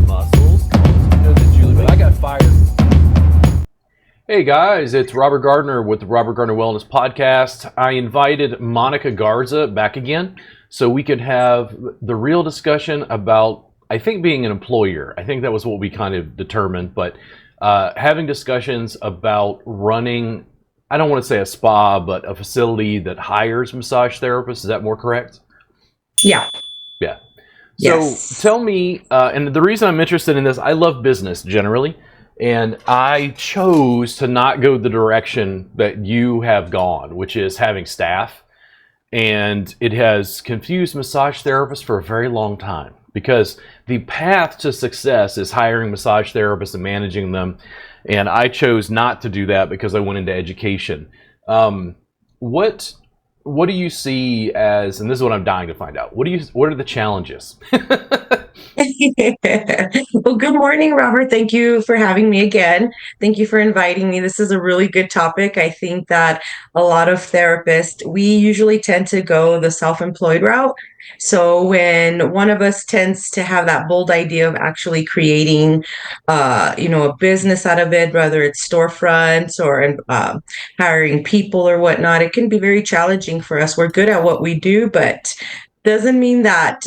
muscles. I got fired. Hey guys, it's Robert Gardner with the Robert Gardner Wellness Podcast. I invited Monica Garza back again so we could have the real discussion about, I think, being an employer. I think that was what we kind of determined, but having discussions about running, I don't want to say a spa, but a facility that hires massage therapists. Is that more correct? Yeah. Yeah. Yes. So tell me, and the reason I'm interested in this, I love business generally, and I chose to not go the direction that you have gone, which is having staff. And it has confused massage therapists for a very long time because the path to success is hiring massage therapists and managing them. And I chose not to do that because I went into education. What do you see as, and this is what I'm dying to find out, what are the challenges? Well, good morning, Robert. Thank you for having me again. Thank you for inviting me. This is a really good topic. I think that a lot of therapists, we usually tend to go the self-employed route. So when one of us tends to have that bold idea of actually creating, a business out of it, whether it's storefronts or hiring people or whatnot, it can be very challenging for us. We're good at what we do, but doesn't mean that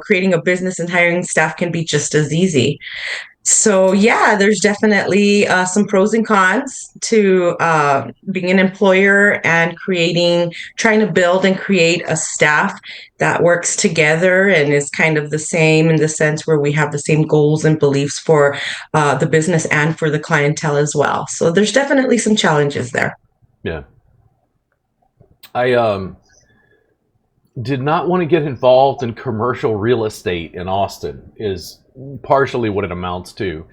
creating a business and hiring staff can be just as easy. So yeah, there's definitely some pros and cons to being an employer and trying to build and create a staff that works together and is kind of the same in the sense where we have the same goals and beliefs for the business and for the clientele as well. So there's definitely some challenges there. Yeah. I did not want to get involved in commercial real estate in Austin is partially what it amounts to.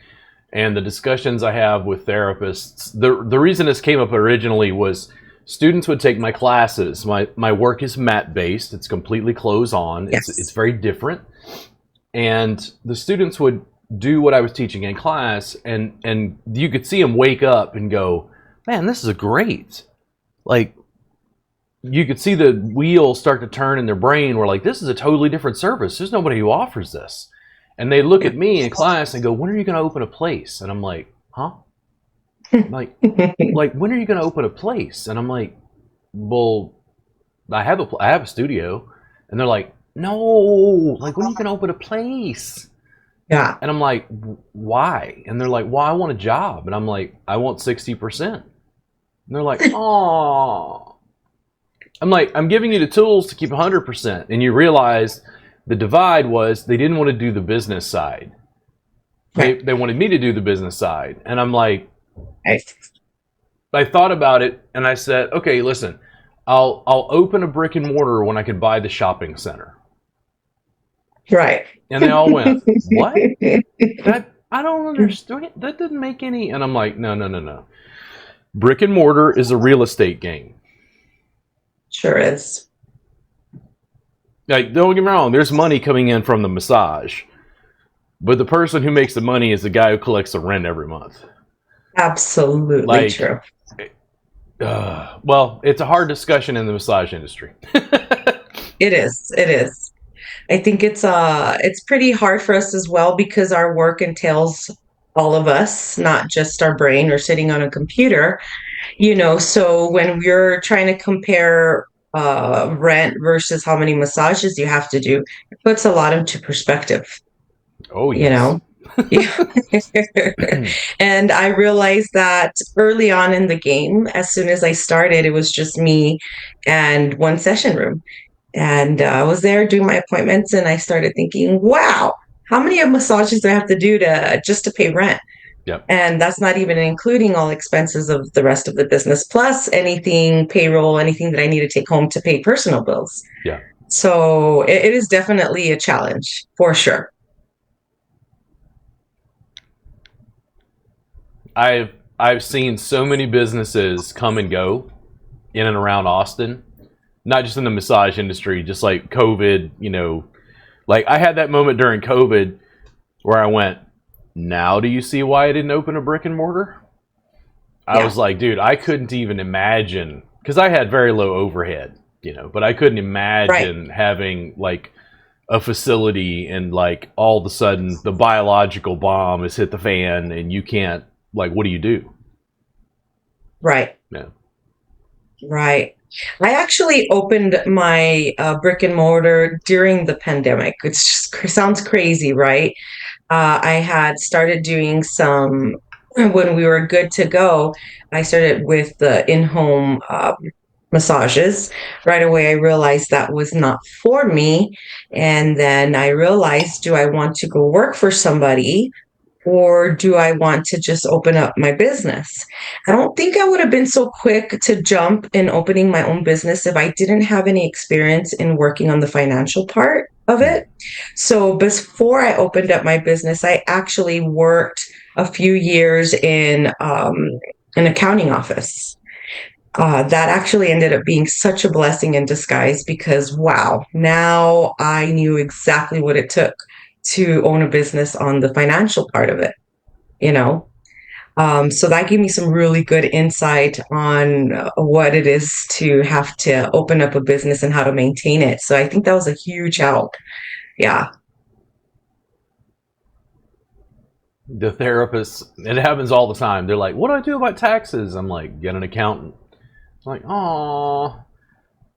And the discussions I have with therapists, the reason this came up originally was students would take my classes. My work is mat based. It's completely clothes on. Yes. It's very different. And the students would do what I was teaching in class, and you could see them wake up and go, man, this is great. Like, you could see the wheels start to turn in their brain. We're like, this is a totally different service. There's nobody who offers this. And they look at me in class and go, when are you going to open a place? And I'm like, huh? like, when are you going to open a place? And I'm like, well, I have a studio. And they're like, no, like, when are you going to open a place? Yeah. And I'm like, why? And they're like, well, I want a job. And I'm like, I want 60%. And they're like, oh. I'm like, I'm giving you the tools to keep 100%. And you realize the divide was they didn't want to do the business side. They wanted me to do the business side. And I'm like, I thought about it and I said, okay, listen, I'll open a brick and mortar when I can buy the shopping center. Right. And they all went, what? I don't understand. That didn't make any. And I'm like, no. Brick and mortar is a real estate game. Sure is. Like, don't get me wrong, there's money coming in from the massage, but the person who makes the money is the guy who collects the rent every month. Absolutely true. Well, it's a hard discussion in the massage industry. It is. I think it's pretty hard for us as well because our work entails all of us, not just our brain or sitting on a computer. So when we're trying to compare rent versus how many massages you have to do, it puts a lot into perspective. Oh, yes. And I realized that early on in the game, as soon as I started, it was just me and one session room. And I was there doing my appointments and I started thinking, wow, how many massages do I have to do just to pay rent? Yep. And that's not even including all expenses of the rest of the business, plus anything payroll, anything that I need to take home to pay personal bills. Yeah. So it is definitely a challenge for sure. I've seen so many businesses come and go in and around Austin, not just in the massage industry, just like COVID, like I had that moment during COVID where I went, now do you see why I didn't open a brick and mortar? I was like, dude, I couldn't even imagine, because I had very low overhead, but I couldn't imagine having like a facility and like all of a sudden the biological bomb has hit the fan and you can't, like, what do you do? Right. Yeah. Right. I actually opened my brick and mortar during the pandemic. Sounds crazy, right? I had started doing some when we were good to go. I started with the in-home massages. Right away, I realized that was not for me. And then I realized, do I want to go work for somebody? Or do I want to just open up my business? I don't think I would have been so quick to jump in opening my own business if I didn't have any experience in working on the financial part of it. So before I opened up my business, I actually worked a few years in an accounting office. That actually ended up being such a blessing in disguise because, wow, now I knew exactly what it took to own a business on the financial part of it, you know? So that gave me some really good insight on what it is to have to open up a business and how to maintain it. So I think that was a huge help. Yeah. The therapists, it happens all the time. They're like, what do I do about taxes? I'm like, get an accountant. I'm like, oh.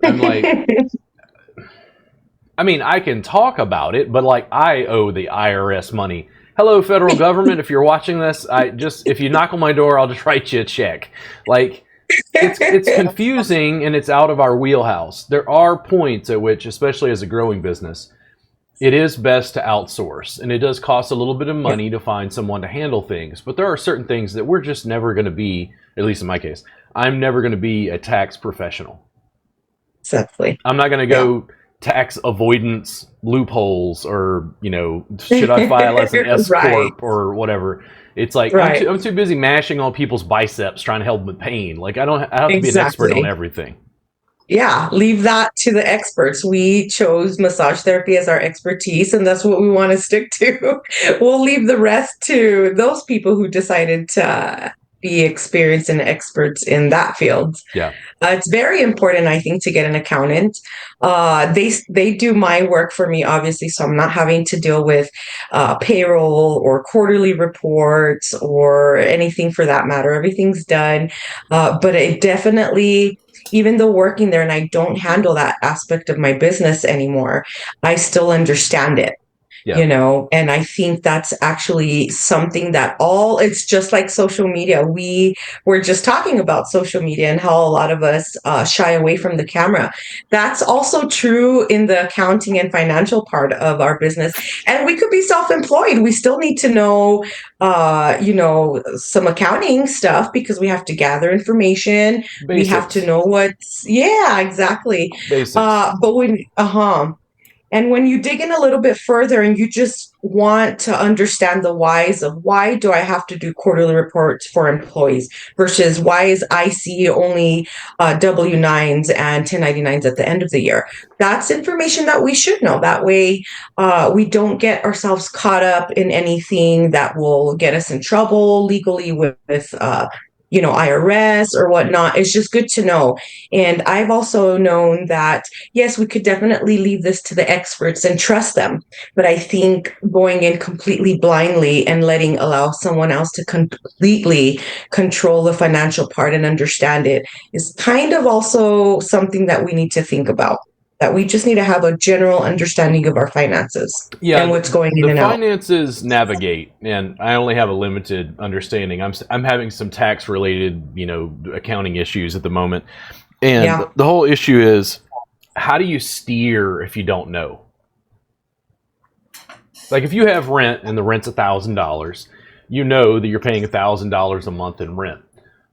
I'm like, I mean, I can talk about it, but like I owe the IRS money. Hello, federal government. If you're watching this, if you knock on my door, I'll just write you a check. Like, it's confusing and it's out of our wheelhouse. There are points at which, especially as a growing business, it is best to outsource, and it does cost a little bit of money to find someone to handle things. But there are certain things that we're just never going to be, at least in my case, I'm never going to be a tax professional. Exactly. I'm not going to go tax avoidance loopholes or, should I file as an S corp or whatever. It's like, I'm too busy mashing on people's biceps trying to help them with pain. Like, I have to be an expert on everything. Yeah, leave that to the experts. We chose massage therapy as our expertise, and that's what we want to stick to. We'll leave the rest to those people who decided to be experienced and experts in that field. Yeah. It's very important, I think, to get an accountant. They do my work for me, obviously, so I'm not having to deal with payroll or quarterly reports or anything for that matter. Everything's done. But it definitely, even though working there and I don't handle that aspect of my business anymore, I still understand it. Yeah. And I think that's actually something that it's just like social media. We were just talking about social media and how a lot of us shy away from the camera. That's also true in the accounting and financial part of our business. And we could be self-employed. We still need to know, some accounting stuff because we have to gather information. Basics. We have to know exactly. Basics. And when you dig in a little bit further and you just want to understand the whys of why do I have to do quarterly reports for employees versus why is IC only W-9s and 1099s at the end of the year, that's information that we should know. That way we don't get ourselves caught up in anything that will get us in trouble legally with IRS or whatnot. It's just good to know. And I've also known that, yes, we could definitely leave this to the experts and trust them. But I think going in completely blindly and allow someone else to completely control the financial part and understand it is kind of also something that we need to think about. That we just need to have a general understanding of our finances and what's going in and out. The finances navigate, and I only have a limited understanding. I'm having some tax related, accounting issues at the moment, and the whole issue is, how do you steer if you don't know? Like if you have rent and the rent's $1,000, you know that you're paying $1,000 a month in rent.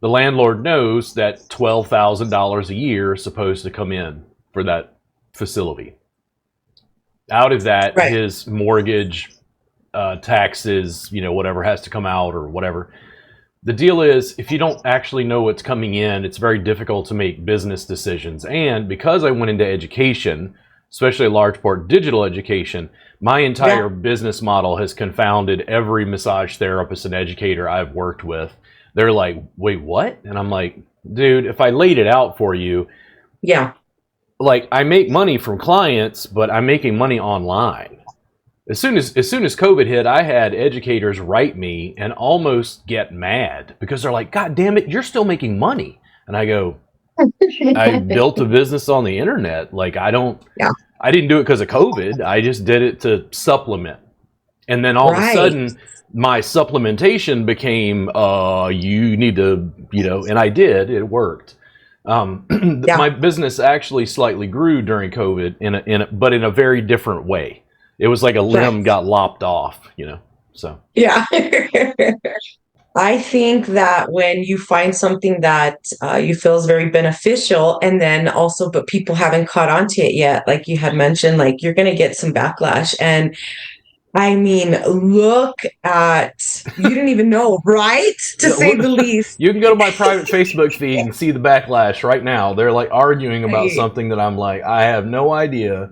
The landlord knows that $12,000 a year is supposed to come in for that facility. Out of that, his mortgage, taxes, whatever has to come out or whatever. The deal is, if you don't actually know what's coming in, it's very difficult to make business decisions. And because I went into education, especially a large part digital education, my entire business model has confounded every massage therapist and educator I've worked with. They're like, wait, what? And I'm like, dude, if I laid it out for you, like I make money from clients, but I'm making money online. As soon as COVID hit, I had educators write me and almost get mad because they're like, God damn it, you're still making money. And I go, I built a business on the internet. Like I didn't do it because of COVID. I just did it to supplement. And then all of a sudden my supplementation became, you need to, and I did, it worked. My business actually slightly grew during COVID but in a very different way. It was like a limb got lopped off, so. Yeah. I think that when you find something that you feel is very beneficial, and then also, but people haven't caught on to it yet, like you had mentioned, like you're going to get some backlash. And I mean, look at, you didn't even know, right? To say the least. You can go to my private Facebook feed and see the backlash right now. They're like arguing about something that I'm like, I have no idea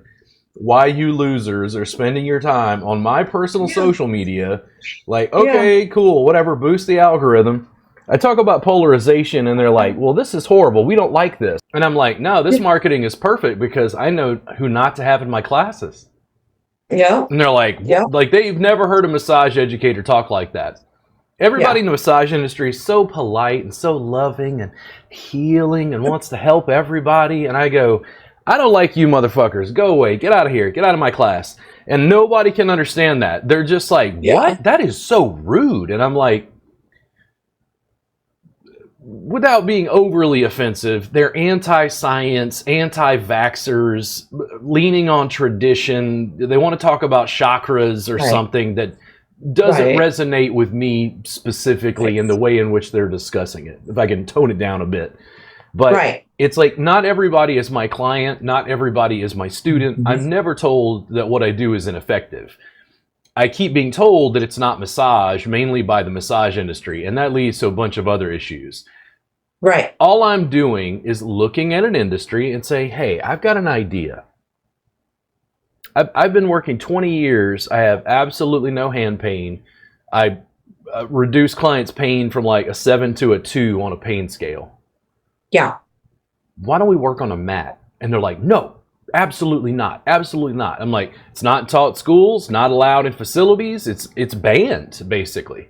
why you losers are spending your time on my personal social media. Like, okay, cool, whatever, boost the algorithm. I talk about polarization and they're like, well, this is horrible. We don't like this. And I'm like, no, this marketing is perfect because I know who not to have in my classes. Yeah. And they're like, like they've never heard a massage educator talk like that. Everybody in the massage industry is so polite and so loving and healing and wants to help everybody. And I go, I don't like you motherfuckers. Go away. Get out of here. Get out of my class. And nobody can understand that. They're just like, what? That is so rude. And I'm like, without being overly offensive, they're anti-science, anti-vaxxers, leaning on tradition. They want to talk about chakras or something that doesn't resonate with me specifically in the way in which they're discussing it, if I can tone it down a bit. But it's like, not everybody is my client. Not everybody is my student. I'm never told that what I do is ineffective. I keep being told that it's not massage, mainly by the massage industry, and that leads to a bunch of other issues. Right. All I'm doing is looking at an industry and say, hey, I've got an idea. I've been working 20 years. I have absolutely no hand pain. I reduce clients' pain from like a 7 to a 2 on a pain scale. Yeah. Why don't we work on a mat? And they're like, no, absolutely not. Absolutely not. I'm like, it's not taught schools, not allowed in facilities. It's banned, basically.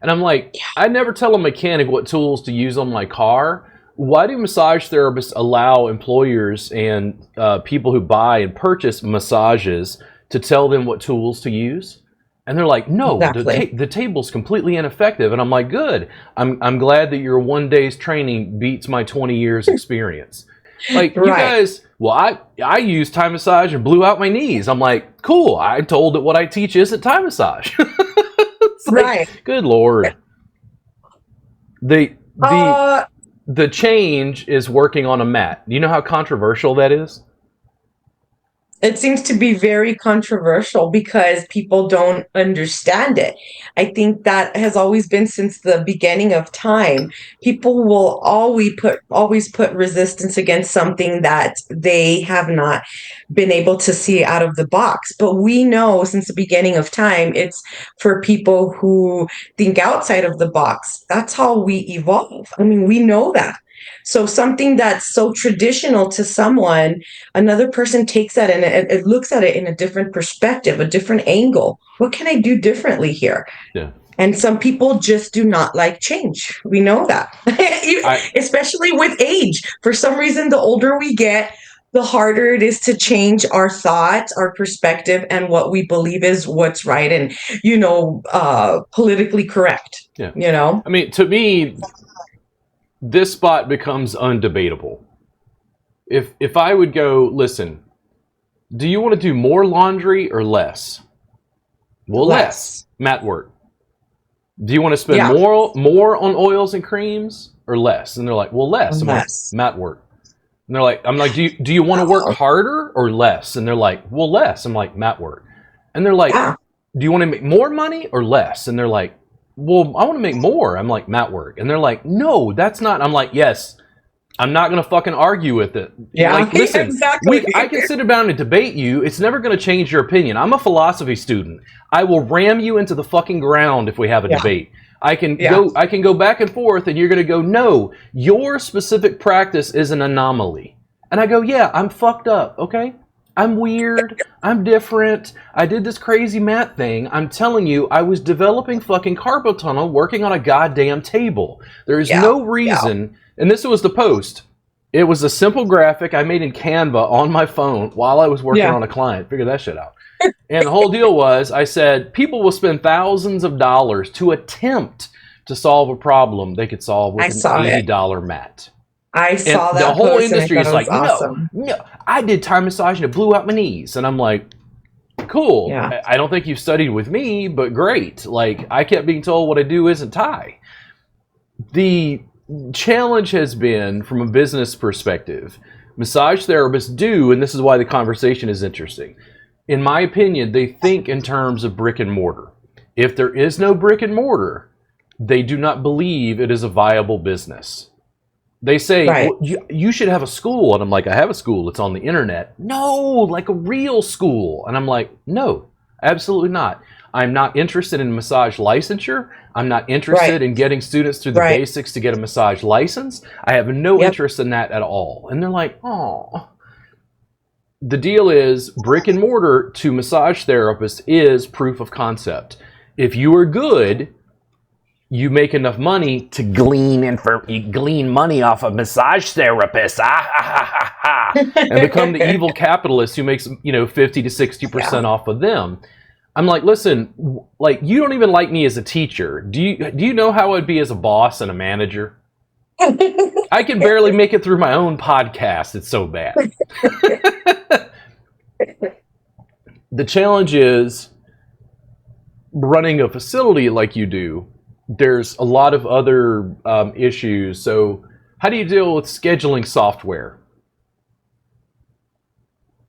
And I'm like, I never tell a mechanic what tools to use on my car. Why do massage therapists allow employers and people who buy and purchase massages to tell them what tools to use? And they're like, no, the table's completely ineffective. And I'm like, good. I'm glad that your 1 day's training beats my 20 years experience. Like, you guys, well, I used Thai massage and blew out my knees. I'm like, cool. I told that what I teach isn't Thai massage. It's like, good Lord. The change is working on a mat. Do you know how controversial that is? It seems to be very controversial because people don't understand it. I think that has always been since the beginning of time. People will always put resistance against something that they have not been able to see out of the box. But we know since the beginning of time, it's for people who think outside of the box. That's how we evolve. I mean, we know that. So something that's so traditional to someone, another person takes that and it looks at it in a different perspective, a different angle. What can I do differently here? Yeah. And some people just do not like change. We know that, especially with age. For some reason, the older we get, the harder it is to change our thoughts, our perspective, and what we believe is what's right and, politically correct. Yeah. I mean, to me, this spot becomes undebatable. If I would go, listen, do you want to do more laundry or less? Well, less. Mat work. Do you want to spend more on oils and creams or less? And they're like, well, less. I'm like, mat work. And they're like, I'm like, do you want to work harder or less? And they're like, well, less. I'm like, mat work. And they're like, do you want to make more money or less? And they're like, well, I want to make more. I'm like, mat work. And they're like, no, that's not. I'm like, yes, I'm not going to fucking argue with it. Yeah, like, listen, exactly. I can sit down and debate you. It's never going to change your opinion. I'm a philosophy student. I will ram you into the fucking ground if we have a debate. I can go back and forth and you're going to go, no, your specific practice is an anomaly. And I go, yeah, I'm fucked up, okay? I'm weird. I'm different. I did this crazy math thing. I'm telling you, I was developing fucking carpal tunnel working on a goddamn table. There is Yeah. no Yeah. reason, and this was the post. It was a simple graphic I made in Canva on my phone while I was working Yeah. on a client. Figure that shit out. And the whole deal was, I said, people will spend thousands of dollars to attempt to solve a problem they could solve I with an saw it. $80 mat. I And saw the that whole post and I industry thought is it was like, no, awesome. no, I did Thai massage and it blew out my knees. And I'm like, cool. Yeah. I don't think you've studied with me, but great. Like, I kept being told what I do isn't Thai. The challenge has been, from a business perspective, massage therapists do, and this is why the conversation is interesting. In my opinion, they think in terms of brick and mortar. If there is no brick and mortar, they do not believe it is a viable business. They say, Right. well, you should have a school. And I'm like, I have a school. It's on the internet. No, like a real school. And I'm like, no, absolutely not. I'm not interested in massage licensure. I'm not interested Right. in getting students through the Right. basics to get a massage license. I have no Yep. interest in that at all. And they're like, oh. The deal is, brick and mortar to massage therapists is proof of concept. If you are good, you make enough money to glean money off of massage therapists, and become the evil capitalist who makes 50 to 60% Yeah. off of them. I'm like, listen, like, you don't even like me as a teacher. Do you know how I'd be as a boss and a manager? I can barely make it through my own podcast. It's so bad. The challenge is running a facility like you do. There's a lot of other issues. So how do you deal with scheduling software?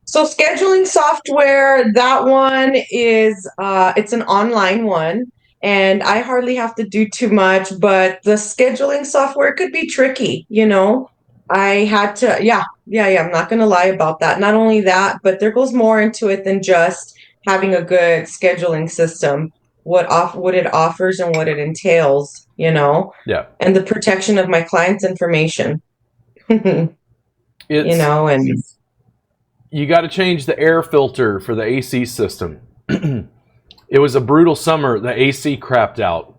So scheduling software, that one is it's an online one, and I hardly have to do too much, but the scheduling software could be tricky, you know. I had to, yeah, I'm not gonna lie about that. Not only that, but there goes more into it than just having a good scheduling system. What it offers and what it entails, you know, Yeah. and the protection of my clients' information. You It's know, and You got to change the air filter for the AC system. It was a brutal summer. The AC crapped out.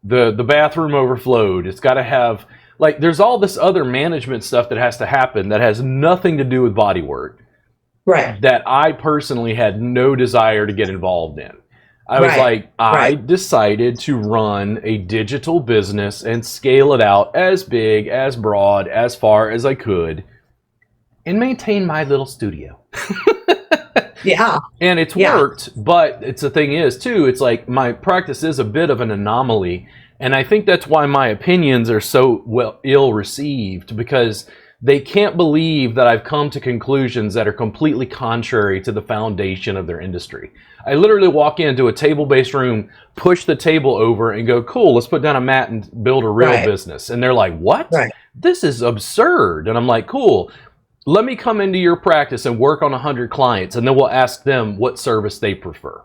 The bathroom overflowed. It's got to have, like, there's all this other management stuff that has to happen that has nothing to do with body work, right, that I personally had no desire to get involved in. I was right, like, I right. decided to run a digital business and scale it out as big, as broad, as far as I could, and maintain my little studio. Yeah. And it's Yeah. worked, but the thing is, too, it's like my practice is a bit of an anomaly. And I think that's why my opinions are so ill received, because they can't believe that I've come to conclusions that are completely contrary to the foundation of their industry. I literally walk into a table-based room, push the table over, and go, cool, let's put down a mat and build a real Right. business. And they're like, what? Right. This is absurd. And I'm like, cool. Let me come into your practice and work on 100 clients, and then we'll ask them what service they prefer.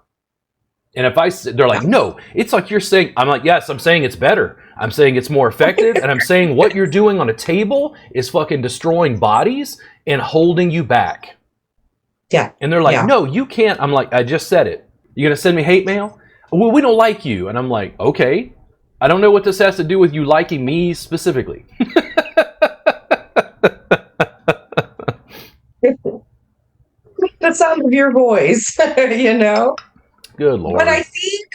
And if they're like, no, it's like you're saying, I'm like, yes, I'm saying it's better. I'm saying it's more effective. And I'm saying what you're doing on a table is fucking destroying bodies and holding you back. Yeah. And they're like, Yeah. no, you can't. I'm like, I just said it. You going to send me hate mail? Well, we don't like you. And I'm like, okay. I don't know what this has to do with you liking me specifically. The sound of your voice, you know? Good Lord. But I think,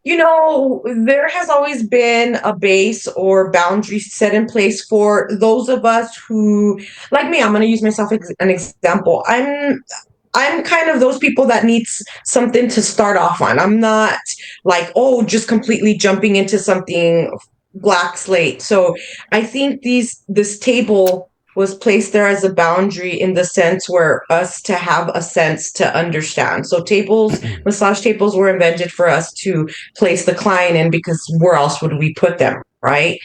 you know, there has always been a base or boundary set in place for those of us who, like me, I'm going to use myself as an example. I'm kind of those people that needs something to start off on. I'm not like, oh, just completely jumping into something black slate. So I think this table was placed there as a boundary in the sense where us to have a sense to understand. So massage tables were invented for us to place the client in, because where else would we put them, right?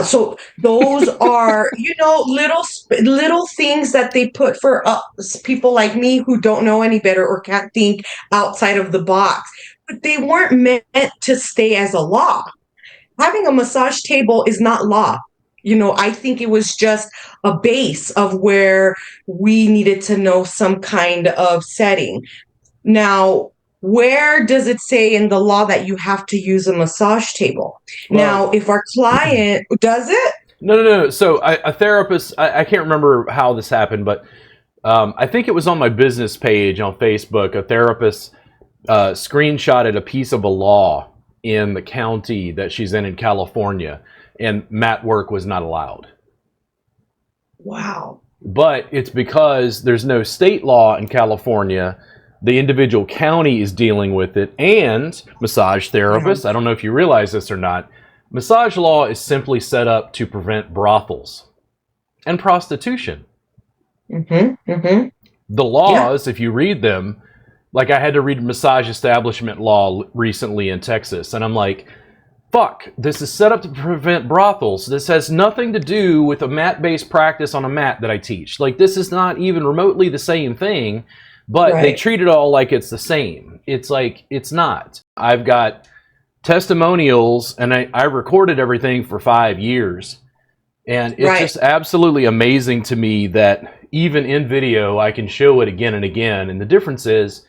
So those are, you know, little things that they put for us, people like me who don't know any better or can't think outside of the box. But they weren't meant to stay as a law. Having a massage table is not law. I think it was just a base of where we needed to know some kind of setting. Now, where does it say in the law that you have to use a massage table? Well, Now, if our client does it, no. So a therapist, I can't remember how this happened, but I think it was on my business page on Facebook. A therapist screenshotted a piece of a law in the county that she's in California, and mat work was not allowed. wow. But it's because there's no state law in California. The individual county is dealing with it, and massage therapists, I don't know if you realize this or not, massage law is simply set up to prevent brothels and prostitution. Mm-hmm, mm-hmm. The laws, if you read them, like I had to read massage establishment law recently in Texas, and I'm like, fuck, this is set up to prevent brothels. This has nothing to do with a mat-based practice on a mat that I teach. Like, this is not even remotely the same thing, but they treat it all like it's the same. It's like, it's not. I've got testimonials, and I recorded everything for 5 years. And it's just absolutely amazing to me that even in video, I can show it again and again. And the difference is,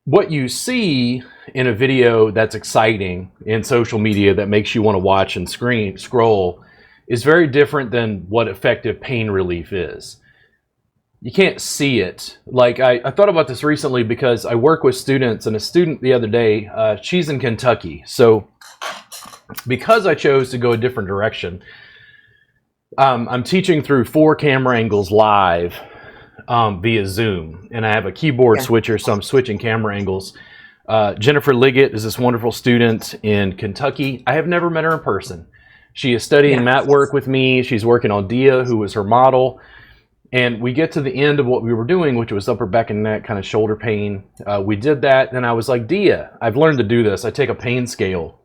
what you see in a video that's exciting in social media that makes you want to watch and scroll is very different than what effective pain relief is. You can't see it. Like, I thought about this recently because I work with students, and a student the other day, she's in Kentucky. So because I chose to go a different direction, I'm teaching through 4 camera angles live via Zoom, and I have a keyboard switcher, so I'm switching camera angles. Jennifer Liggett is this wonderful student in Kentucky. I have never met her in person. She is studying mat work with me. She's working on Dia, who was her model. And we get to the end of what we were doing, which was upper back and neck, kind of shoulder pain. We did that, and I was like, Dia, I've learned to do this. I take a pain scale.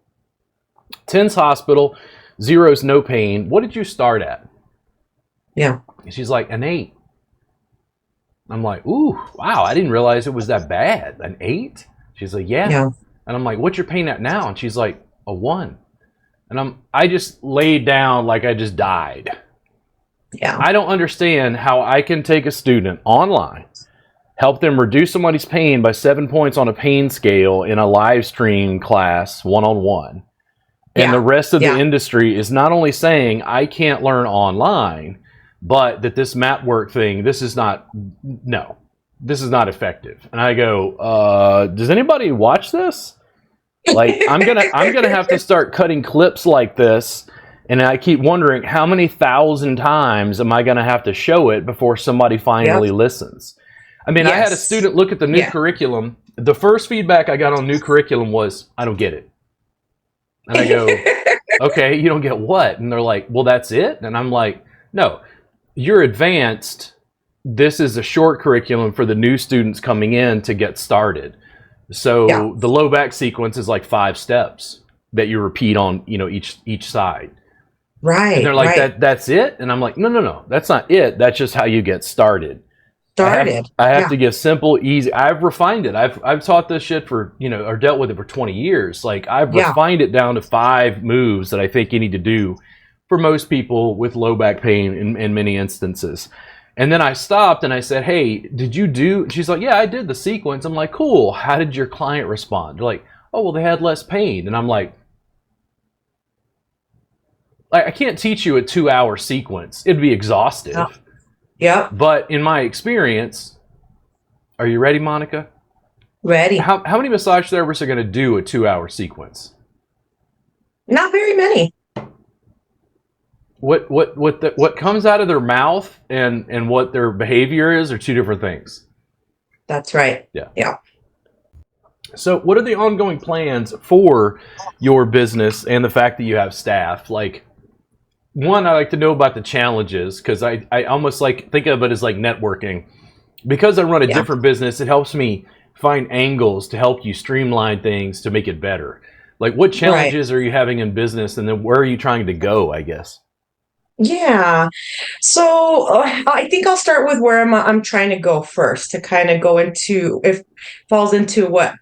10's hospital, 0's no pain. What did you start at? Yeah. And she's like, an 8. I'm like, ooh, wow, I didn't realize it was that bad. An 8? She's like, yeah. And I'm like, what's your pain at now? And she's like, a 1. And I just laid down like I just died. Yeah. I don't understand how I can take a student online, help them reduce somebody's pain by 7 points on a pain scale in a live stream class, one-on-one. And the rest of the industry is not only saying I can't learn online, but that this mat work thing, this is not effective. And I go, does anybody watch this? Like, I'm gonna have to start cutting clips like this, and I keep wondering how many thousand times am I gonna have to show it before somebody finally listens. I mean, I had a student look at the new curriculum. The first feedback I got on new curriculum was, I don't get it. And I go, okay, you don't get what? And they're like, well, that's it? And I'm like, no, you're advanced. This is a short curriculum for the new students coming in to get started. So the low back sequence is like 5 steps that you repeat on, each side. Right. And they're like, that's it? And I'm like, no, that's not it. That's just how you get started. I have to give simple, easy. I've refined it. I've taught this shit for, or dealt with it for 20 years. Like, I've refined it down to 5 moves that I think you need to do for most people with low back pain in many instances. And then I stopped and I said, hey, did you do? She's like, yeah, I did the sequence. I'm like, cool. How did your client respond? They're like, oh, well, they had less pain. And I'm like, I can't teach you a 2-hour sequence. It'd be exhaustive. Yeah. But in my experience, are you ready, Monica? Ready. How many massage therapists are going to do a 2-hour sequence? Not very many. What comes out of their mouth and what their behavior is are 2 different things. That's right. Yeah. So what are the ongoing plans for your business and the fact that you have staff? Like, one, I like to know about the challenges, because I almost like think of it as like networking. Because I run a different business, it helps me find angles to help you streamline things to make it better. Like, what challenges are you having in business, and then where are you trying to go, I guess? Yeah. So I think I'll start with where I'm trying to go first, to kind of go into, if falls into what,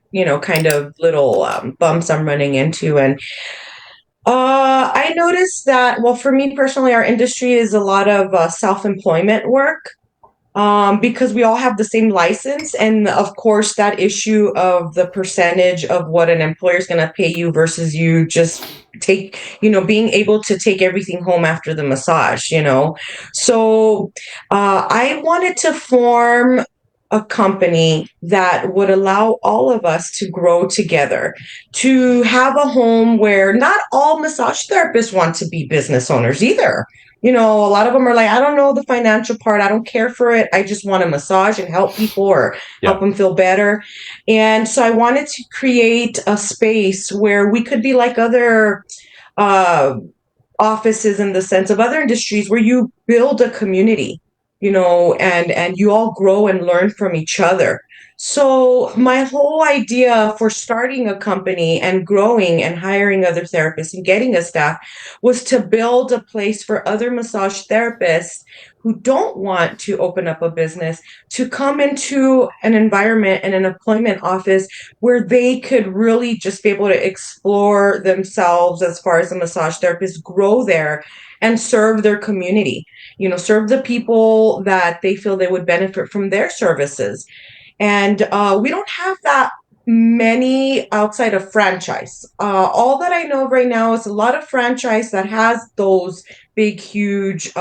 kind of little bumps I'm running into. And I noticed that, well, for me personally, our industry is a lot of self-employment work. Because we all have the same license. And of course, that issue of the percentage of what an employer is going to pay you versus you just being able to take everything home after the massage. So I wanted to form a company that would allow all of us to grow together, to have a home where not all massage therapists want to be business owners either. A lot of them are like, I don't know the financial part. I don't care for it. I just want to massage and help people or help Yeah. them feel better. And so I wanted to create a space where we could be like other uh, offices in the sense of other industries where you build a community, and you all grow and learn from each other. So my whole idea for starting a company and growing and hiring other therapists and getting a staff was to build a place for other massage therapists who don't want to open up a business to come into an environment and an employment office where they could really just be able to explore themselves as far as a massage therapist, grow there and serve their community, serve the people that they feel they would benefit from their services. And we don't have that many outside of franchise. All that I know of right now is a lot of franchise that has those big, huge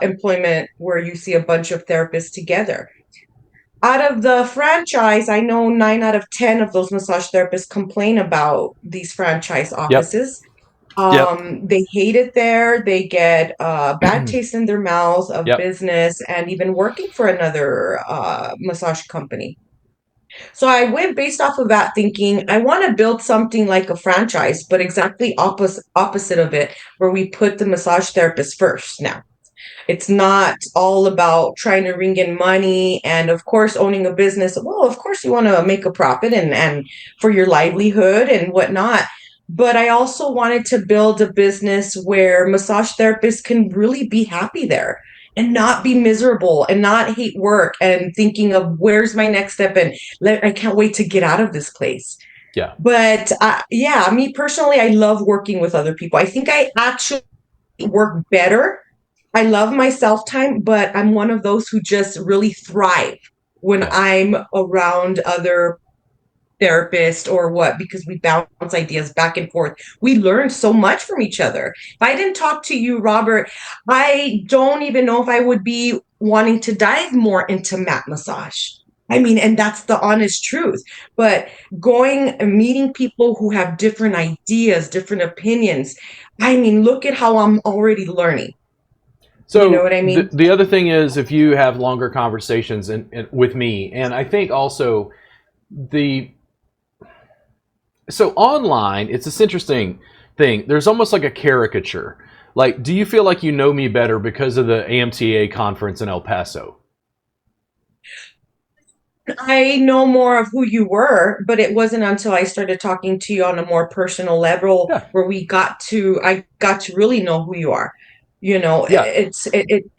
employment where you see a bunch of therapists together. Out of the franchise, I know 9 out of 10 of those massage therapists complain about these franchise Yep. offices. Yep. They hate it there. They get bad taste in their mouth of Yep. business and even working for another massage company. So I went based off of that thinking I want to build something like a franchise, but exactly opposite of it, where we put the massage therapist first now. It's not all about trying to ring in money and of course owning a business. Well, of course you want to make a profit and for your livelihood and whatnot. But I also wanted to build a business where massage therapists can really be happy there and not be miserable and not hate work and thinking of where's my next step and I can't wait to get out of this place. Yeah. But yeah, me personally, I love working with other people. I think I actually work better. I love my self time, but I'm one of those who just really thrive when Yeah. I'm around other therapists or what, because we bounce ideas back and forth. We learn so much from each other. If I didn't talk to you, Robert, I don't even know if I would be wanting to dive more into mat massage. I mean, and that's the honest truth. But going and meeting people who have different ideas, different opinions, I mean, look at how I'm already learning. You know So what I mean? the other thing is if you have longer conversations with me, and I think also the so online, it's this interesting thing. There's almost like a caricature. Like, do you feel like you know me better because of the AMTA conference in El Paso? I know more of who you were, but it wasn't until I started talking to you on a more personal level Yeah. where I got to really know who you are. Yeah.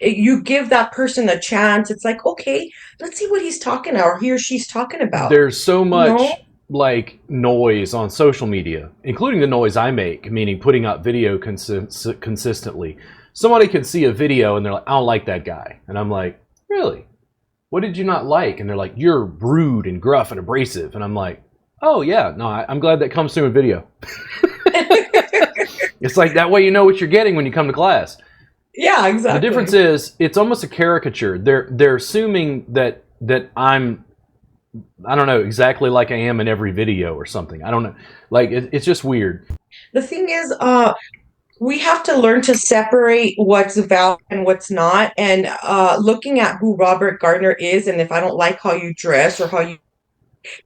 You give that person a chance. It's like, okay, let's see what he's talking about or he or she's talking about. There's so You know? much like noise on social media, including the noise I make, meaning putting out video consistently. Somebody can see a video and they're like, I don't like that guy. And I'm like, really? What did you not like? And they're like, you're rude and gruff and abrasive. And I'm like, oh, yeah, no, I'm glad that comes through in video. It's like that way you know what you're getting when you come to class. Yeah, The difference exactly. is it's almost a caricature. They're assuming that I don't know, exactly like I am in every video or something. I don't know. Like it's just weird. The thing is, we have to learn to separate what's valid and what's not. And looking at who Robert Gardner is, and if I don't like how you dress or how you,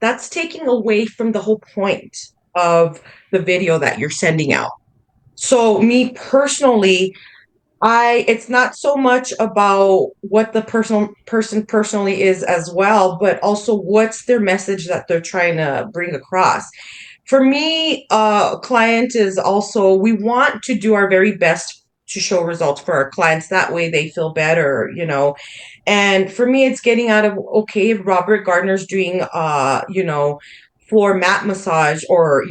that's taking away from the whole point of the video that you're sending out. So, me personally, it's not so much about what the person personally is as well, but also what's their message that they're trying to bring across. For me, client is also, we want to do our very best to show results for our clients. That way they feel better. And for me, it's getting out of, okay, if Robert Gardner's doing, floor mat massage or,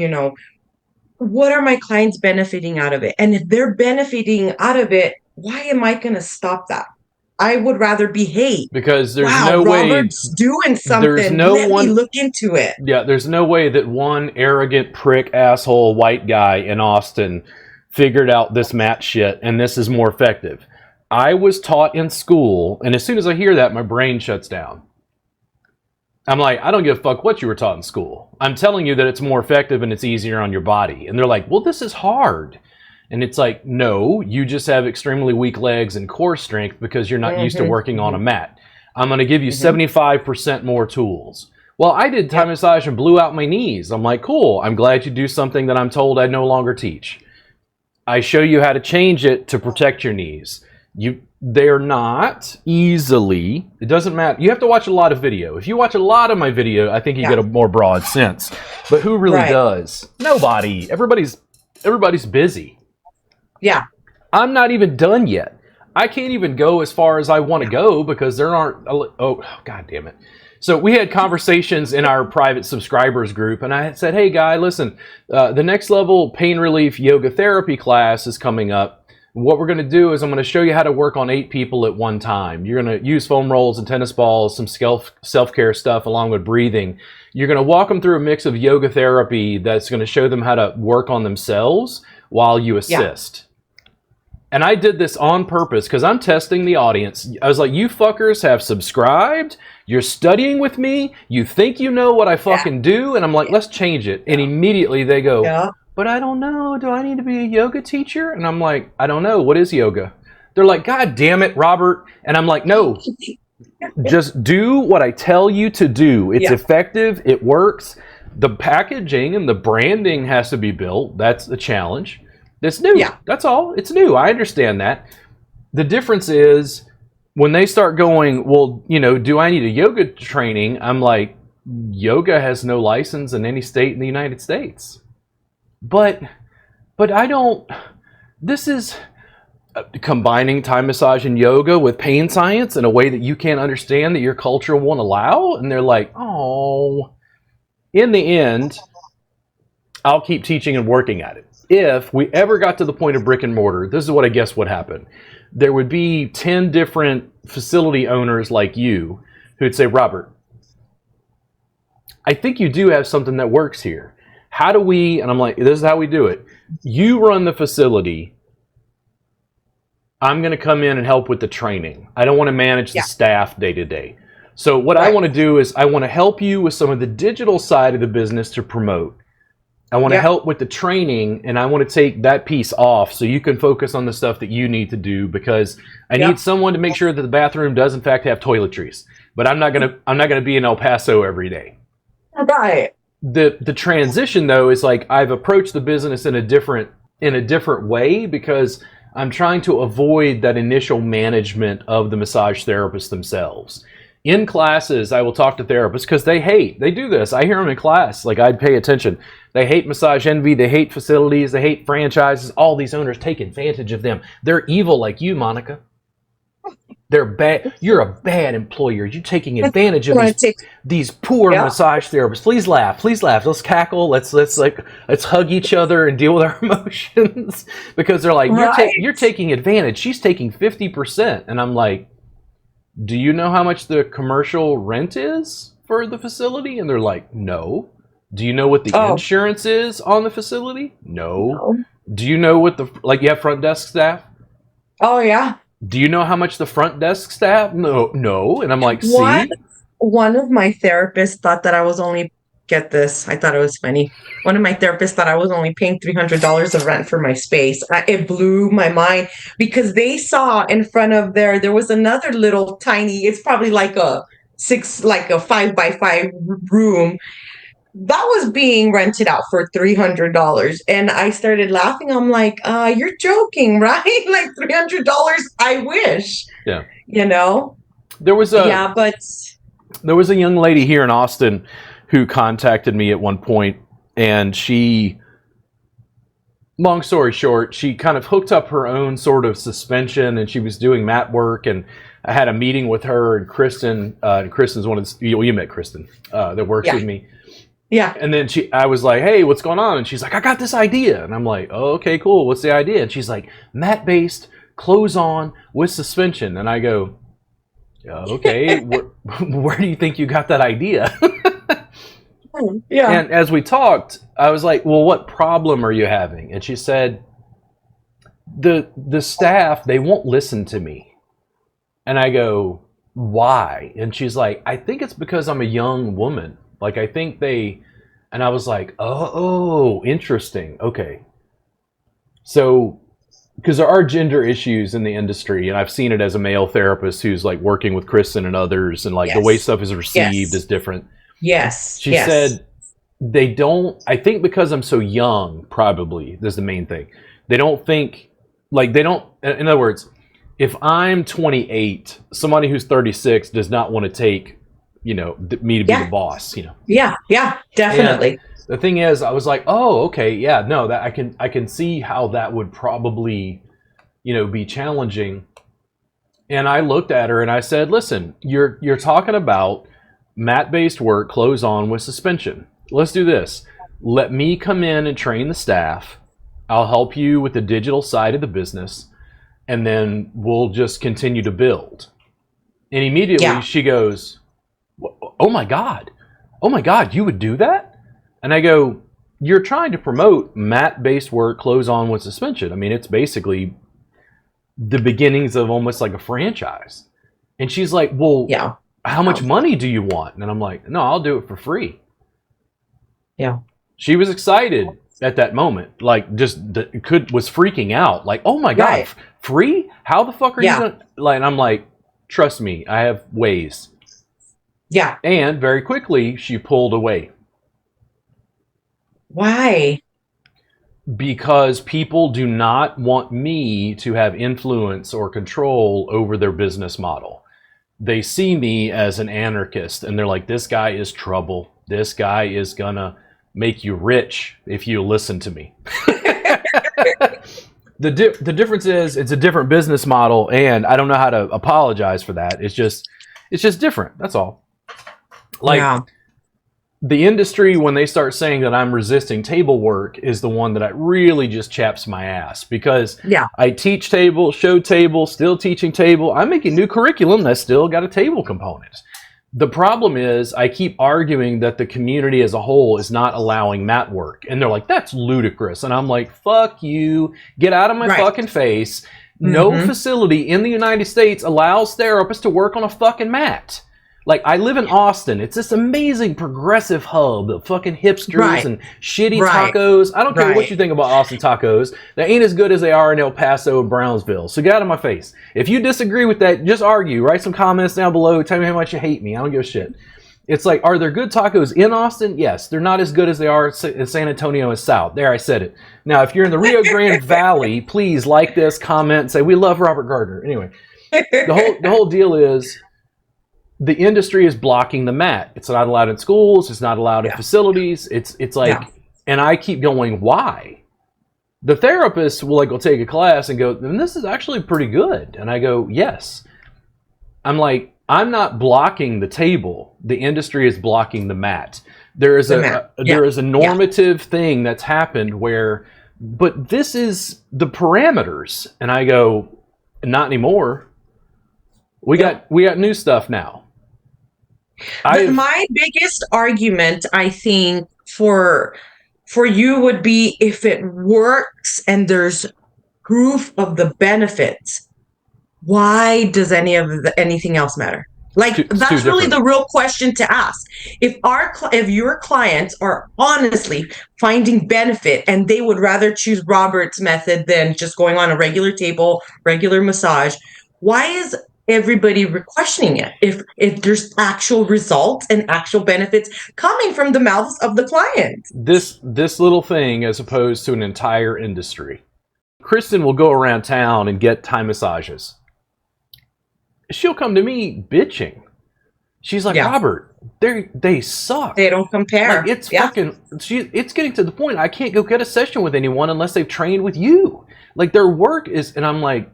what are my clients benefiting out of it? And if they're benefiting out of it, why am I going to stop that? I would rather be, hey, Because there's wow, no way, Robert's doing there's something. no Let me one, look into it. yeah, there's no way that one arrogant prick asshole white guy in Austin figured out this mat shit and this is more effective. I was taught in school, and as soon as I hear that, my brain shuts down. I'm like, I don't give a fuck what you were taught in school. I'm telling you that it's more effective and it's easier on your body. And they're like, well, this is hard. And it's like, no, you just have extremely weak legs and core strength because you're not used to working on a mat. I'm going to give you 75% more tools. Well, I did Thai massage and blew out my knees. I'm like, cool. I'm glad you do something that I'm told I no longer teach. I show you how to change it to protect your knees. They're not easily, it doesn't matter. You have to watch a lot of video. If you watch a lot of my video, I think you get a more broad sense. But who really does? Nobody. Everybody's busy. Yeah. I'm not even done yet. I can't even go as far as I want to go because there aren't, oh, God damn it. So we had conversations in our private subscribers group, and I had said, hey, guy, listen, the next level pain relief yoga therapy class is coming up. What we're going to do is I'm going to show you how to work on 8 people at one time. You're going to use foam rolls and tennis balls, some self-care stuff along with breathing. You're going to walk them through a mix of yoga therapy that's going to show them how to work on themselves while you assist. And I did this on purpose because I'm testing the audience. I was like, you fuckers have subscribed. You're studying with me. You think you know what I fucking do. And I'm like, let's change it. And immediately they go, but I don't know. Do I need to be a yoga teacher? And I'm like, I don't know. What is yoga? They're like, God damn it, Robert. And I'm like, no, just do what I tell you to do. It's effective. It works. The packaging and the branding has to be built. That's the challenge. It's new. Yeah. That's all. It's new. I understand that. The difference is when they start going, well, you know, do I need a yoga training? I'm like, yoga has no license in any state in the United States. But I don't, this is combining Thai massage and yoga with pain science in a way that you can't understand that your culture won't allow. And they're like, oh, in the end, I'll keep teaching and working at it. If we ever got to the point of brick and mortar, this is what I guess would happen. There would be 10 different facility owners like you who'd say, Robert, I think you do have something that works here. How do we, and I'm like, this is how we do it. You run the facility. I'm going to come in and help with the training. I don't want to manage the staff day to day. So what I want to do is I want to help you with some of the digital side of the business to promote. I want to help with the training, and I want to take that piece off so you can focus on the stuff that you need to do because I need someone to make sure that the bathroom does in fact have toiletries. But I'm not gonna be in El Paso every day. Right. The transition though is like I've approached the business in a different way because I'm trying to avoid that initial management of the massage therapists themselves. In classes, I will talk to therapists because they do this. I hear them in class. Like, I'd pay attention. They hate massage envy. They hate facilities. They hate franchises. All these owners take advantage of them. They're evil like you, Monica. They're bad. You're a bad employer. You're taking advantage of these poor massage therapists. Please laugh. Please laugh. Let's cackle. Let's hug each other and deal with our emotions because they're like, you're taking advantage. She's taking 50%. And I'm like, do you know how much the commercial rent is for the facility? And they're like, no. Do you know what the insurance is on the facility? No. Do you know what you have front desk staff? Oh, yeah. Do you know how much the front desk staff? No. And I'm like, see? One of my therapists thought that I was only, get this, I thought it was funny. One of my therapists thought I was only paying $300 of rent for my space. It blew my mind because they saw in front of there was another little tiny, it's probably like a 5x5 room that was being rented out for $300. And I started laughing. I'm like, you're joking, right? Like $300. I wish. Yeah. You know? There was a young lady here in Austin who contacted me at one point, and she, long story short, she kind of hooked up her own sort of suspension, and she was doing mat work, and I had a meeting with her and Kristen. Kristen's one of the, you met Kristen, that works with me. Yeah. And then I was like, hey, what's going on? And she's like, I got this idea. And I'm like, oh, okay, cool. What's the idea? And she's like, mat-based, close on with suspension. And I go, okay, where do you think you got that idea? Yeah. And as we talked, I was like, well, what problem are you having? And she said, the staff, they won't listen to me. And I go, why? And she's like, I think it's because I'm a young woman. Like, I think and I was like, oh, interesting. Okay. So, because there are gender issues in the industry, and I've seen it as a male therapist who's like working with Kristen and others, and like the way stuff is received is different. Yes. She said, they don't, I think because I'm so young, probably, this is the main thing. They don't think, like, they don't, in other words, if I'm 28, somebody who's 36 does not want to take, me to be the boss, Yeah, definitely. And the thing is, I was like, oh, okay, yeah, no, that I can see how that would probably, be challenging. And I looked at her and I said, listen, you're talking about mat-based work, close on with suspension. Let's do this. Let me come in and train the staff. I'll help you with the digital side of the business, and then we'll just continue to build. And immediately she goes, oh my God, you would do that? And I go, you're trying to promote mat-based work, close on with suspension. I mean, it's basically the beginnings of almost like a franchise. And she's like, well, how much money do you want? And I'm like, no, I'll do it for free. Yeah. She was excited at that moment, like was freaking out, like, oh my God, free? How the fuck are you gonna, like, and I'm like, trust me, I have ways. Yeah. And very quickly she pulled away. Why? Because people do not want me to have influence or control over their business model. They see me as an anarchist, and they're like, this guy is trouble. This guy is gonna make you rich if you listen to me. The difference is it's a different business model, and I don't know how to apologize for that. It's just different. That's all. Like, the industry, when they start saying that I'm resisting table work, is the one that really just chaps my ass, because I teach table, show table, still teaching table. I'm making new curriculum that's still got a table component. The problem is I keep arguing that the community as a whole is not allowing mat work. And they're like, that's ludicrous. And I'm like, fuck you. Get out of my fucking face. No facility in the United States allows therapists to work on a fucking mat. Like, I live in Austin. It's this amazing progressive hub of fucking hipsters and shitty tacos. I don't care what you think about Austin tacos. They ain't as good as they are in El Paso and Brownsville. So get out of my face. If you disagree with that, just argue. Write some comments down below. Tell me how much you hate me. I don't give a shit. It's like, are there good tacos in Austin? Yes. They're not as good as they are in San Antonio and South. There, I said it. Now, if you're in the Rio Grande Valley, please like this, comment, and say, we love Robert Gardner. Anyway, the whole deal is, the industry is blocking the mat. It's not allowed in schools. It's not allowed in facilities. It's like, and I keep going, why? The therapist will go take a class and go, and this is actually pretty good. And I go, yes. I'm like, I'm not blocking the table. The industry is blocking the mat. There is a normative thing that's happened where, but this is the parameters. And I go, not anymore. We got new stuff now. My biggest argument, I think, for you would be if it works and there's proof of the benefits. Why does anything else matter? Like, that's really the real question to ask. If your clients are honestly finding benefit and they would rather choose Robert's method than just going on a regular table, regular massage, why is everybody questioning it if there's actual results and actual benefits coming from the mouths of the client? This little thing, as opposed to an entire industry. Kristen will go around town and get Thai massages. She'll come to me bitching. She's like, Robert, they suck. They don't compare. Like, it's it's getting to the point I can't go get a session with anyone unless they've trained with you. Like, their work is, and I'm like,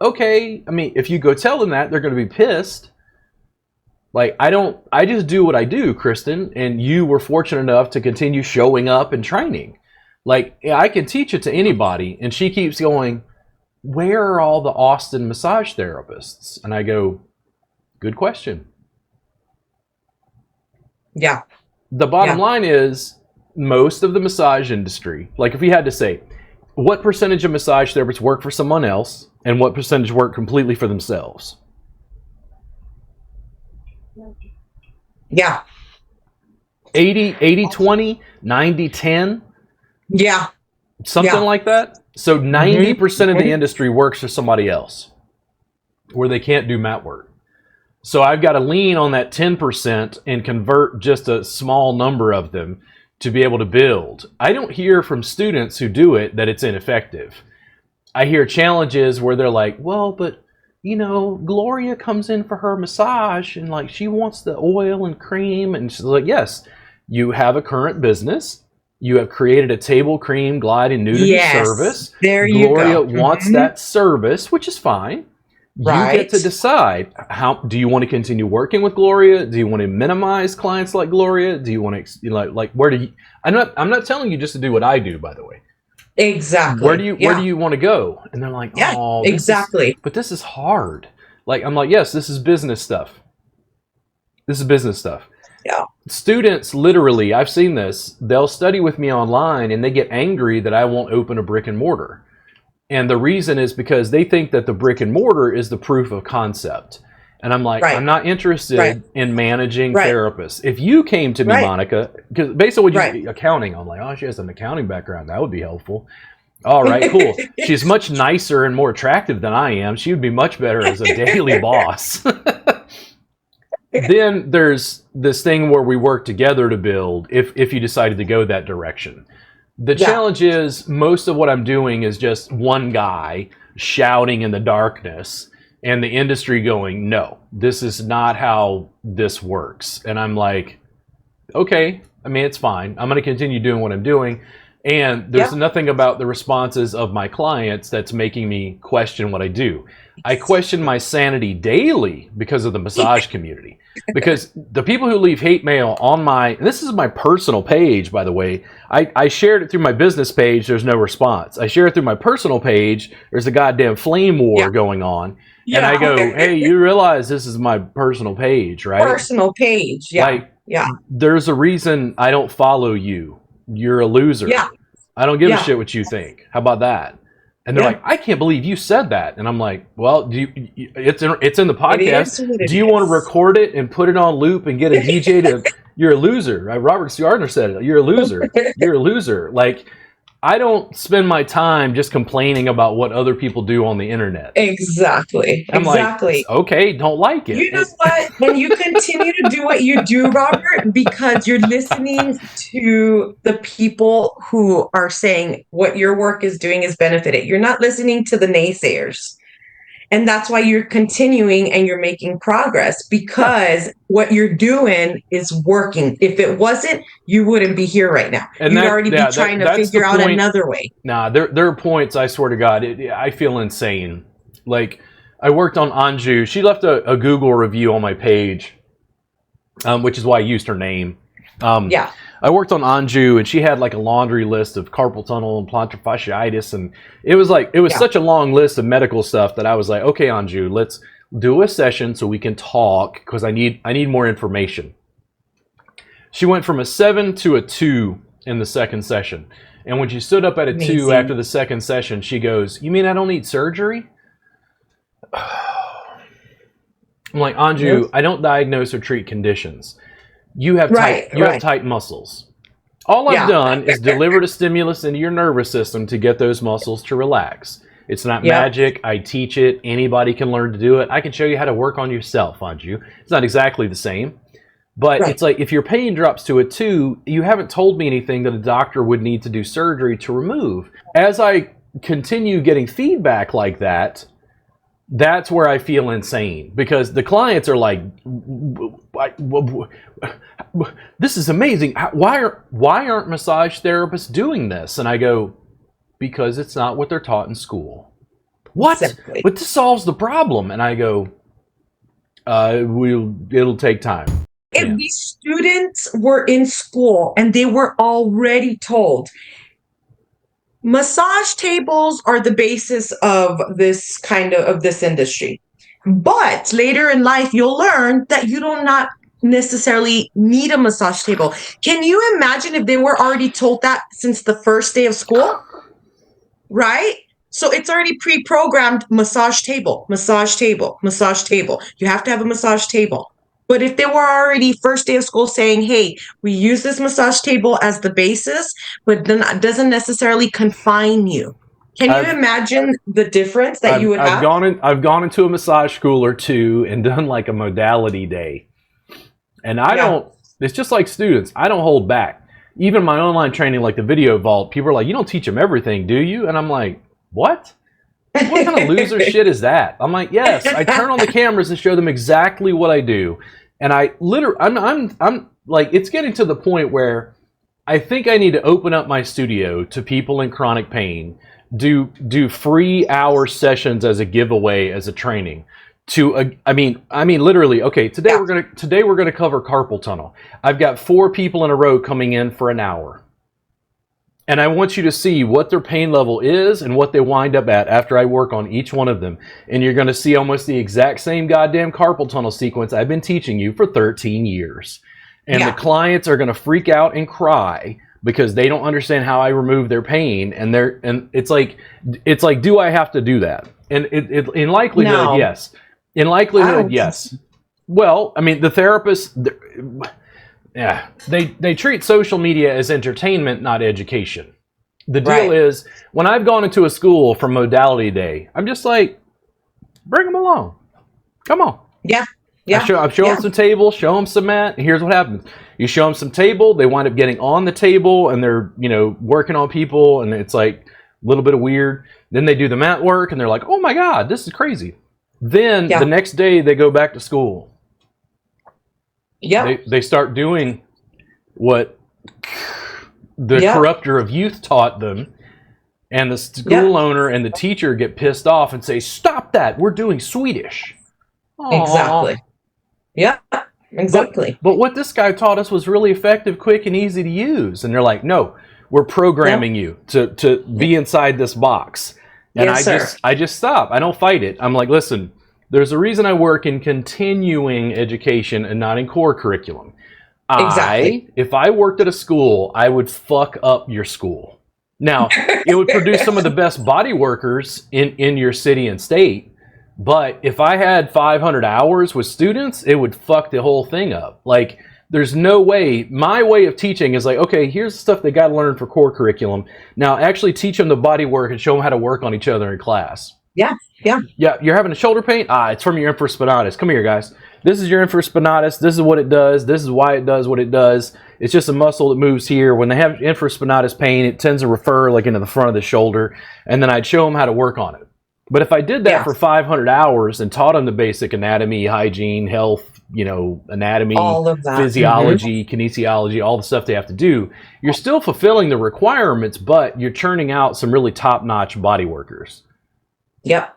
okay, I mean, if you go tell them that, they're going to be pissed. Like, I just do what I do, Kristen, and you were fortunate enough to continue showing up and training. Like, yeah, I can teach it to anybody. And she keeps going, where are all the Austin massage therapists? And I go, good question. Yeah. The bottom line is, most of the massage industry, like if we had to say, what percentage of massage therapists work for someone else and what percentage work completely for themselves? Yeah. 80-20, 90-10, Yeah. something like that. So 90% of the industry works for somebody else where they can't do mat work. So I've got to lean on that 10% and convert just a small number of them to be able to build. I don't hear from students who do it that it's ineffective. I hear challenges where they're like, well, but you know, Gloria comes in for her massage and like she wants the oil and cream. And she's like, yes, you have a current business. You have created a table cream, glide, and nudity service. There you Gloria go. wants that service, which is fine. Right. You get to decide, how do you want to continue working with Gloria? Do you want to minimize clients like Gloria? Do you want to like where do you? I'm not telling you just to do what I do, by the way. Exactly. Where do you want to go? And they're like, oh, exactly. But this is hard. Like, I'm like, yes, this is business stuff. This is business stuff. Yeah. Students, literally, I've seen this. They'll study with me online and they get angry that I won't open a brick and mortar. And the reason is because they think that the brick and mortar is the proof of concept. And I'm like, I'm not interested in managing therapists. If you came to me, Monica, because based on what you accounting, I'm like, oh, she has an accounting background. That would be helpful. All right, cool. She's much nicer and more attractive than I am. She would be much better as a daily boss. Then there's this thing where we work together to build if you decided to go that direction. The challenge is most of what I'm doing is just one guy shouting in the darkness and the industry going, no, this is not how this works. And I'm like, okay, I mean, it's fine. I'm going to continue doing what I'm doing. And there's nothing about the responses of my clients that's making me question what I do. I question my sanity daily because of the massage community. Because the people who leave hate mail on my, and this is my personal page, by the way. I shared it through my business page. There's no response. I share it through my personal page. There's a goddamn flame war going on. And I go, hey, you realize this is my personal page, right? Personal page. Yeah. Like, there's a reason I don't follow you. You're a loser. Yeah. I don't give a shit what you think. How about that? And they're like, I can't believe you said that. And I'm like, well, it's in the podcast. Do you want to record it and put it on loop and get a DJ to, you're a loser. Right? Robert Gardner said it. You're a loser. You're a loser. Like, I don't spend my time just complaining about what other people do on the internet. Exactly. I'm like, okay, don't like it. You know what? When you continue to do what you do, Robert, because you're listening to the people who are saying what your work is doing is benefiting. You're not listening to the naysayers. And that's why you're continuing and you're making progress because what you're doing is working. If it wasn't, you wouldn't be here right now. And you'd already be trying to figure out another way. Nah, there are points, I swear to God, I feel insane. Like, I worked on Anju. She left a Google review on my page, which is why I used her name. I worked on Anju, and she had like a laundry list of carpal tunnel and plantar fasciitis, and it was such a long list of medical stuff that I was like, okay, Anju, let's do a session so we can talk because I need more information. She went from a 7 to a 2 in the second session, and when she stood up at a 2 after the second session, she goes, "You mean I don't need surgery?" I'm like, Anju, I don't diagnose or treat conditions. You have tight muscles. All I've done is delivered a stimulus into your nervous system to get those muscles to relax. It's not magic. I teach it. Anybody can learn to do it. I can show you how to work on yourself, Anju. It's not exactly the same. But it's like if your pain drops to a 2, you haven't told me anything that a doctor would need to do surgery to remove. As I continue getting feedback like that, that's where I feel insane because the clients are like, this is amazing. Why aren't massage therapists doing this? And I go, because it's not what they're taught in school. What? Exactly. But this solves the problem. And I go, It'll take time. If Yeah. these students were in school and they were already told, massage tables are the basis of this of this industry. But later in life, you'll learn that you do not necessarily need a massage table. Can you imagine if they were already told that since the first day of school? Right? So it's already pre-programmed massage table, massage table, massage table. You have to have a massage table. But if they were already first day of school saying, hey, we use this massage table as the basis, but then that doesn't necessarily confine you. Can you imagine the difference that you would have? I've gone into a massage school or two and done like a modality day. And it's just like students. I don't hold back. Even my online training, like the Video Vault, people are like, you don't teach them everything, do you? And I'm like, what? What kind of loser shit is that? I'm like, yes, I turn on the cameras and show them exactly what I do. And I'm like, it's getting to the point where I think I need to open up my studio to people in chronic pain, do free hour sessions as a giveaway, as a training. I mean literally, okay, today we're gonna cover carpal tunnel. I've got 4 people in a row coming in for an hour. And I want you to see what their pain level is and what they wind up at after I work on each one of them. And you're gonna see almost the exact same goddamn carpal tunnel sequence I've been teaching you for 13 years. And the clients are gonna freak out and cry because they don't understand how I remove their pain. And it's like, do I have to do that? And in likelihood, yes. In likelihood, yes. Well, I mean, the therapists, they treat social media as entertainment, not education. The deal is, when I've gone into a school for modality day, I'm just like, bring them along. Come on. Yeah. I'm showing them some table, show them some mat, and here's what happens. You show them some table, they wind up getting on the table, and they're, working on people, and it's like a little bit of weird. Then they do the mat work, and they're like, oh my God, this is crazy. Then the next day they go back to school. They start doing what the corrupter of youth taught them, and the school owner and the teacher get pissed off and say, stop that, we're doing Swedish. Aww. Exactly. Yeah, exactly. But what this guy taught us was really effective, quick, and easy to use. And they're like, no, we're programming you to be inside this box. And I just stop. I don't fight it. I'm like, listen, there's a reason I work in continuing education and not in core curriculum. Exactly. If I worked at a school, I would fuck up your school. Now, it would produce some of the best body workers in your city and state. But if I had 500 hours with students, it would fuck the whole thing up. Like, there's no way. My way of teaching is like, okay, here's the stuff they got to learn for core curriculum. Now, actually teach them the body work and show them how to work on each other in class. Yeah. You're having a shoulder pain? It's from your infraspinatus. Come here, guys. This is your infraspinatus. This is what it does. This is why it does what it does. It's just a muscle that moves here. When they have infraspinatus pain, it tends to refer like into the front of the shoulder. And then I'd show them how to work on it. But if I did that for 500 hours and taught them the basic anatomy, hygiene, health, anatomy, all of that. Physiology, kinesiology, all the stuff they have to do, you're still fulfilling the requirements, but you're churning out some really top-notch body workers. Yep.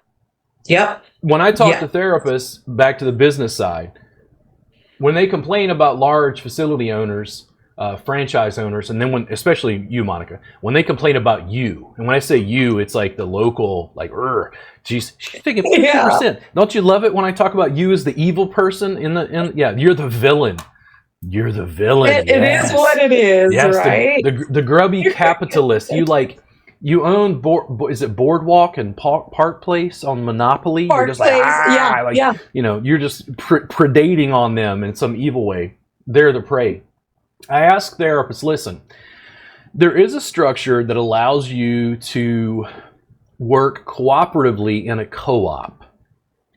When I talk to therapists, back to the business side, when they complain about large facility owners, franchise owners, and then especially you, Monica, when they complain about you, and when I say you, it's like the local, like, she's thinking 50%. Don't you love it when I talk about you as the evil person you're the villain. You're the villain. It is what it is, right? The grubby capitalist. You own is it Boardwalk and Park Place on Monopoly? Park you're just Place, you're just predating on them in some evil way. They're the prey. I ask therapists, listen, there is a structure that allows you to work cooperatively in a co-op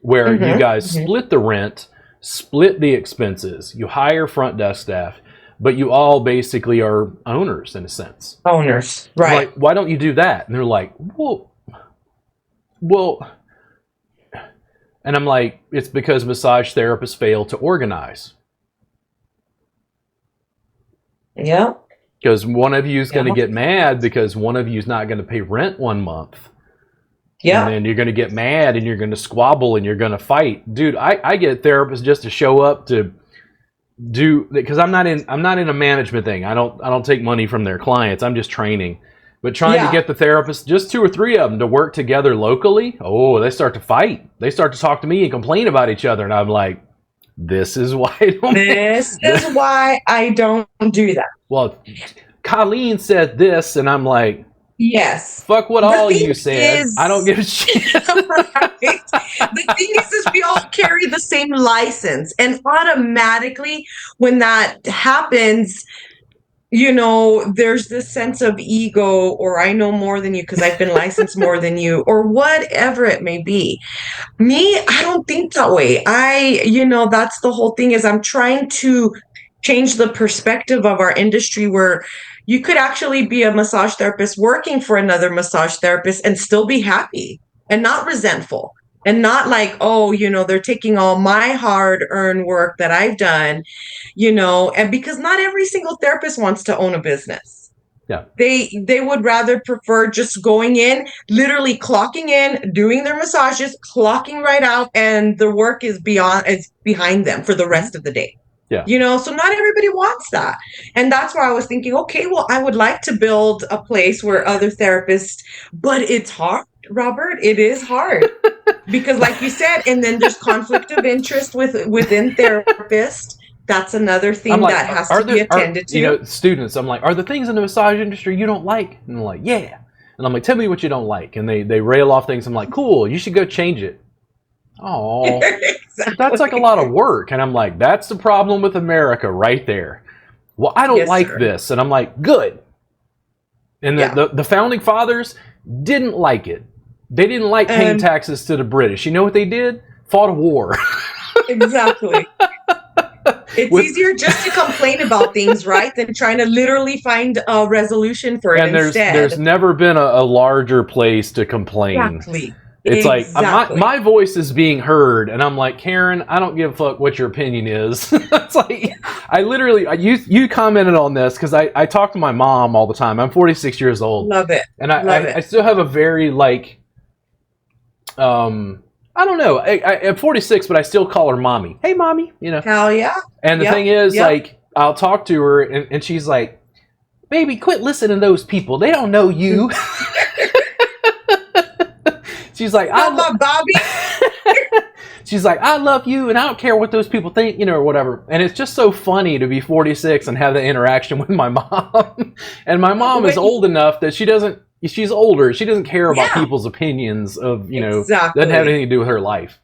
where you guys split the rent, split the expenses, you hire front desk staff, but you all basically are owners in a sense. Owners, right. Like, why don't you do that? And they're like, well, and I'm like, it's because massage therapists fail to organize. Yeah. Because one of you is going to get mad because one of you is not going to pay rent one month. And Yep. then you're going to get mad and you're going to squabble and you're going to fight. Dude, I get therapists just to show up to do, because I'm not in a management thing. I don't take money from their clients. I'm just training. But trying to get the therapist, just 2 or 3 of them, to work together locally, oh, they start to fight. They start to talk to me and complain about each other. And I'm like, this is why I don't do that. Well, Colleen said this, and I'm like, yes. Fuck what all you said. I don't give a shit. Right. The thing is we all carry the same license. And automatically, when that happens, there's this sense of ego, or I know more than you because I've been licensed more than you, or whatever it may be. Me, I don't think that way. That's the whole thing, is I'm trying to change the perspective of our industry, where you could actually be a massage therapist working for another massage therapist and still be happy and not resentful. And not like, they're taking all my hard-earned work that I've done, and because not every single therapist wants to own a business. Yeah. They would rather prefer just going in, literally clocking in, doing their massages, clocking right out, and the work is behind them for the rest of the day. Yeah. So not everybody wants that. And that's why I was thinking, okay, well, I would like to build a place where other therapists, but it's hard, Robert. It is hard. Because like you said, and then there's conflict of interest within therapists. That's another thing that has to be attended to. Students, I'm like, are there things in the massage industry you don't like? And they're like, yeah. And I'm like, tell me what you don't like. And they rail off things. I'm like, cool, you should go change it. Oh, exactly. That's like a lot of work. And I'm like, that's the problem with America right there. Well, I don't like this. And I'm like, good. And the founding fathers didn't like it. They didn't like paying taxes to the British. You know what they did? Fought a war. Exactly. It's easier just to complain about things, right, than trying to literally find a resolution for it instead. And there's never been a larger place to complain. Exactly. It's like, my voice is being heard, and I'm like, Karen, I don't give a fuck what your opinion is. It's like, I literally, you commented on this, because I talk to my mom all the time. I'm 46 years old. Love it. And I still have a very, like, I don't know. I'm 46, but I still call her mommy. Hey, mommy, Hell yeah. And the thing is, like, I'll talk to her, and she's like, baby, quit listening to those people. They don't know you. She's like, I love Bobby. She's like, I love you, and I don't care what those people think, or whatever. And it's just so funny to be 46 and have the interaction with my mom. And my mom is old enough that she's older. She doesn't care about people's opinions of, doesn't have anything to do with her life.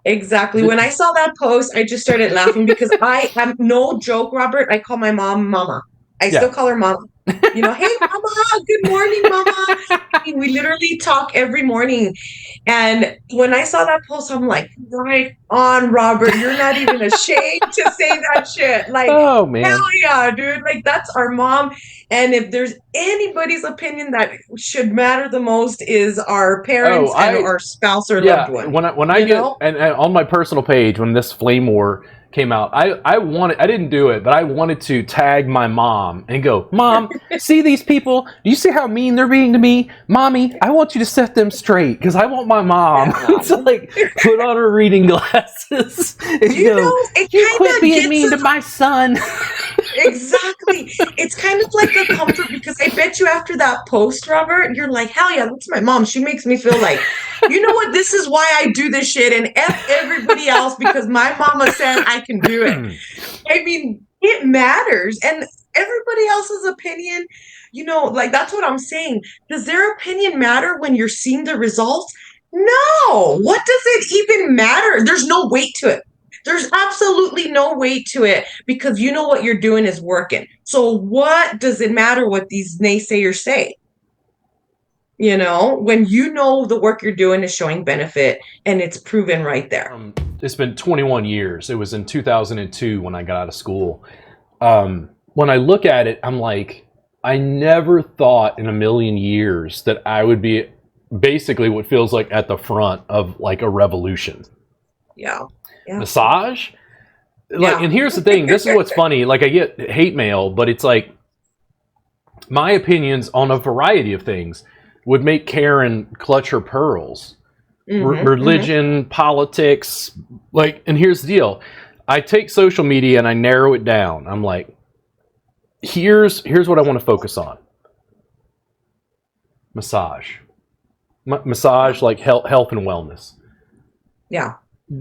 Exactly. When I saw that post, I just started laughing because I am, no joke, Robert, I call my mom Mama. I still call her Mama. Hey, Mama, good morning, Mama. I mean, we literally talk every morning. And when I saw that post, I'm like, right on, Robert. You're not even ashamed to say that shit. Like, oh, man. Hell yeah, dude. Like, that's our mom. And if there's anybody's opinion that should matter the most, is our parents and our spouse or loved one. When I get, and on my personal page, when this flame war came out, I didn't do it, but I wanted to tag my mom and go, Mom, see these people? Do you see how mean they're being to me? Mommy, I want you to set them straight, because I want my mom to like put on her reading glasses and you quit being mean to my son. Exactly. It's kind of like a comfort, because I bet you after that post, Robert, you're like, hell yeah, that's my mom. She makes me feel like, you know what, this is why I do this shit, and F everybody else, because my mama said I can do it. I mean, it matters. And everybody else's opinion, like, that's what I'm saying. Does their opinion matter when you're seeing the results? No. What does it even matter? There's no weight to it. There's absolutely no weight to it, because you know what you're doing is working. So what does it matter what these naysayers say? When the work you're doing is showing benefit and it's proven right there. It's been 21 years. It was in 2002 when I got out of school. When I look at it, I'm like, I never thought in a million years that I would be basically what feels like at the front of like a revolution. Yeah. Massage? Like, and here's the thing. This is what's funny. Like, I get hate mail, but it's like my opinions on a variety of things. would make Karen clutch her pearls. Religion, politics, like, and here's the deal. I take social media and I narrow it down. I'm like, here's what I want to focus on. Massage. Massage, like health and wellness. Yeah.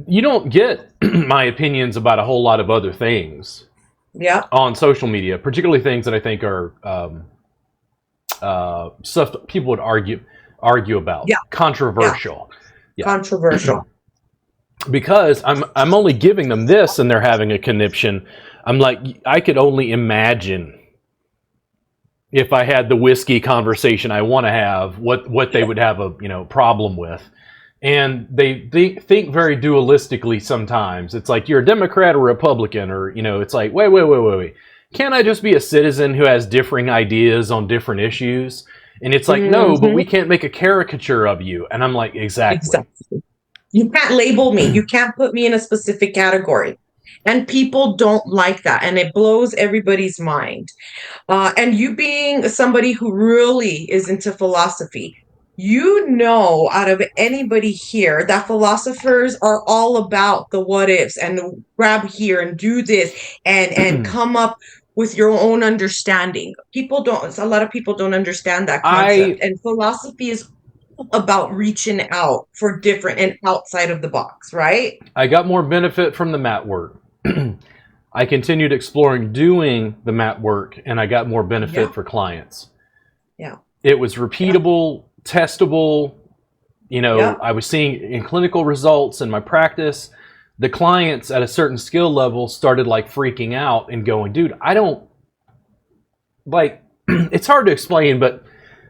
You don't get my opinions about a whole lot of other things. Yeah. On social media, particularly things that I think are stuff that people would argue about. Yeah. Controversial. Yeah. Controversial. Because I'm only giving them this and they're having a conniption. I'm like, I could only imagine if I had the whiskey conversation I want to have, what they would have a problem with. And they think very dualistically sometimes. It's like, you're a Democrat or Republican, or it's like, wait. Can't I just be a citizen who has differing ideas on different issues? And it's like, no, but we can't make a caricature of you. And I'm like, exactly. You can't label me. You can't put me in a specific category. And people don't like that. And it blows everybody's mind. And you being somebody who really is into philosophy, out of anybody here, that philosophers are all about the what ifs and grab here and do this and come up with your own understanding. A lot of people don't understand that concept. And philosophy is about reaching out for different and outside of the box, right? I got more benefit from the mat work. I continued exploring doing the mat work, and I got more benefit for clients. Yeah. It was repeatable, testable. I was seeing in clinical results in my practice. The clients at a certain skill level started like freaking out and going, dude, I don't like, it's hard to explain, but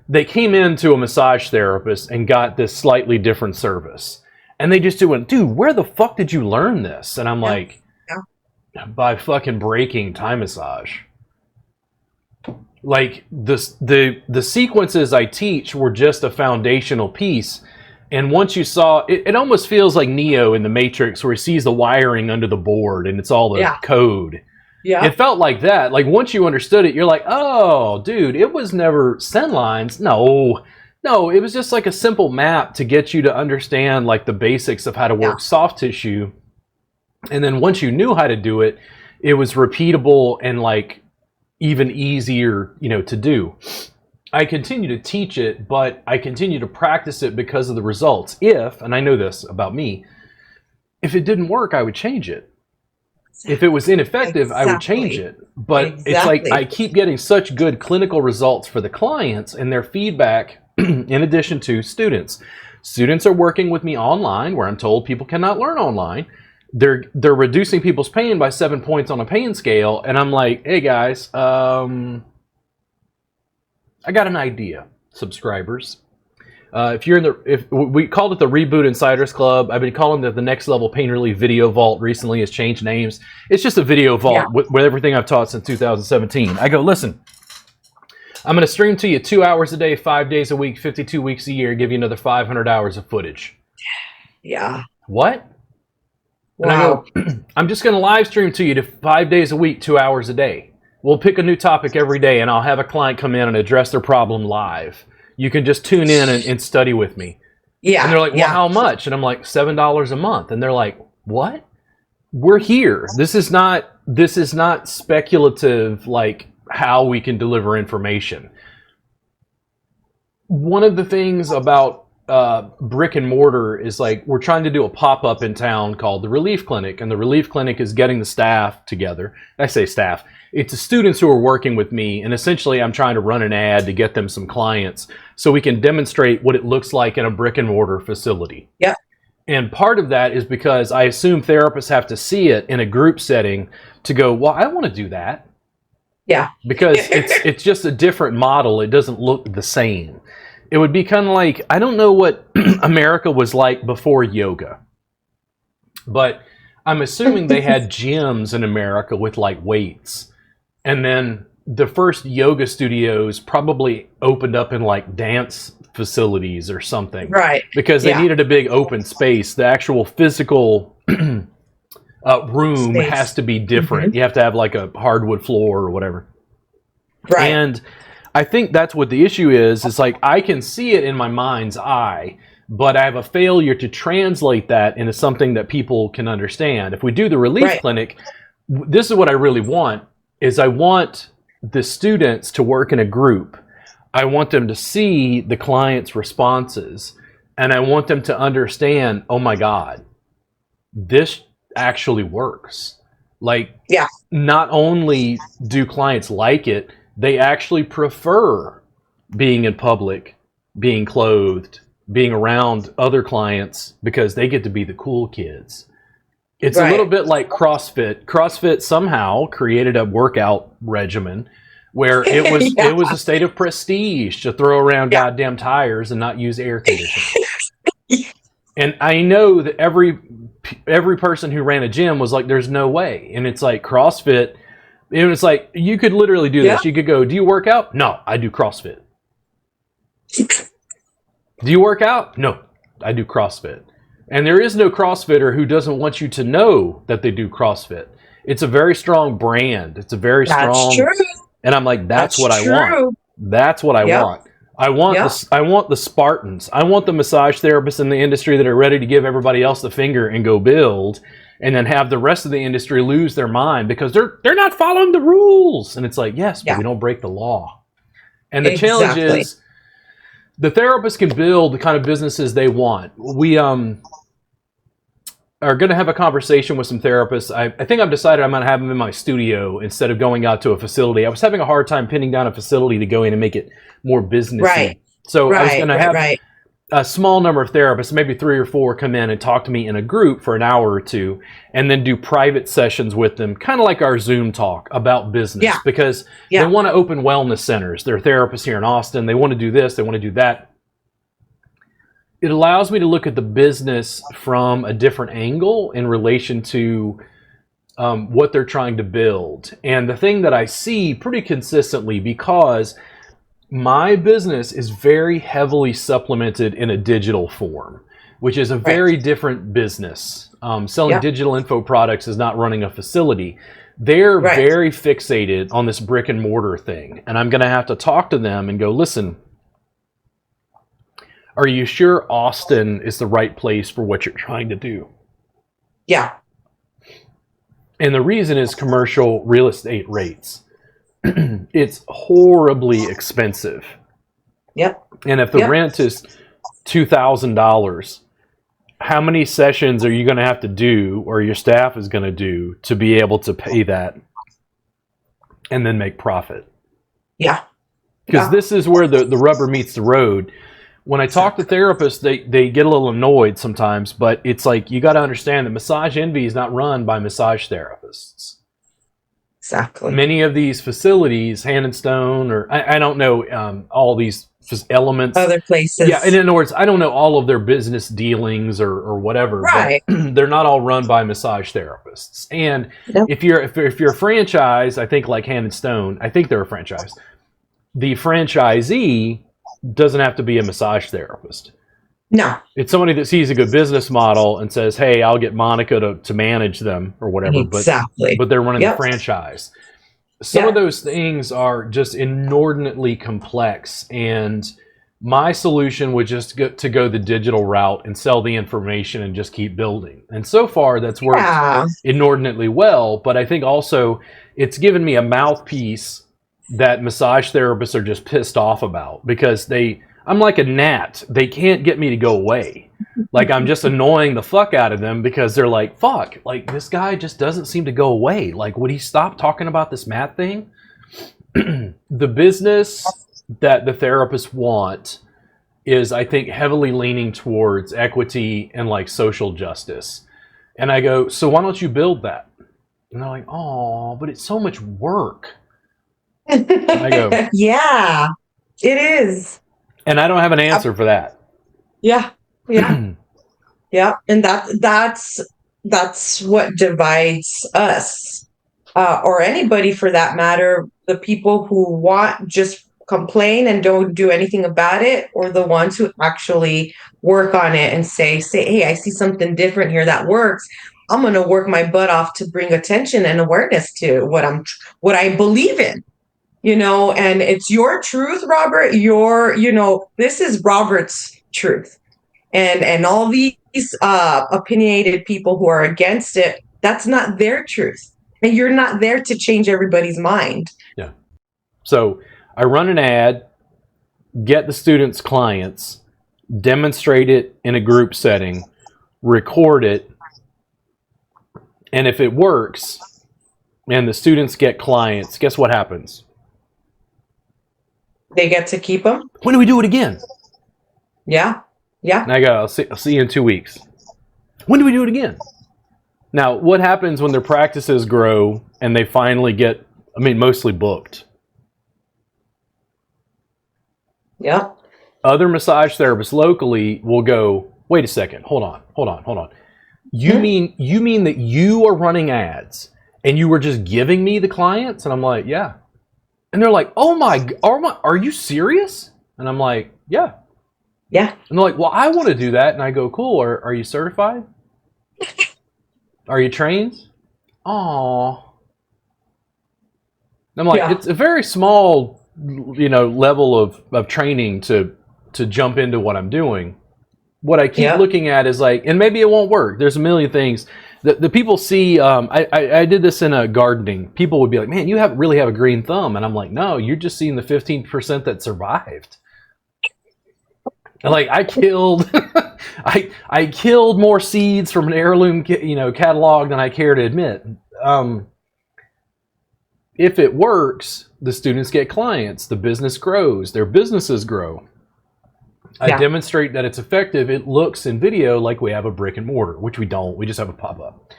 they came into a massage therapist and got this slightly different service. And they just went, dude, where the fuck did you learn this? And I'm like, by fucking breaking Thai massage. Like the sequences I teach were just a foundational piece. And once you saw it almost feels like Neo in the Matrix, where he sees the wiring under the board and it's all the code. Yeah. It felt like that. Like once you understood it, you're like, oh, dude, it was never send lines. No, it was just like a simple map to get you to understand like the basics of how to work soft tissue. And then once you knew how to do it, it was repeatable and like even easier, to do. I continue to teach it, but I continue to practice it because of the results. And I know this about me, if it didn't work, I would change it. If it was ineffective, I would change it. But it's like I keep getting such good clinical results for the clients and their feedback in addition to students. Students are working with me online, where I'm told people cannot learn online. They're reducing people's pain by 7 points on a pain scale. And I'm like, hey guys, I got an idea, subscribers. If we called it the Reboot Insiders Club, I've been calling it the Next Level Pain Relief Video Vault. Recently, has changed names. It's just a video vault with everything I've taught since 2017. I go, listen, I'm going to stream to you 2 hours a day, 5 days a week, 52 weeks a year, give you another 500 hours of footage. Yeah. What? Wow. And I go, I'm just going to live stream to you to 5 days a week, 2 hours a day. We'll pick a new topic every day, and I'll have a client come in and address their problem live. You can just tune in and study with me. Yeah. And they're like, well, how much? And I'm like, $7 a month. And they're like, what? We're here. This is not speculative, like how we can deliver information. One of the things about brick and mortar is like, we're trying to do a pop-up in town called the Relief Clinic. And the Relief Clinic is getting the staff together. I say staff. It's the students who are working with me, and essentially I'm trying to run an ad to get them some clients so we can demonstrate what it looks like in a brick and mortar facility. Yeah. And part of that is because I assume therapists have to see it in a group setting to go, well, I want to do that. Yeah. Because it's just a different model. It doesn't look the same. It would be kind of like, I don't know what America was like before yoga, but I'm assuming they had gyms in America with like weights. And then the first yoga studios probably opened up in like dance facilities or something. Right. Because they needed a big open space. The actual physical room has to be different. You have to have like a hardwood floor or whatever. Right. And I think that's what the issue is. It's like I can see it in my mind's eye, but I have a failure to translate that into something that people can understand. If we do the relief Right. clinic, this is what I really want, is I want the students to work in a group. I want them to see the client's responses, and I want them to understand, oh my God, this actually works. Like, Yeah. not only do clients like it, they actually prefer being in public, being clothed, being around other clients because they get to be the cool kids. It's a little Right. bit like CrossFit. CrossFit somehow created a workout regimen where Yeah. it was a state of prestige to throw around Yeah. goddamn tires and not use air conditioning. And I know that every person who ran a gym was like, "There's no way." And it's like CrossFit. And it's like you could literally do Yeah. this. You could go, "Do you work out?" "No, I do CrossFit." "Do you work out?" "No, I do CrossFit." And there is no CrossFitter who doesn't want you to know that they do CrossFit. It's a very strong brand. It's a very That's strong. true. And I'm like, that's what I True. want. That's what I Yep. want. I want Yep. I want the Spartans. I want the massage therapists in the industry that are ready to give everybody else the finger and go build, and then have the rest of the industry lose their mind because they're not following the rules. And it's like, yes, but Yeah. we don't break the law. And the challenge Exactly. is the therapists can build the kind of businesses they want. We are going to have a conversation with some therapists. I think I've decided I'm going to have them in my studio instead of going out to a facility. I was having a hard time pinning down a facility to go in and make it more businessy. Right. So I was going to have Right. a small number of therapists, maybe 3 or 4, come in and talk to me in a group for an hour or two, and then do private sessions with them, kind of like our Zoom talk about business. Yeah. Because Yeah. they want to open wellness centers. They're therapists here in Austin. They want to do this. They want to do that. It allows me to look at the business from a different angle in relation to what they're trying to build. And the thing that I see pretty consistently, because my business is very heavily supplemented in a digital form, which is a very different business. Selling Yeah. digital info products is not running a facility. They're Right. very fixated on this brick and mortar thing. And I'm going to have to talk to them and go, listen, are you sure Austin is the right place for what you're trying to do? Yeah. And the reason is commercial real estate rates. It's horribly expensive. Yep. And if the Yep. rent is $2,000, how many sessions are you going to have to do, or your staff is going to do, to be able to pay that and then make profit? Yeah. Because Yeah. this is where the rubber meets the road. When I talk to therapists, they get a little annoyed sometimes, but it's like, you got to understand that Massage Envy is not run by massage therapists. Exactly. Many of these facilities, Hand and Stone, or I don't know all these elements. Other places. Yeah, in other words, I don't know all of their business dealings or whatever. Right. But they're not all run by massage therapists. And Nope. if you're a franchise, I think like Hand and Stone, I think they're a franchise. The franchisee doesn't have to be a massage therapist. No. It's somebody that sees a good business model and says, "Hey, I'll get Monica to manage them or whatever." Exactly. But they're running Yep. the franchise. Some of those things are just inordinately complex, and my solution would just to go the digital route and sell the information and just keep building. And so far, that's worked inordinately well. But I think also it's given me a mouthpiece that massage therapists are just pissed off about, because I'm like a gnat. They can't get me to go away. Like, I'm just annoying the fuck out of them because they're like, fuck, like, this guy just doesn't seem to go away. Like, would he stop talking about this mat thing? The business that the therapists want is, I think, heavily leaning towards equity and like social justice. And I go, so why don't you build that? And they're like, oh, but it's so much work. I go, yeah, it is. And I don't have an answer for that. Yeah. Yeah. Yeah. And that's what divides us, or anybody for that matter. The people who just complain and don't do anything about it, or the ones who actually work on it and say, hey, I see something different here that works. I'm going to work my butt off to bring attention and awareness to what I believe in. and it's your truth, Robert. This is Robert's truth. And all these opinionated people who are against it, that's not their truth. And you're not there to change everybody's mind. Yeah. So I run an ad, get the students' clients, demonstrate it in a group setting, record it, and if it works and the students get clients, guess what happens? They get to keep them. When do we do it again? Yeah. Yeah. And I go, I'll see you in 2 weeks. When do we do it again? Now, what happens when their practices grow and they finally get, mostly booked? Yeah. Other massage therapists locally will go, wait a second, hold on. You mean that you are running ads and you were just giving me the clients? And I'm like, yeah. And they're like, are you serious? And I'm like, yeah. Yeah. And they're like, well, I want to do that. And I go, cool. Are you certified? Are you trained? Oh. I'm like, it's a very small, level of training to jump into what I'm doing. What I keep looking at is like, and maybe it won't work. There's a million things that the people see. I did this in a gardening. People would be like, man, you really have a green thumb. And I'm like, no, you're just seeing the 15% that survived. And like I killed, I killed more seeds from an heirloom, catalog than I care to admit. If it works, the students get clients, the business grows, their businesses grow. I demonstrate that it's effective. It looks in video like we have a brick and mortar, which we don't. We just have a pop-up.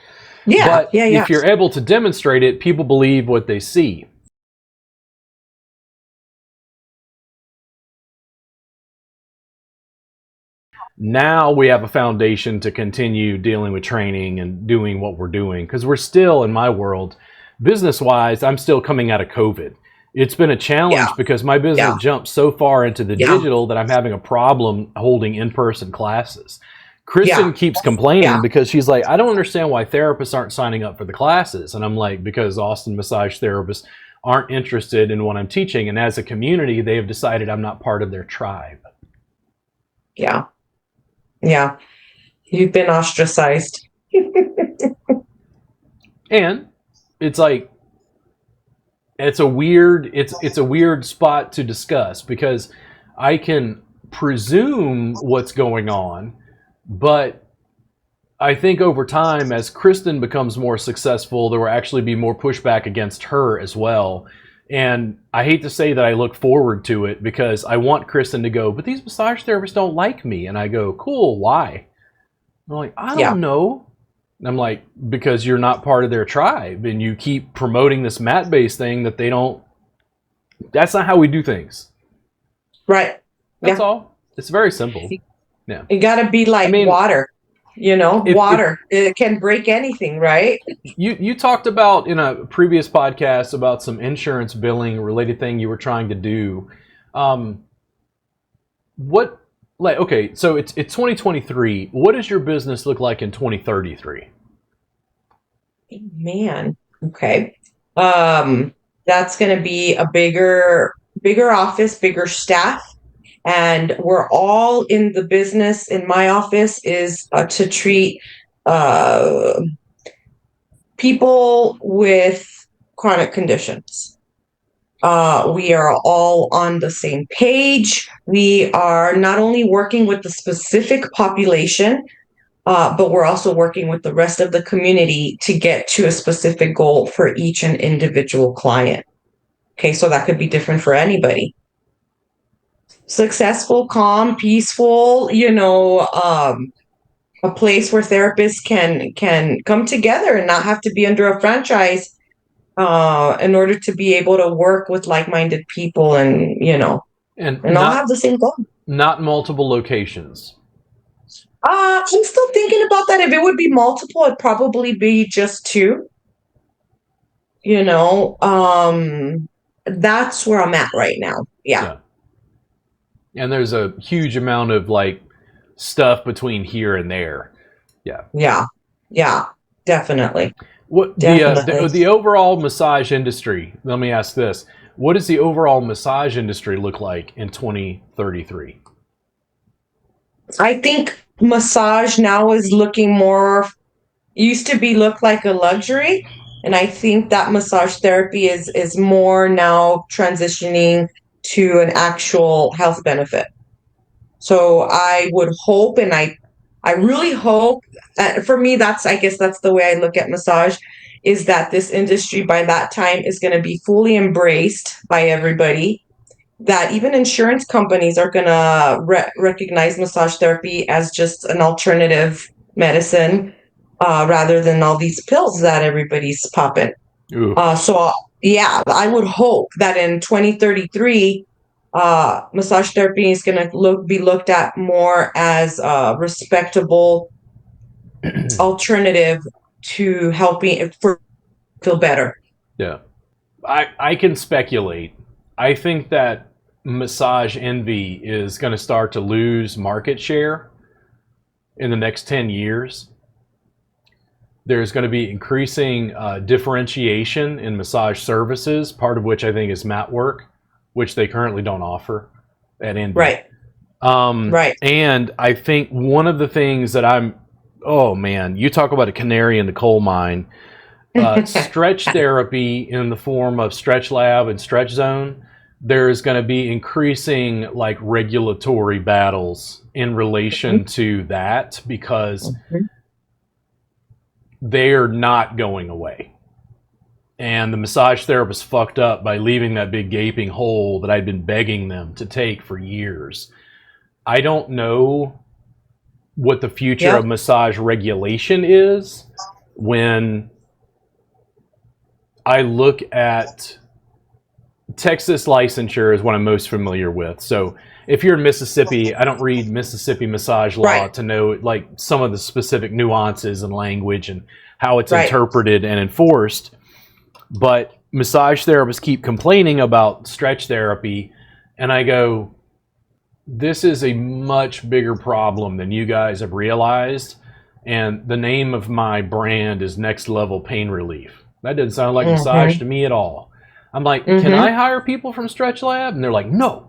Yeah, but if you're able to demonstrate it, people believe what they see. Now we have a foundation to continue dealing with training and doing what we're doing, because we're still, in my world, business-wise, I'm still coming out of COVID. It's been a challenge because my business jumped so far into the digital that I'm having a problem holding in-person classes. Kristen keeps complaining because she's like, I don't understand why therapists aren't signing up for the classes. And I'm like, because Austin massage therapists aren't interested in what I'm teaching. And as a community, they have decided I'm not part of their tribe. Yeah. Yeah. You've been ostracized. And it's like, it's a weird spot to discuss, because I can presume what's going on, but I think over time, as Kristen becomes more successful, there will actually be more pushback against her as well. And I hate to say that I look forward to it, because I want Kristen to go, but these massage therapists don't like me. And I go, cool, why? I'm like, I don't know. And I'm like, because you're not part of their tribe and you keep promoting this mat-based thing that they don't, that's not how we do things. Right. That's all. It's very simple. Yeah. You got to be like water, water. It can break anything, right? You talked about in a previous podcast about some insurance billing related thing you were trying to do. Okay, so it's 2023. What does your business look like in 2033? Man, okay. That's going to be a bigger office, bigger staff, and we're all in the business. In my office is to treat people with chronic conditions. We are all on the same page. We are not only working with the specific population, but we're also working with the rest of the community to get to a specific goal for each and individual client. Okay, so that could be different for anybody. Successful, calm, peaceful, a place where therapists can come together and not have to be under a franchise in order to be able to work with like-minded people and all have the same goal. Not multiple locations. I'm still thinking about that. If it would be multiple, it'd probably be just 2. That's where I'm at right now. Yeah. And there's a huge amount of stuff between here and there. Yeah, definitely. What the overall massage industry? Let me ask this: what does the overall massage industry look like in 2033? I think massage now is looking more, used to be look like a luxury. And I think that massage therapy is more now transitioning to an actual health benefit. So I would hope, and I really hope, for me, I guess that's the way I look at massage, is that this industry by that time is going to be fully embraced by everybody, that even insurance companies are going to recognize massage therapy as just an alternative medicine, rather than all these pills that everybody's popping. So yeah, I would hope that in 2033, massage therapy is going to be looked at more as a respectable alternative to helping for feel better. Yeah. I can speculate. I think that massage envy is going to start to lose market share in the next 10 years. There's going to be increasing differentiation in massage services, part of which I think is mat work, which they currently don't offer at Envy. Right. Right. And I think one of the things that oh man, you talk about a canary in the coal mine. Stretch therapy in the form of Stretch Lab and Stretch Zone, there's going to be increasing like regulatory battles in relation to that, because they're not going away. And the massage therapist fucked up by leaving that big gaping hole that I'd been begging them to take for years. I don't know what the future of massage regulation is when I look at Texas licensure is what I'm most familiar with. So if you're in Mississippi, I don't read Mississippi massage law to know like some of the specific nuances and language and how it's interpreted and enforced. But massage therapists keep complaining about stretch therapy, and I go, this is a much bigger problem than you guys have realized. And the name of my brand is Next Level Pain Relief. That doesn't sound like massage to me at all. I'm like, can I hire people from Stretch Lab? And they're like, no,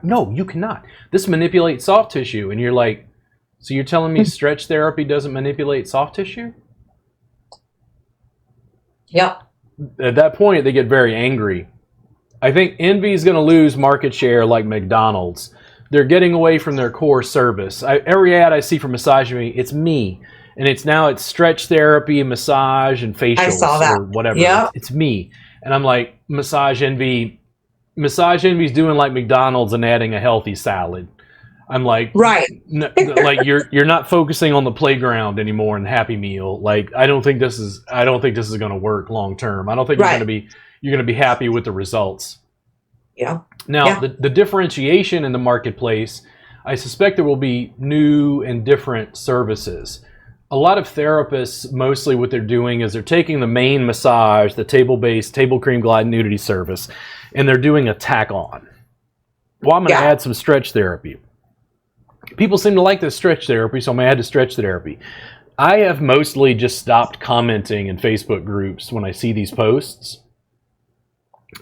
no, you cannot. This manipulates soft tissue. And you're like, so you're telling me stretch therapy doesn't manipulate soft tissue? Yep. At that point, they get very angry. I think Envy is going to lose market share like McDonald's. They're getting away from their core service. Every ad I see for Massage Me, it's me. And it's stretch therapy, massage, and facials or whatever. Yep. It's me. And I'm like, Massage Envy's doing like McDonald's and adding a healthy salad. I'm like, like you're not focusing on the playground anymore in Happy Meal. Like, I don't think this is going to work long term. I don't think you're going to be happy with the results. Yeah. Now, the differentiation in the marketplace, I suspect there will be new and different services. A lot of therapists, mostly what they're doing is they're taking the main massage, the table-based, table cream glide nudity service, and they're doing a tack on. Well, I'm going to add some stretch therapy. People seem to like this stretch therapy, so I'm going to add the stretch therapy. I have mostly just stopped commenting in Facebook groups when I see these posts,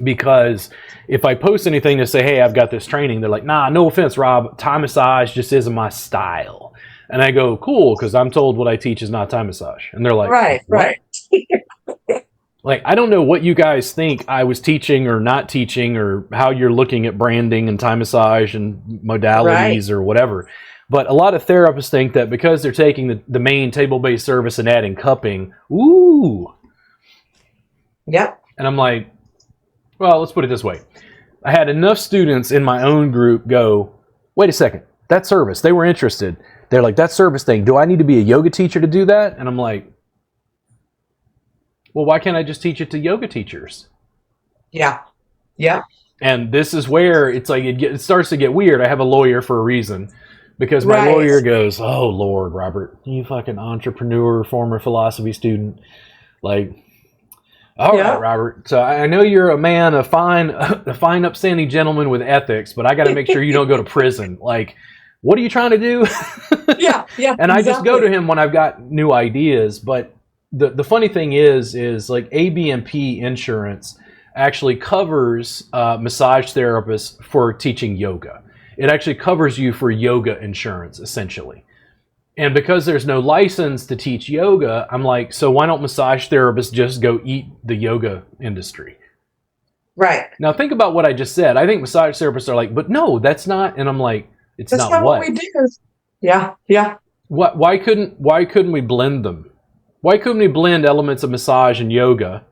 because if I post anything to say, hey, I've got this training, they're like, nah, no offense, Rob, Thai massage just isn't my style. And I go, cool, because I'm told what I teach is not Thai massage. And they're like, right. Like, I don't know what you guys think I was teaching or not teaching, or how you're looking at branding and Thai massage and modalities or whatever. But a lot of therapists think that because they're taking the main table-based service and adding cupping, ooh. Yep. And I'm like, well, let's put it this way. I had enough students in my own group go, wait a second, that service, they were interested. They're like, that service thing, do I need to be a yoga teacher to do that? And I'm like, well, why can't I just teach it to yoga teachers? Yeah. Yeah. And this is where it's like, it starts to get weird. I have a lawyer for a reason, because my lawyer goes, oh, Lord, Robert, you fucking entrepreneur, former philosophy student. Like, all right, Robert. So I know you're a man, a fine, upstanding gentleman with ethics, but I got to make sure you don't go to prison. Like, what are you trying to do? Yeah. And I just go to him when I've got new ideas. But the funny thing is like ABMP insurance, actually covers massage therapists for teaching yoga. It actually covers you for yoga insurance, essentially. And because there's no license to teach yoga, I'm like, so why don't massage therapists just go eat the yoga industry? Right. Now think about what I just said. I think massage therapists are like, but no, that's not. And I'm like, it's That's not what we do. Yeah. Yeah. Why couldn't we blend them? Why couldn't we blend elements of massage and yoga?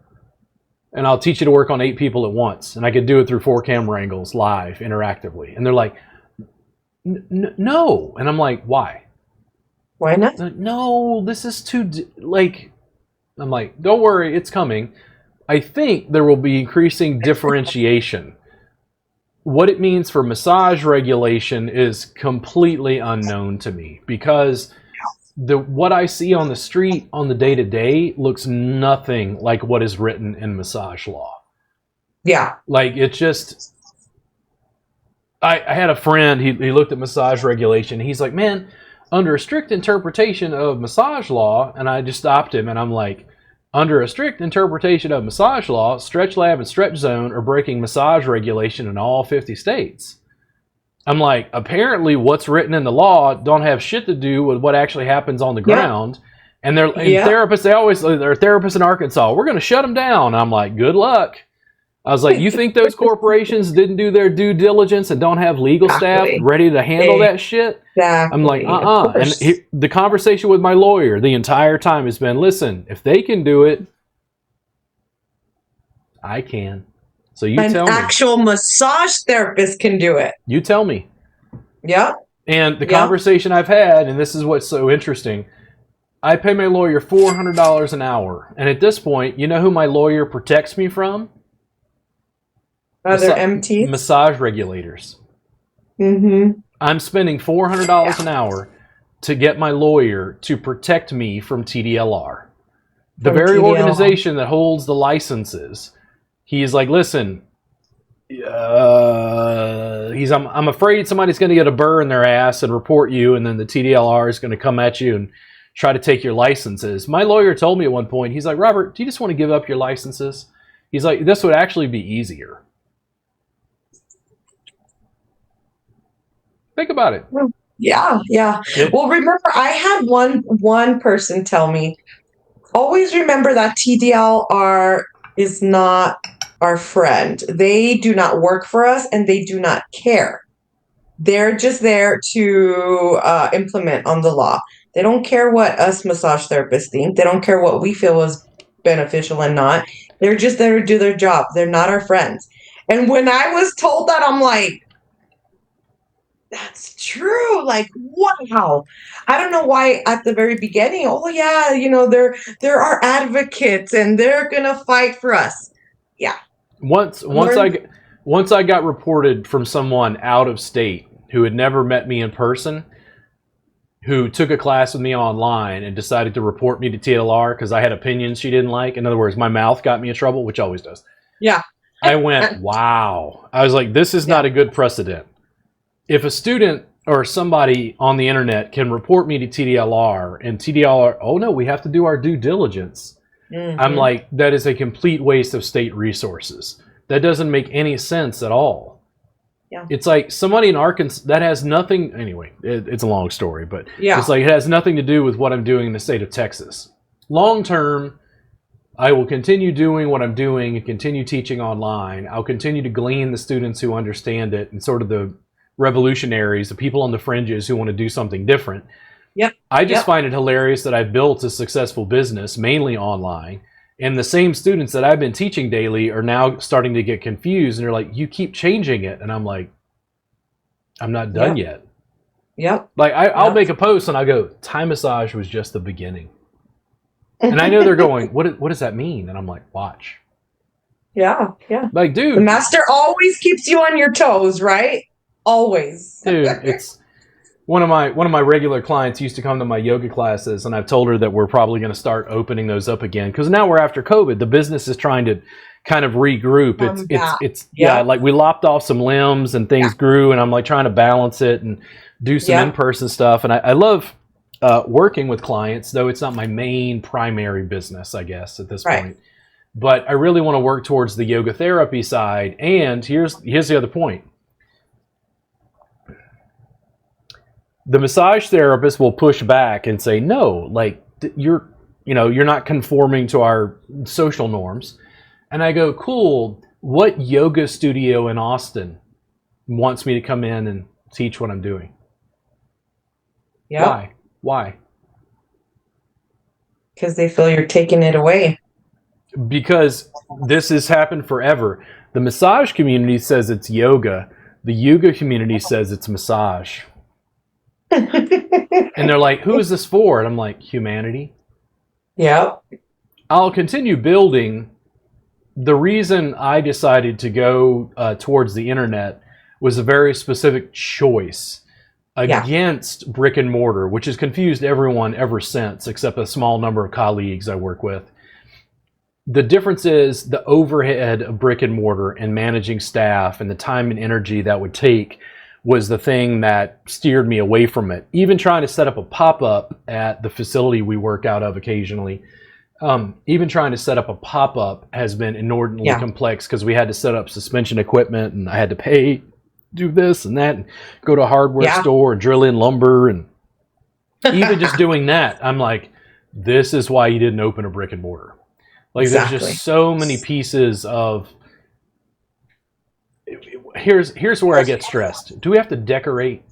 And I'll teach you to work on 8 people at once, and I could do it through 4 camera angles, live, interactively. And they're like, no. And I'm like, why? Why not? Like, no, this is too I'm like, don't worry, it's coming. I think there will be increasing differentiation. What it means for massage regulation is completely unknown to me, because what I see on the street on the day-to-day looks nothing like what is written in massage law. Yeah. Like, it's just, I had a friend, he looked at massage regulation. He's like, man, under a strict interpretation of massage law, and I just stopped him and I'm like, under a strict interpretation of massage law, Stretch Lab and Stretch Zone are breaking massage regulation in all 50 states. I'm like, apparently what's written in the law don't have shit to do with what actually happens on the ground. And therapists, they're therapists in Arkansas. We're going to shut them down. I'm like, good luck. I was like, you think those corporations didn't do their due diligence and don't have legal staff ready to handle that shit? Exactly. I'm like, And the conversation with my lawyer the entire time has been, listen, if they can do it, I can. So you tell me. An actual massage therapist can do it. You tell me. Yeah. And the conversation I've had, and this is what's so interesting, I pay my lawyer $400 an hour. And at this point, you know who my lawyer protects me from? Other MTs? Massage regulators. Mm-hmm. I'm spending $400 an hour to get my lawyer to protect me from TDLR. The very organization that holds the licenses. He's like, listen, I'm afraid somebody's going to get a burr in their ass and report you, and then the TDLR is going to come at you and try to take your licenses. My lawyer told me at one point, he's like, Robert, do you just want to give up your licenses? He's like, this would actually be easier. Think about it. Yeah, yeah. Well, remember, I had one person tell me, always remember that TDLR is not our friend. They do not work for us, and they do not care. They're just there to implement on the law. They don't care what us massage therapists think. They don't care what we feel is beneficial and not. They're just there to do their job. They're not our friends. And when I was told that, I'm like, that's true. Like, wow. I don't know why at the very beginning, oh yeah, they're our advocates and they're gonna fight for us. Yeah. Once I got reported from someone out of state who had never met me in person, who took a class with me online and decided to report me to TLR because I had opinions she didn't like. In other words, my mouth got me in trouble, which always does. Yeah. I went, wow. I was like, this is not a good precedent. If a student or somebody on the internet can report me to TDLR and TDLR, oh no, we have to do our due diligence. Mm-hmm. I'm like, that is a complete waste of state resources. That doesn't make any sense at all. Yeah. It's like somebody in Arkansas, that has nothing, anyway, it's a long story, but it's like it has nothing to do with what I'm doing in the state of Texas. Long term, I will continue doing what I'm doing and continue teaching online. I'll continue to glean the students who understand it and sort of the revolutionaries, the people on the fringes who want to do something different. Yep. I just find it hilarious that I've built a successful business, mainly online, and the same students that I've been teaching daily are now starting to get confused, and they're like, you keep changing it. And I'm like, I'm not done yet. Yep. Like, I'll make a post, and I go, Thai massage was just the beginning. And I know they're going, what does that mean? And I'm like, watch. Yeah, yeah. Like, dude. The master always keeps you on your toes, right? Always. Dude, it's one of my regular clients used to come to my yoga classes, and I've told her that we're probably going to start opening those up again because now we're after COVID. The business is trying to kind of regroup. It's like we lopped off some limbs and things grew, and I'm like trying to balance it and do some in-person stuff. And I love working with clients, though it's not my main primary business, I guess, at this point. but I really want to work towards the yoga therapy side. And here's the other point. The massage therapist will push back and say, no, like you're not conforming to our social norms. And I go, cool. What yoga studio in Austin wants me to come in and teach what I'm doing? Yeah. Why? Because they feel you're taking it away. Because this has happened forever. The massage community says it's yoga. The yoga community says it's massage. And they're like, who is this for? And I'm like, humanity. Yeah. I'll continue building. The reason I decided to go towards the internet was a very specific choice against brick and mortar, which has confused everyone ever since, except a small number of colleagues I work with. The difference is the overhead of brick and mortar and managing staff and the time and energy that would take was the thing that steered me away from it. Even trying to set up a pop-up at the facility we work out of occasionally, even trying to set up a pop-up has been inordinately complex because we had to set up suspension equipment and I had to pay, do this and that, and go to a hardware store and drill in lumber. And even just doing that, I'm like, this is why you didn't open a brick and mortar. Like there's just so many pieces of, here's where I get stressed. Do we have to decorate?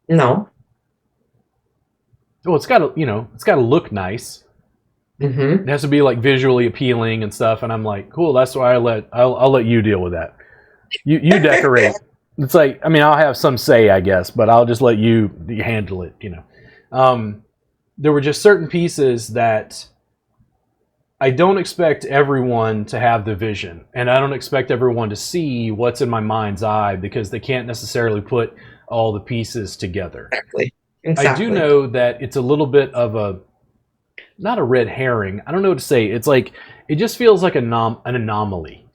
No. Well, it's got to look nice. Mm-hmm. It has to be like visually appealing and stuff. And I'm like, cool. That's why I'll let you deal with that. You decorate. It's like, I mean, I'll have some say, I guess, but I'll just let you handle it. There were just certain pieces that I don't expect everyone to have the vision, and I don't expect everyone to see what's in my mind's eye because they can't necessarily put all the pieces together. Exactly. I do know that it's a little bit of not a red herring. I don't know what to say. It's like, it just feels like an anomaly.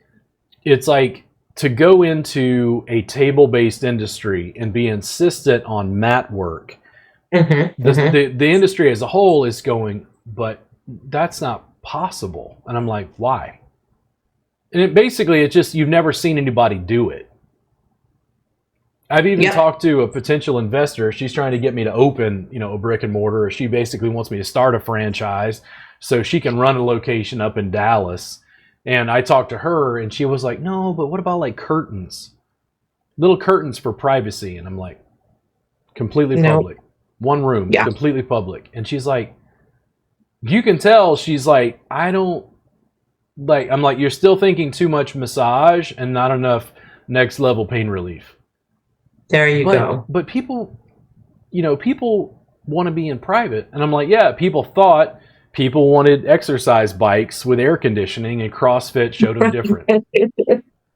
It's like to go into a table-based industry and be insistent on mat work. Mm-hmm. The industry as a whole is but that's not possible. And I'm like, why? And it's just, you've never seen anybody do it. I've even talked to a potential investor. She's trying to get me to open, a brick and mortar. She basically wants me to start a franchise so she can run a location up in Dallas. And I talked to her and she was like, no, but what about like curtains? Little curtains for privacy. And I'm like, completely public. One room, completely public. And she's like, you can tell she's like, I'm like, you're still thinking too much massage and not enough next level pain relief. There you go. But people want to be in private. And I'm like, yeah, people thought people wanted exercise bikes with air conditioning and CrossFit showed them different.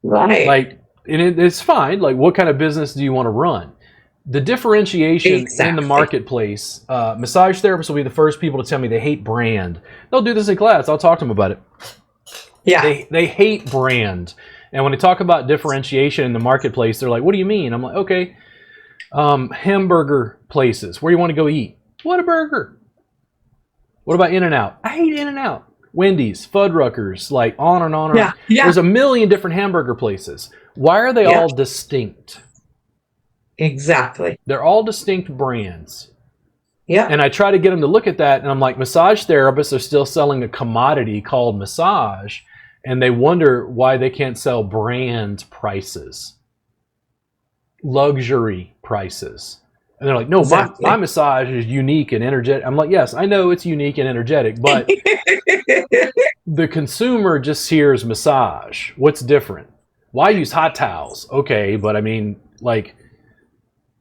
Right. Like, and it's fine. Like, what kind of business do you want to run? The differentiation in the marketplace, massage therapists will be the first people to tell me they hate brand. They'll do this in class. I'll talk to them about it. Yeah. They hate brand. And when they talk about differentiation in the marketplace, they're like, what do you mean? I'm like, okay, hamburger places. Where do you want to go eat? What a burger. What about In-N-Out? I hate In-N-Out. Wendy's, Fuddruckers, like on and on and on. Yeah. There's a million different hamburger places. Why are they all distinct? Exactly. They're all distinct brands. Yeah. And I try to get them to look at that, and I'm like, massage therapists are still selling a commodity called massage, and they wonder why they can't sell brand prices, luxury prices. And they're like, no, my massage is unique and energetic. I'm like, yes, I know it's unique and energetic, but the consumer just hears massage. What's different? Why use hot towels? Okay, but I mean, like,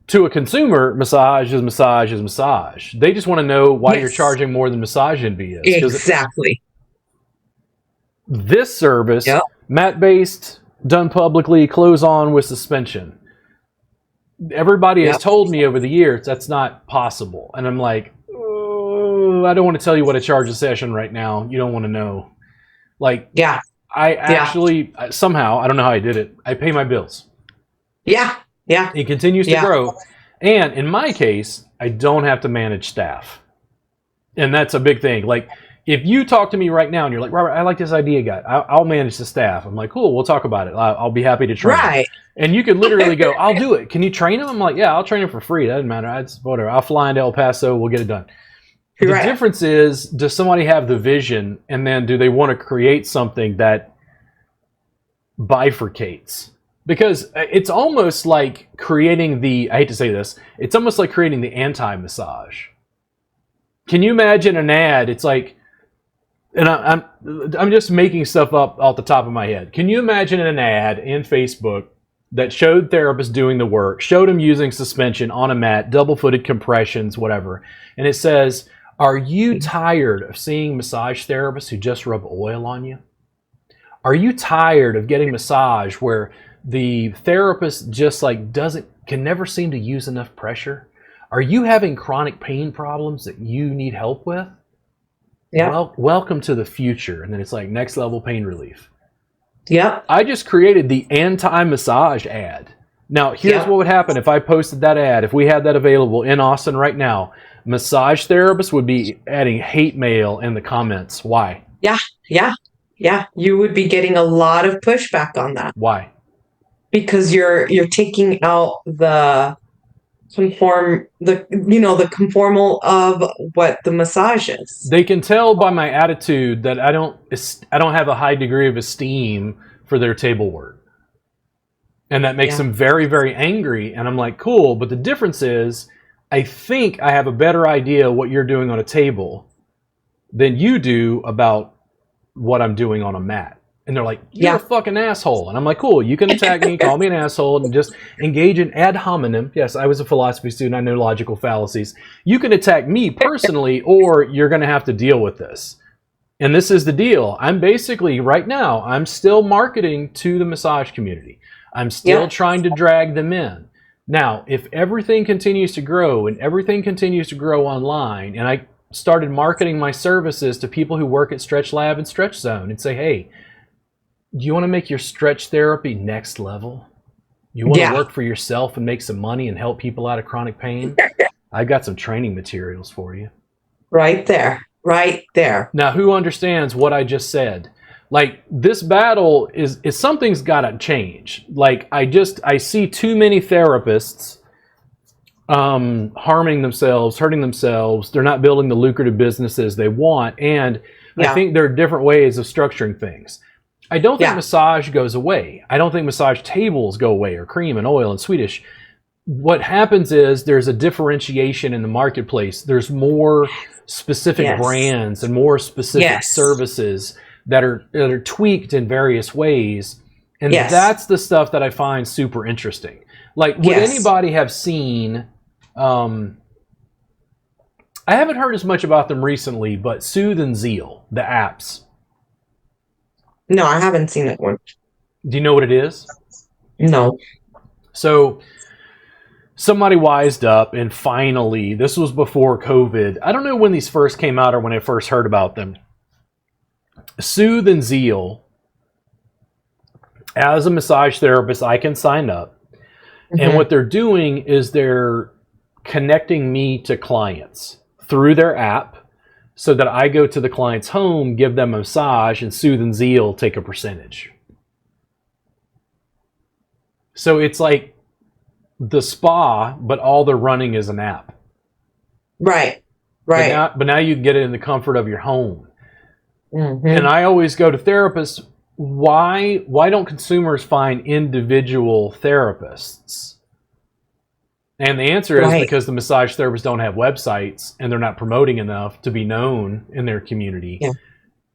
to a consumer, massage is massage is massage. They just want to know why you're charging more than Massage Envy is. Exactly. This service, mat-based, done publicly, close on with suspension. Everybody has told me over the years that's not possible. And I'm like, oh, I don't want to tell you what I charge a session right now. You don't want to know. Like, I actually, somehow, I don't know how I did it, I pay my bills. Yeah. It continues to grow. And in my case, I don't have to manage staff. And that's a big thing. Like, if you talk to me right now and you're like, Robert, I like this idea, guy. I'll manage the staff. I'm like, cool, we'll talk about it. I'll be happy to train. Right. And you could literally go, I'll do it. Can you train him? I'm like, yeah, I'll train him for free. It doesn't matter. It's whatever. I'll fly into El Paso. We'll get it done. The Right. difference is, does somebody have the vision, and then do they want to create something that bifurcates? Because it's almost like creating I hate to say this, it's almost like creating the anti-massage. Can you imagine an ad? It's like, and I'm just making stuff up off the top of my head. Can you imagine an ad in Facebook that showed therapists doing the work, showed them using suspension on a mat, double-footed compressions, whatever, and it says, are you tired of seeing massage therapists who just rub oil on you? Are you tired of getting massage where the therapist just like can never seem to use enough pressure? Are you having chronic pain problems that you need help with? Yeah. Well, welcome to the future. And then it's like next level pain relief. Yep. I just created the anti-massage ad. Now, here's what would happen if I posted that ad. If we had that available in Austin right now, massage therapists would be adding hate mail in the comments. Why? Yeah. You would be getting a lot of pushback on that Why? because you're taking out the conformal of what the massage is. They can tell by my attitude that I don't have a high degree of esteem for their table work. And that makes them very, very angry. And I'm like, cool. But the difference is, I think I have a better idea what you're doing on a table than you do about what I'm doing on a mat. And they're like, you're a fucking asshole. And I'm like, cool, you can attack me, call me an asshole, and just engage in ad hominem. Yes, I was a philosophy student. I know logical fallacies. You can attack me personally, or you're going to have to deal with this. And this is the deal. I'm basically, right now, I'm still marketing to the massage community. I'm still trying to drag them in. Now, if everything continues to grow and everything continues to grow online, and I started marketing my services to people who work at Stretch Lab and Stretch Zone and say, hey, do you want to make your stretch therapy next level? You want to work for yourself and make some money and help people out of chronic pain? I've got some training materials for you. Right there. Now, who understands what I just said? Like, this battle is something's got to change. Like, I see too many therapists harming themselves, hurting themselves. They're not building the lucrative businesses they want. And I think there are different ways of structuring things. I don't think massage goes away. I don't think massage tables go away, or cream and oil and Swedish. What happens is there's a differentiation in the marketplace. There's more specific brands and more specific services that are tweaked in various ways. And that's the stuff that I find super interesting. Like, would anybody have seen, I haven't heard as much about them recently, but Soothe and Zeal, the apps. No, I haven't seen that one. Do you know what it is? No. So somebody wised up, and finally, this was before COVID. I don't know when these first came out or when I first heard about them. Soothe and Zeal, as a massage therapist, I can sign up. And what they're doing is they're connecting me to clients through their app so that I go to the client's home, give them a massage, and Soothe and Zeal take a percentage. So it's like the spa, but all they're running is an app. Right. But now you can get it in the comfort of your home. And I always go to therapists, why don't consumers find individual therapists? And the answer is because the massage therapists don't have websites and they're not promoting enough to be known in their community.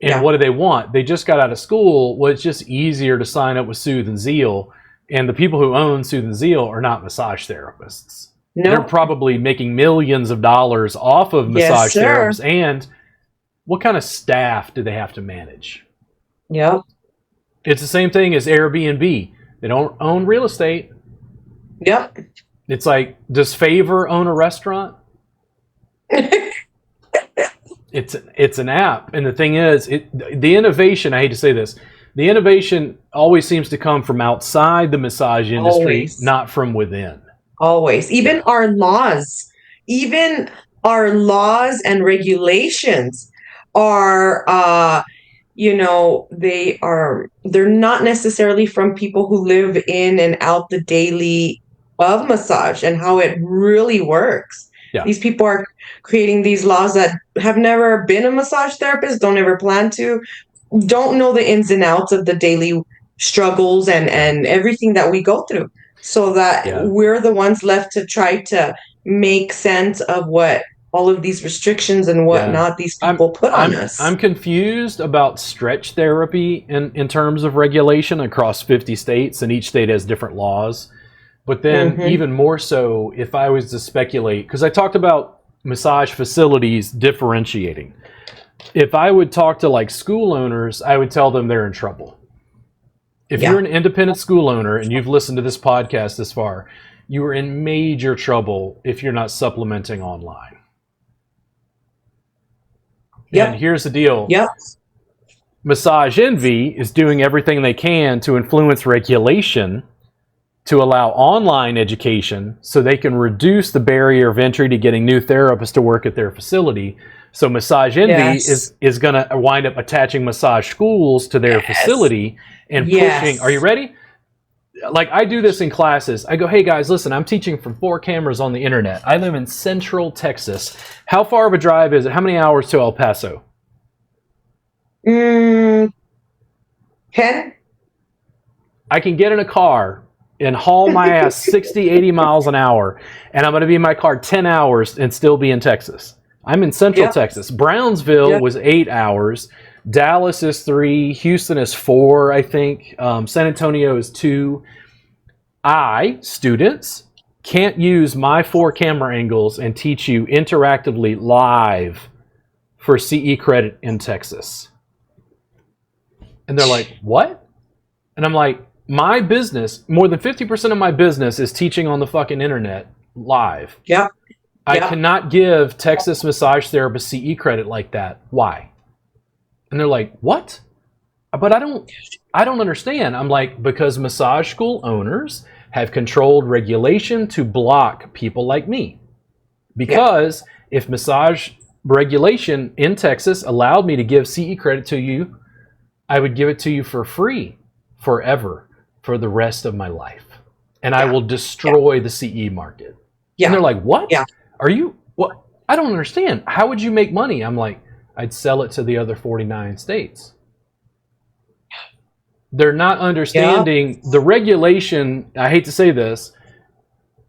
And what do they want? They just got out of school. Well, it's just easier to sign up with Soothe and Zeal. And the people who own Soothe and Zeal are not massage therapists. They're probably making millions of dollars off of massage therapists. And what kind of staff do they have to manage? It's the same thing as Airbnb. They don't own real estate. It's like, does Favor own a restaurant? It's an app. And the thing is, the innovation, I hate to say this, the innovation always seems to come from outside the massage industry, not from within. Always. Even our laws and regulations are they're not necessarily from people who live in and out the daily of massage and how it really works. Yeah. These people are creating these laws that have never been a massage therapist, don't ever plan to, don't know the ins and outs of the daily struggles and everything that we go through, so that Yeah. we're the ones left to try to make sense of what all of these restrictions and Yeah. whatnot these people put on I'm us. confused about stretch therapy in terms of regulation across 50 states, and each state has different laws. But then Hmm. even more so, if I was to speculate, because I talked about massage facilities differentiating. If I would talk to like school owners, I would tell them they're in trouble. If you're Yeah. an independent school owner and you've listened to this podcast this far, you are in major trouble if you're not supplementing online. And Yep. here's the deal. Yep. Massage Envy is doing everything they can to influence regulation to allow online education so they can reduce the barrier of entry to getting new therapists to work at their facility. So Massage Envy Yes. is going to wind up attaching massage schools to their facility and Yes. pushing. Are you ready? Like, I do this in classes. I go, hey guys, listen, I'm teaching from 4 cameras on the internet. I live in Central Texas. How far of a drive is it? How many hours to El Paso? 10. I can get in a car and haul my ass 60, 80 miles an hour, and I'm going to be in my car 10 hours and still be in Texas. I'm in Central Yep. Texas. Brownsville Yep. was 8 hours. Dallas is 3. Houston is 4, I think. San Antonio is 2. Students, can't use my 4 camera angles and teach you interactively live for CE credit in Texas. And they're like, what? And I'm like, my business, more than 50% of my business is teaching on the fucking internet live. Yep. I Yep. cannot give Texas massage therapists CE credit like that. Why? And they're like, what? But I don't understand. I'm like, because massage school owners have controlled regulation to block people like me. Because if massage regulation in Texas allowed me to give CE credit to you, I would give it to you for free forever for the rest of my life. And I will destroy the CE market. Yeah. And they're like, what? Yeah. Are you, what? I don't understand. How would you make money? I'm like, I'd sell it to the other 49 states. They're not understanding the regulation. I hate to say this,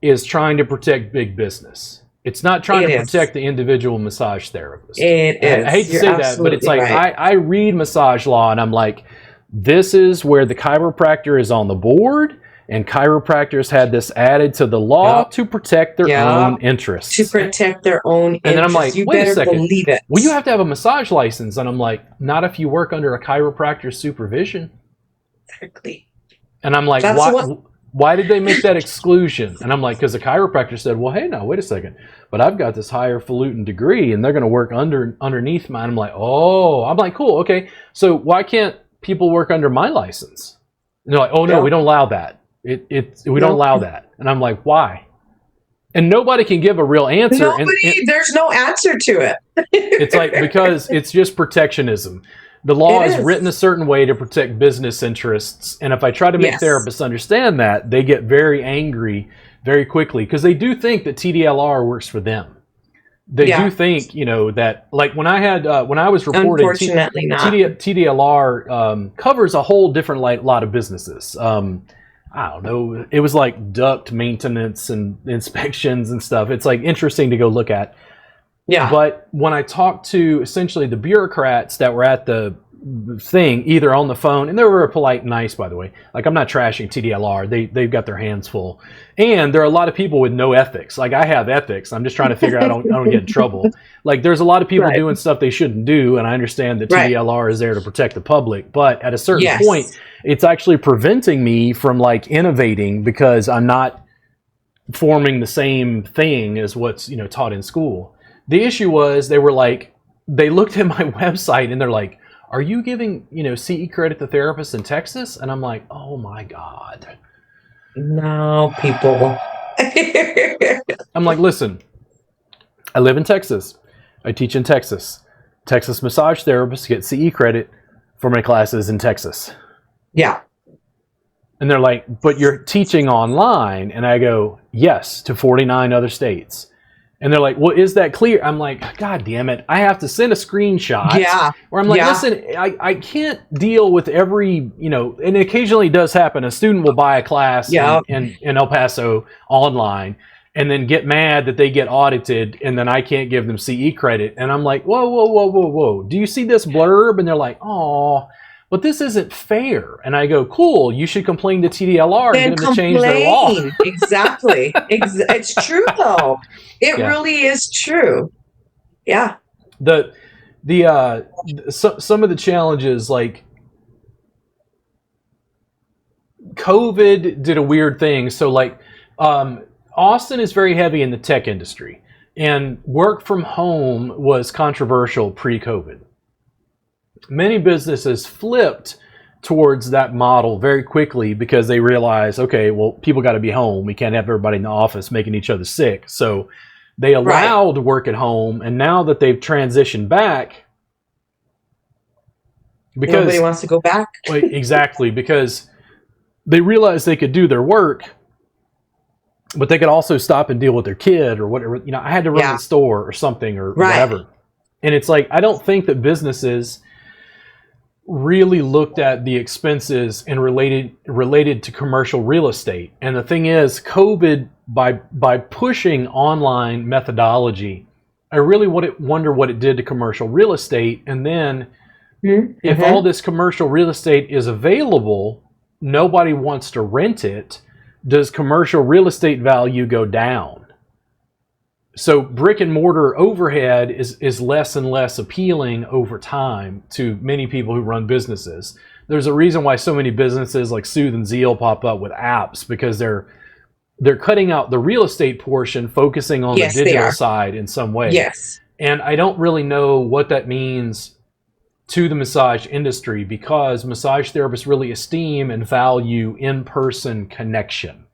is trying to protect big business. It's not trying to protect the individual massage therapist. It is. I hate to say that, but it's like, right. I read massage law and I'm like, this is where the chiropractor is on the board, and chiropractors had this added to the law to protect their own interests. To protect their own interests. And then I'm like, you wait a better second. believe it. Well, you have to have a massage license. And I'm like, not if you work under a chiropractor's supervision. Exactly. And I'm like, why did they make that exclusion? And I'm like, because the chiropractor said, well, hey, now, wait a second. But I've got this highfalutin degree, and they're going to work underneath mine. I'm like, oh. I'm like, cool, okay. So why can't people work under my license? And they're like, oh, no, we don't allow that. We don't allow that. And I'm like, why? And nobody can give a real answer. There's no answer to it. It's like, because it's just protectionism. The law is written a certain way to protect business interests. And if I try to make therapists understand that, they get very angry very quickly, because they do think that TDLR works for them. They do think, that, like when I was reporting, unfortunately not. TDLR covers a whole different lot of businesses. I don't know. It was like duct maintenance and inspections and stuff. It's like interesting to go look at. Yeah. But when I talked to essentially the bureaucrats that were at the thing, either on the phone, and they were polite and nice, by the way. Like, I'm not trashing TDLR. They've got their hands full. And there are a lot of people with no ethics. Like, I have ethics. I'm just trying to figure out I don't get in trouble. Like, there's a lot of people doing stuff they shouldn't do, and I understand that TDLR is there to protect the public. But at a certain point, it's actually preventing me from, like, innovating, because I'm not forming the same thing as what's, taught in school. The issue was they looked at my website and they're like, are you giving, CE credit to therapists in Texas? And I'm like, oh my God. No, people. I'm like, listen, I live in Texas. I teach in Texas. Texas massage therapists get CE credit for my classes in Texas. Yeah. And they're like, but you're teaching online. And I go, yes, to 49 other states. And they're like, well, is that clear? I'm like, God damn it. I have to send a screenshot. Yeah. Where I'm like, listen, I can't deal with every, and it occasionally does happen. A student will buy a class in El Paso online and then get mad that they get audited and then I can't give them CE credit. And I'm like, whoa. Do you see this blurb? And they're like, oh, but this isn't fair. And I go, cool, you should complain to TDLR and get them to change their law. Exactly. It's true, though. It really is true. Yeah. Some of the challenges, like COVID did a weird thing. So like Austin is very heavy in the tech industry, and work from home was controversial pre-COVID. Many businesses flipped towards that model very quickly because they realized, okay, well, people got to be home. We can't have everybody in the office making each other sick. So they allowed work at home. And now that they've transitioned back, because nobody wants to go back. Exactly, because they realized they could do their work, but they could also stop and deal with their kid or whatever. I had to run the store or something or whatever. And it's like, I don't think that businesses really looked at the expenses and related to commercial real estate. And the thing is, COVID, by pushing online methodology, I really wonder what it did to commercial real estate. And then if all this commercial real estate is available, nobody wants to rent it, does commercial real estate value go down? So brick and mortar overhead is less and less appealing over time to many people who run businesses. There's a reason why so many businesses like Soothe and Zeal pop up with apps, because they're cutting out the real estate portion, focusing on the digital side in some way. Yes. And I don't really know what that means to the massage industry, because massage therapists really esteem and value in-person connection.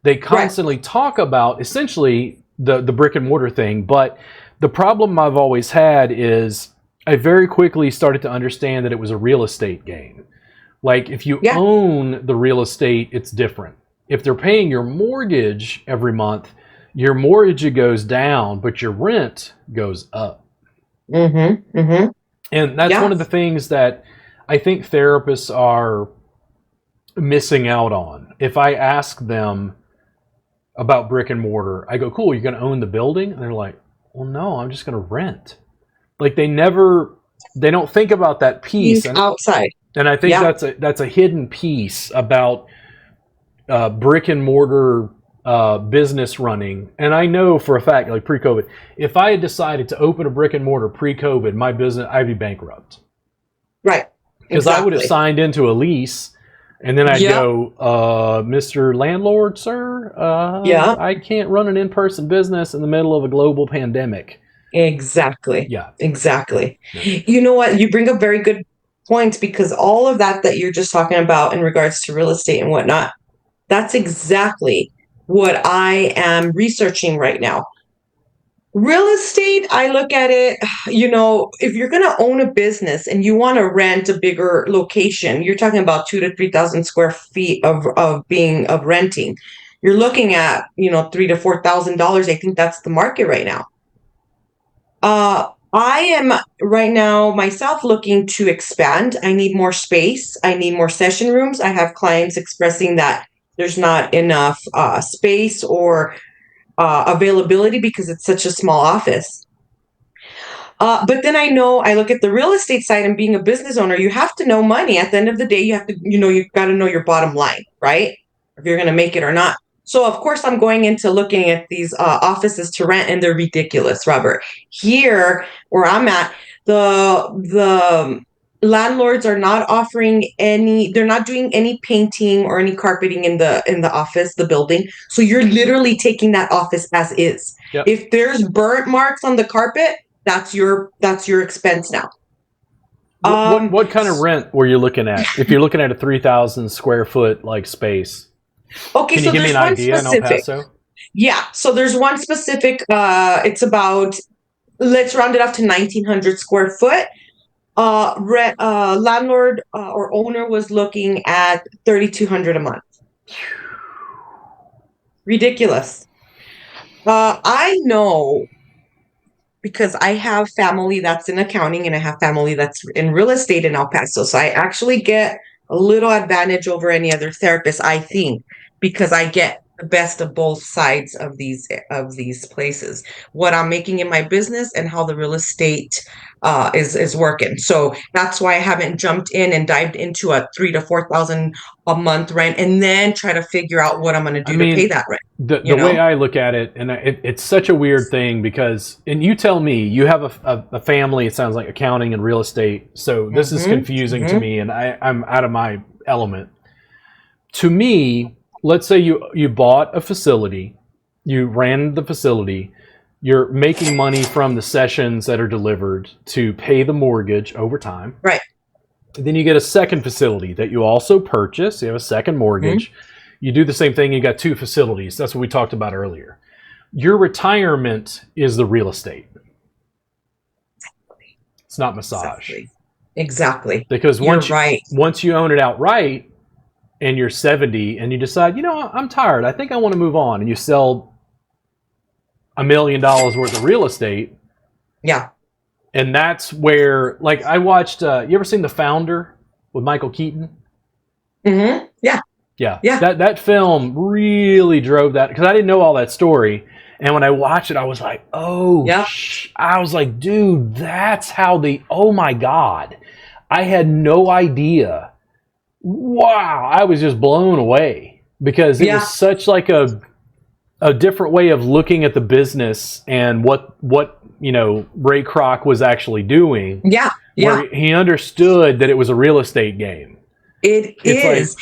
They constantly talk about essentially the brick and mortar thing, but the problem I've always had is I very quickly started to understand that it was a real estate game. Like if you own the real estate, it's different. If they're paying your mortgage every month, your mortgage goes down, but your rent goes up. And that's one of the things that I think therapists are missing out on. If I ask them about brick and mortar, I go, cool, you're going to own the building? And they're like, well, no, I'm just going to rent. Like they don't think about that piece. Outside. And I think that's a hidden piece about brick and mortar business running. And I know for a fact, like pre-COVID, if I had decided to open a brick and mortar pre-COVID, my business, I'd be bankrupt. Right. Because I would have signed into a lease. And then I'd go, Mr. Landlord, sir, I can't run an in-person business in the middle of a global pandemic. Exactly. Yeah. Exactly. Yeah. You know what? You bring up very good points, because all of that you're just talking about in regards to real estate and whatnot, that's exactly what I am researching right now. Real estate, I look at it, if you're going to own a business and you want to rent a bigger location, you're talking about 2,000 to 3,000 square feet of renting. You're looking at, $3,000 to $4,000. I think that's the market right now. I am right now myself looking to expand. I need more space. I need more session rooms. I have clients expressing that there's not enough space or availability because it's such a small office. But then I look at the real estate side, and being a business owner, you have to know money. At the end of the day, you have to, you've got to know your bottom line, right? If you're going to make it or not. So of course I'm going into looking at these offices to rent, and they're ridiculous, Robert. Here where I'm at, the landlords are not offering they're not doing any painting or any carpeting in the office, the building. So you're literally taking that office as is. Yep. If there's burnt marks on the carpet, that's your expense now. What kind of rent were you looking at? If you're looking at a 3,000 square foot like space. Okay, can you give me an idea in El Paso? Yeah, so there's one specific, it's about let's round it up to 1,900 square foot. Landlord or owner was looking at 3,200 a month. Ridiculous. I know because I have family that's in accounting and I have family that's in real estate in El Paso. So I actually get a little advantage over any other therapist, I think, because I get the best of both sides of these places. What I'm making in my business and how the real estate is working. So that's why I haven't jumped in and dived into a 3 to 4 thousand a month rent and then try to figure out what I'm going to do to pay that rent. The way I look at it, and it's such a weird thing because, and you tell me, you have a family, it sounds like accounting and real estate, so this is confusing to me, and I'm out of my element. To me, let's say you bought a facility, you ran the facility, you're making money from the sessions that are delivered to pay the mortgage over time. Right. Then you get a second facility that you also purchase, you have a second mortgage. You do the same thing, you got 2 facilities. That's what we talked about earlier. Your retirement is the real estate. It's not massage. Exactly. Because once you own it outright and you're 70 and you decide, I'm tired, I think I want to move on, and you sell $1 million worth of real estate. Yeah. And that's where, like, I watched, you ever seen The Founder with Michael Keaton? Mm-hmm. Yeah. Yeah. That film really drove that, because I didn't know all that story. And when I watched it, I was like, I was like, dude, that's how oh my God. I had no idea. Wow. I was just blown away because it was such like a different way of looking at the business and what Ray Kroc was actually doing. Yeah. Where he understood that it was a real estate game. It is.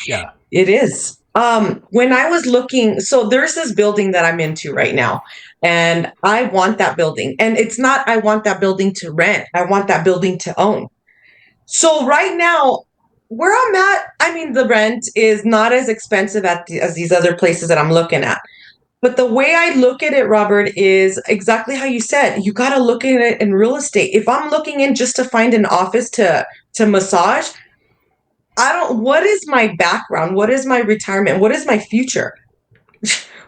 When I was looking, so there's this building that I'm into right now, and I want that building. And it's not, I want that building to rent. I want that building to own. So right now, where I'm at, I mean, the rent is not as expensive as these other places that I'm looking at. But the way I look at it, Robert, is exactly how you said. You got to look at it in real estate. If I'm looking in just to find an office to massage, what is my background? What is my retirement? What is my future?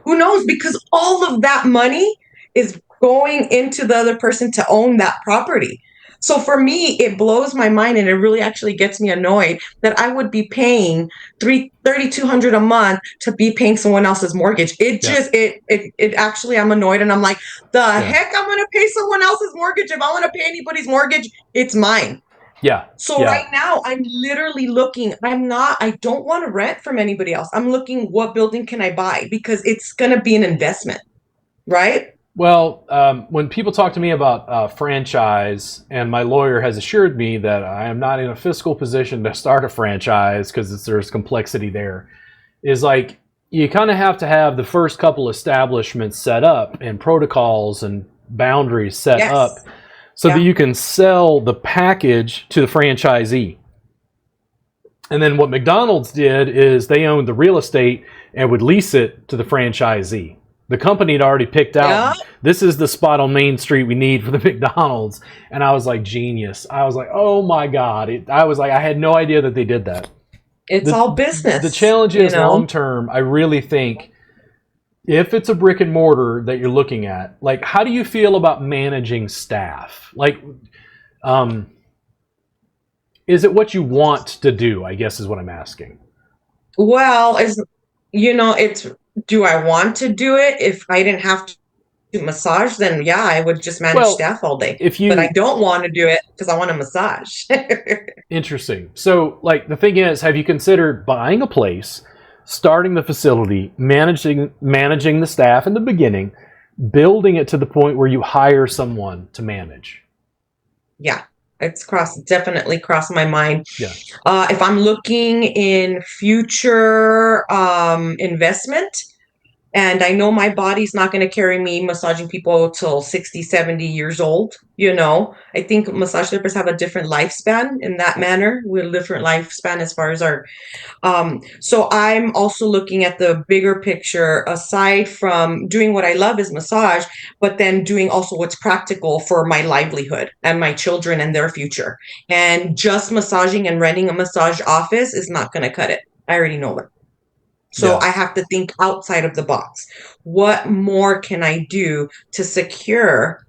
Who knows? Because all of that money is going into the other person to own that property. So for me, it blows my mind, and it really actually gets me annoyed that I would be paying $3,200 a month to be paying someone else's mortgage. It actually, I'm annoyed, and I'm like, heck, I'm going to pay someone else's mortgage. If I want to pay anybody's mortgage, it's mine. Yeah. So right now, I'm literally looking. I don't want to rent from anybody else. I'm looking, what building can I buy? Because it's going to be an investment, right? Well, when people talk to me about franchise, and my lawyer has assured me that I am not in a fiscal position to start a franchise because there's complexity there, is like you kind of have to have the first couple establishments set up and protocols and boundaries set up so that you can sell the package to the franchisee. And then what McDonald's did is they owned the real estate and would lease it to the franchisee. The company had already picked out, this is the spot on Main Street we need for the McDonald's. And I was like, genius. I was like, oh my God. I had no idea that they did that. It's all business. The challenge is long term. I really think if it's a brick and mortar that you're looking at, like, how do you feel about managing staff? Like, is it what you want to do, I guess is what I'm asking. Well, do I want to do it? If I didn't have to massage, then I would just manage staff all day. But I don't want to do it because I want to massage. Interesting. So, like, the thing is, have you considered buying a place, starting the facility, managing the staff in the beginning, building it to the point where you hire someone to manage? Yeah. It's definitely crossed my mind. Yeah. If I'm looking in future investment, And I know my body's not going to carry me massaging people till 60, 70 years old. I think massage therapists have a different lifespan in that manner. We have a different lifespan as far as our so I'm also looking at the bigger picture aside from doing what I love is massage, but then doing also what's practical for my livelihood and my children and their future. And just massaging and renting a massage office is not going to cut it. I already know that. So Yeah. I have to think outside of the box. What more can I do to secure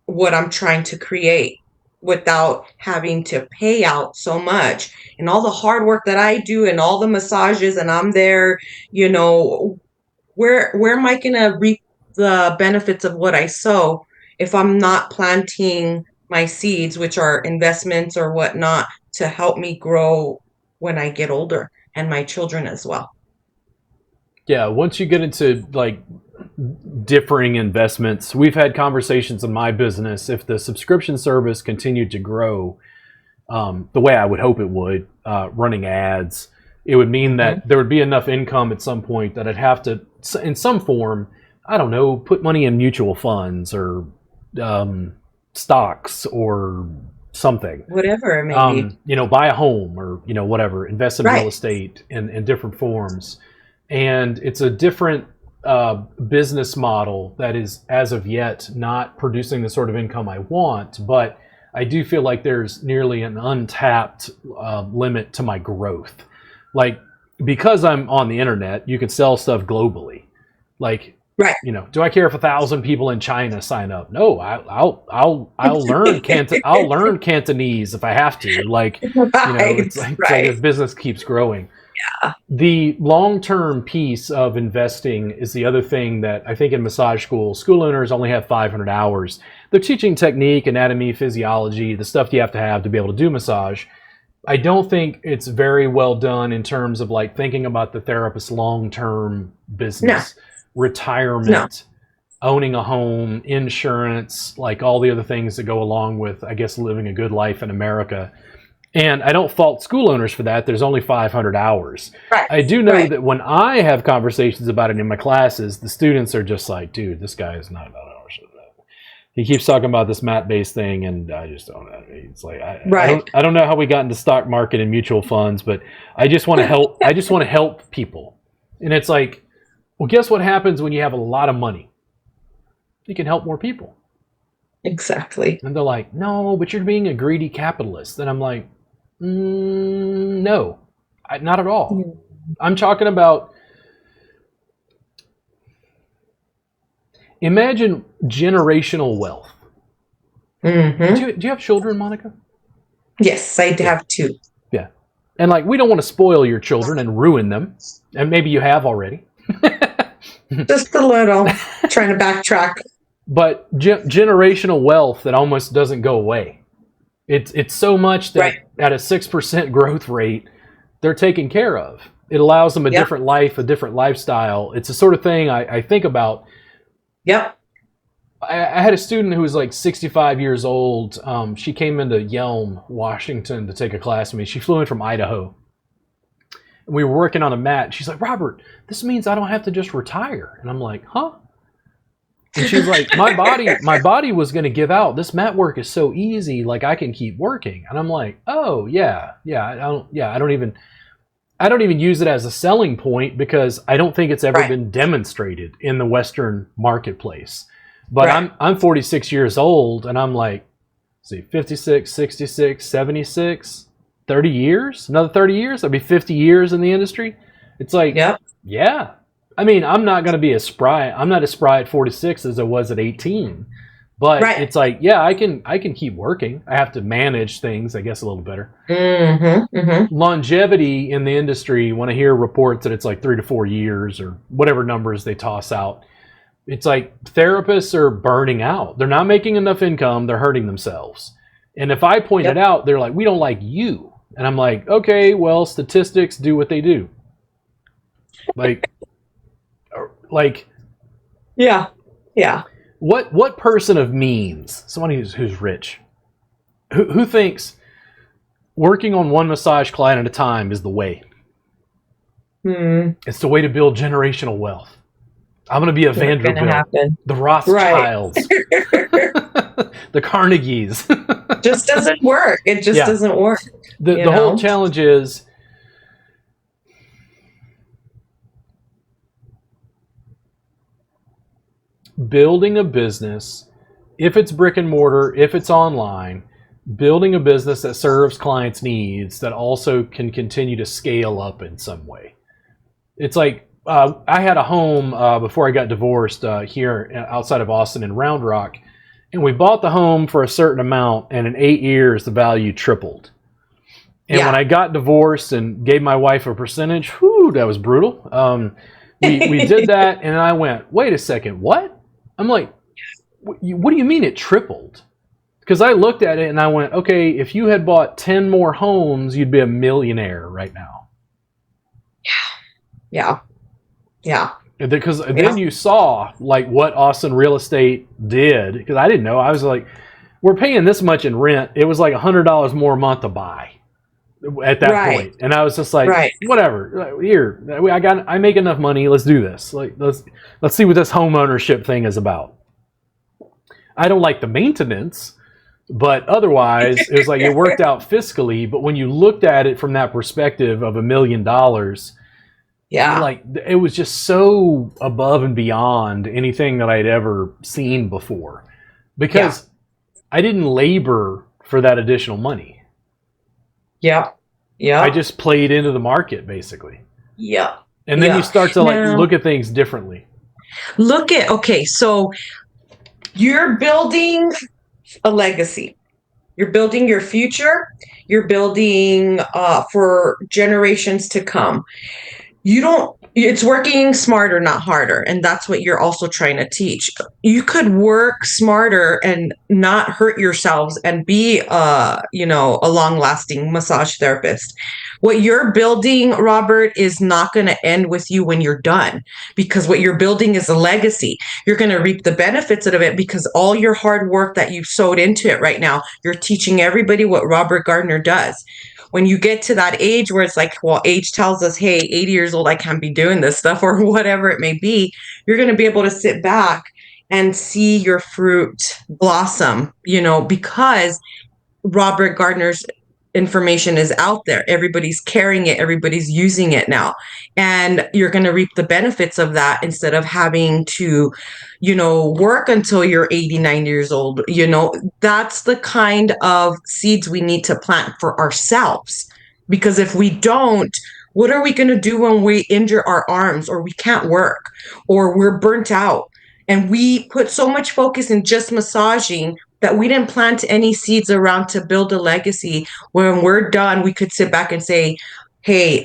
what I'm trying to create without having to pay out so much and all the hard work that I do and all the massages and I'm there, you know, where am I going to reap the benefits of what I sow if I'm not planting my seeds, which are investments or whatnot, to help me grow when I get older and my children as well. Yeah, once you get into like differing investments, we've had conversations in my business. If the subscription service continued to grow the way I would hope it would, running ads, it would mean that there would be enough income at some point that I'd have to, in some form, I don't know, put money in mutual funds or stocks or something. Whatever it may be. Buy a home or, whatever, invest in real Right. estate in different forms. And it's a different business model that is, as of yet, not producing the sort of income I want. But I do feel like there's nearly an untapped limit to my growth. Like, because I'm on the internet, you can sell stuff globally. Like, Right. do I care if 1,000 people in China sign up? No, I'll learn I'll learn Cantonese if I have to. Like, Right. it's like Right. this business keeps growing. The long-term piece of investing is the other thing that I think in massage school owners only have 500 hours. They're teaching technique, anatomy, physiology, the stuff you have to be able to do massage. I don't think it's very well done in terms of like thinking about the therapist's long-term business, retirement, owning a home, insurance, like all the other things that go along with, I guess, living a good life in America. And I don't fault school owners for that. There's only 500 hours. Right. I do know Right. that when I have conversations about it in my classes, the students are just like, dude, this guy is not about hours. He keeps talking about this mat-based thing, and I just don't know. It's like I don't know how we got into stock market and mutual funds, but I just want to help. I just want to help people, and it's like, well, guess what happens when you have a lot of money? You can help more people. Exactly. And they're like, no, but you're being a greedy capitalist. And I'm like, no, not at all. I'm talking about, imagine generational wealth. Mm-hmm. Do you have children, Monica? Yes, I have two. Yeah. And like, we don't want to spoil your children and ruin them. And maybe you have already. Just a little. Trying to backtrack. But generational wealth that almost doesn't go away. It's so much that at a 6% growth rate, they're taken care of. It allows them a different life, a different lifestyle. It's the sort of thing I think about. Yep. I had a student who was like 65 years old. She came into Yelm, Washington to take a class with me. She flew in from Idaho. We were working on a mat. She's like, Robert, this means I don't have to just retire. And I'm like, huh? And she's like, my body was going to give out. This mat work is so easy. Like I can keep working. And I'm like, oh yeah. I don't even use it as a selling point because I don't think it's ever been demonstrated in the Western marketplace. But I'm 46 years old and I'm like, see, 56, 66, 76, 30 years, another 30 years. I'll be 50 years in the industry. It's like, yeah. I mean, I'm not going to be I'm not as spry at 46 as I was at 18. But it's like, yeah, I can keep working. I have to manage things, I guess, a little better. Mm-hmm. Mm-hmm. Longevity in the industry, when I hear reports that it's like 3 to 4 years or whatever numbers they toss out, it's like therapists are burning out. They're not making enough income. They're hurting themselves. And if I point it out, they're like, we don't like you. And I'm like, okay, well, statistics do what they do. Yeah. What person of means, someone who's rich, who thinks working on one massage client at a time is the way? It's the way to build generational wealth. I'm going to be a Not gonna Vanderbilt, happen. the Right. Rothschilds, the Carnegies. Just doesn't work. It just Yeah. doesn't work, you The whole know? challenge is building a business, if it's brick and mortar, if it's online, building a business that serves clients' needs that also can continue to scale up in some way. It's like I had a home before I got divorced here outside of Austin in Round Rock, and we bought the home for a certain amount, and in 8 years the value tripled. And when Yeah. I got divorced and gave my wife a percentage, whew, that was brutal. We did that, and I went, wait a second, what? I'm like, what do you mean it tripled? Because I looked at it and I went, okay, if you had bought 10 more homes, you'd be a millionaire right now. Yeah. Yeah. Because Yeah. then you saw like what Austin real estate did. Because I didn't know. I was like, we're paying this much in rent. It was like $100 more a month to buy at that Right. point. And I was just like, Right. whatever. Here, I make enough money. Let's do this. Like let's see what this home ownership thing is about. I don't like the maintenance, but otherwise it was like it worked out fiscally. But when you looked at it from that perspective of $1 million, Yeah. like it was just so above and beyond anything that I'd ever seen before, because I didn't labor for that additional money. Yep. Yeah. I just played into the market basically. Yeah. And then Yeah. you start to like Now- look at things differently. Okay, so you're building a legacy. You're building your future. You're building for generations to come. It's working smarter, not harder. And that's what you're also trying to teach. You could work smarter and not hurt yourselves and be a long lasting massage therapist. What you're building, Robert, is not going to end with you when you're done, because what you're building is a legacy. You're going to reap the benefits of it because all your hard work that you've sowed into it right now, you're teaching everybody what Robert Gardner does. When you get to that age where it's like, well, age tells us, hey, 80 years old, I can't be doing this stuff or whatever it may be, you're going to be able to sit back and see your fruit blossom, because Robert Gardner's information is out there. Everybody's carrying it. Everybody's using it now. And you're going to reap the benefits of that instead of having to, work until you're 89 years old. That's the kind of seeds we need to plant for ourselves. Because if we don't, what are we going to do when we injure our arms or we can't work or we're burnt out? And we put so much focus in just massaging that we didn't plant any seeds around to build a legacy. When we're done, we could sit back and say, hey,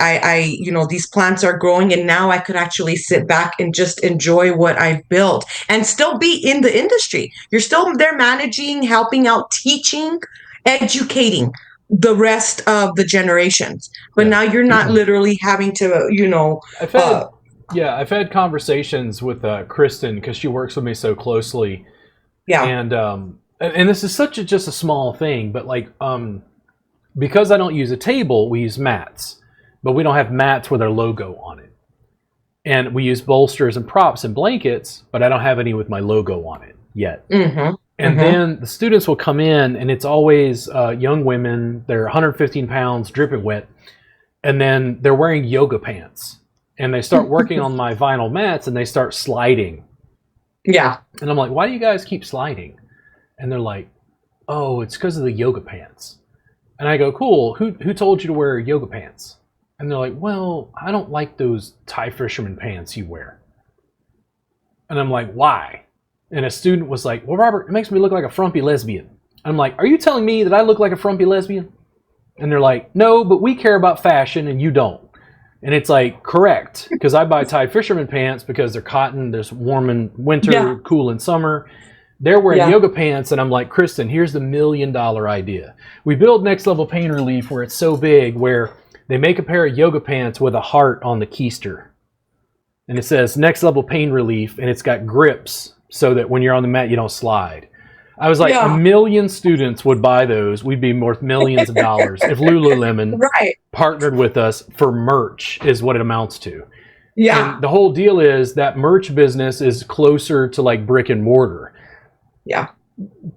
these plants are growing and now I could actually sit back and just enjoy what I've built and still be in the industry. You're still there managing, helping out, teaching, educating the rest of the generations. But now you're not literally having to, I've had conversations with Kristen because she works with me so closely. Yeah. And this is just a small thing, but like because I don't use a table, we use mats, but we don't have mats with our logo on it. And we use bolsters and props and blankets, but I don't have any with my logo on it yet. Mm-hmm. And then the students will come in, and it's always young women. They're 115 pounds, dripping wet, and then they're wearing yoga pants. And they start working on my vinyl mats, and they start sliding. Yeah. And I'm like, why do you guys keep sliding? And they're like, oh, it's because of the yoga pants. And I go, cool. Who told you to wear yoga pants? And they're like, well, I don't like those Thai fisherman pants you wear. And I'm like, why? And a student was like, well, Robert, it makes me look like a frumpy lesbian. I'm like, are you telling me that I look like a frumpy lesbian? And they're like, no, but we care about fashion and you don't. And it's like, correct, because I buy Thai fisherman pants because they're cotton, there's warm in winter, cool in summer. They're wearing yoga pants, and I'm like, Kristen, here's the $1 million idea. We build Next Level Pain Relief where it's so big, where they make a pair of yoga pants with a heart on the keister. And it says Next Level Pain Relief, and it's got grips so that when you're on the mat, you don't slide. I was like, 1 million students would buy those. We'd be worth millions of dollars if Lululemon partnered with us for merch is what it amounts to. Yeah. And the whole deal is that merch business is closer to like brick and mortar. Yeah.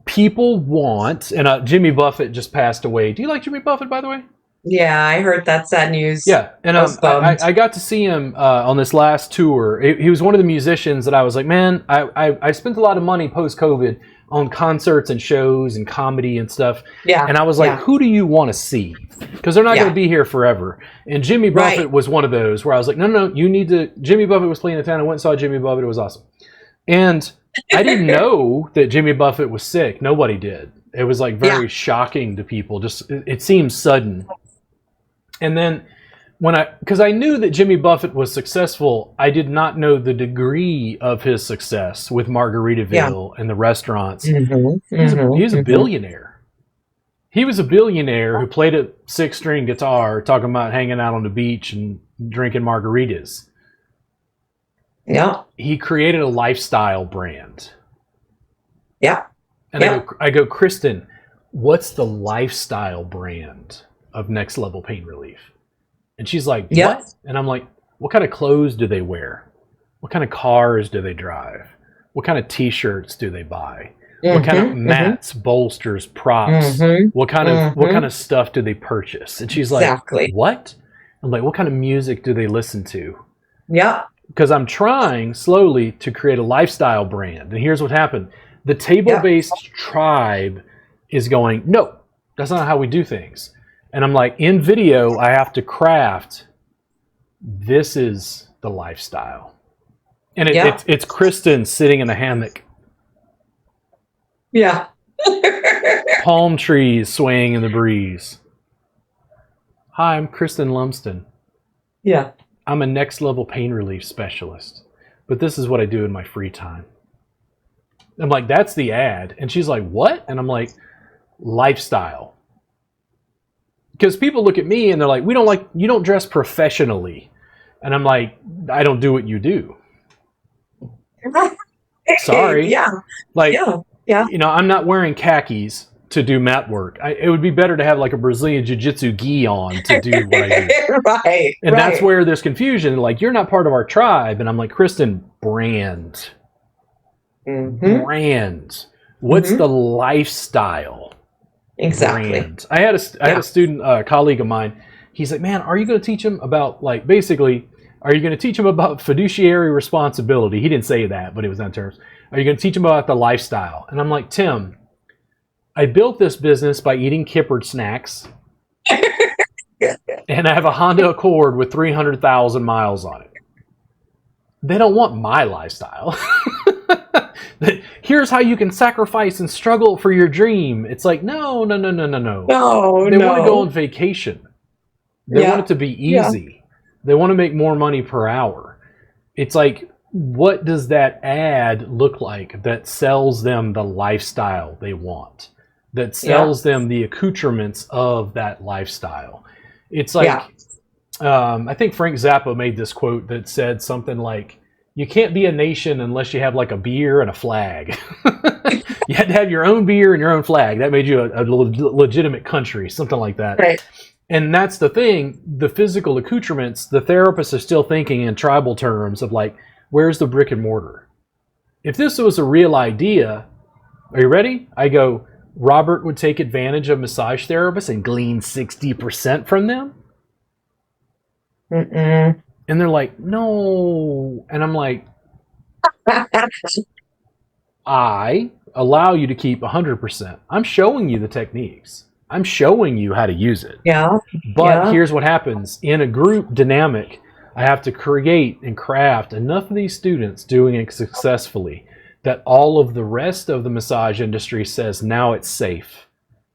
People want, and Jimmy Buffett just passed away. Do you like Jimmy Buffett, by the way? Yeah, I heard that sad news. Yeah, and I was bummed. I got to see him on this last tour. He was one of the musicians that I was like, man, I spent a lot of money post-COVID on concerts and shows and comedy and stuff. Yeah. And I was like, who do you want to see? Because they're not going to be here forever. And Jimmy Buffett was one of those where I was like, no, you need to. Jimmy Buffett was playing in town. I went and saw Jimmy Buffett. It was awesome. And I didn't know that Jimmy Buffett was sick. Nobody did. It was like very shocking to people. Just it seemed sudden. And then because I knew that Jimmy Buffett was successful, I did not know the degree of his success with Margaritaville and the restaurants. He's a billionaire. He was a billionaire who played a 6-string guitar, talking about hanging out on the beach and drinking margaritas. Yeah. He created a lifestyle brand. Yeah. And I go, Kristen, what's the lifestyle brand of Next Level Pain Relief? And she's like, what? And I'm like, what kind of clothes do they wear? What kind of cars do they drive? What kind of t-shirts do they buy? What kind of mats, bolsters, props? What kind of stuff do they purchase? And she's like, what? I'm like, what kind of music do they listen to? Yeah. Because I'm trying slowly to create a lifestyle brand. And here's what happened. The table-based tribe is going, no, that's not how we do things. And I'm like, in video, I have to craft, this is the lifestyle. And it's Kristen sitting in a hammock. Yeah. Palm trees swaying in the breeze. Hi, I'm Kristen Lumsden. Yeah. I'm a next level pain relief specialist, but this is what I do in my free time. I'm like, that's the ad. And she's like, what? And I'm like, lifestyle. Because people look at me and they're like, you don't dress professionally. And I'm like, I don't do what you do. Sorry. Yeah. Like, I'm not wearing khakis to do mat work. It would be better to have like a Brazilian jiu-jitsu gi on to do what I do. And that's where there's confusion. Like, you're not part of our tribe. And I'm like, Kristen, brand. Brand. What's the lifestyle? Exactly. Brand. I had a student, a colleague of mine. He's like, man, are you going to teach him about, like, basically, are you going to teach him about fiduciary responsibility? He didn't say that, but it was on terms. Are you going to teach him about the lifestyle? And I'm like, Tim, I built this business by eating kippered snacks. And I have a Honda Accord with 300,000 miles on it. They don't want my lifestyle. Here's how you can sacrifice and struggle for your dream. It's like, no. They want to go on vacation. They want it to be easy. They want to make more money per hour. It's like, what does that ad look like that sells them the lifestyle they want? That sells them the accoutrements of that lifestyle? It's like, I think Frank Zappa made this quote that said something like, you can't be a nation unless you have like a beer and a flag. You had to have your own beer and your own flag. That made you a legitimate country, something like that. Right. And that's the thing, the physical accoutrements, the therapists are still thinking in tribal terms of like, where's the brick and mortar? If this was a real idea, are you ready? I go, Robert would take advantage of massage therapists and glean 60% from them? And they're like, no. And I'm like, I allow you to keep 100%. I'm showing you the techniques. I'm showing you how to use it. But here's what happens. In a group dynamic, I have to create and craft enough of these students doing it successfully that all of the rest of the massage industry says, now it's safe.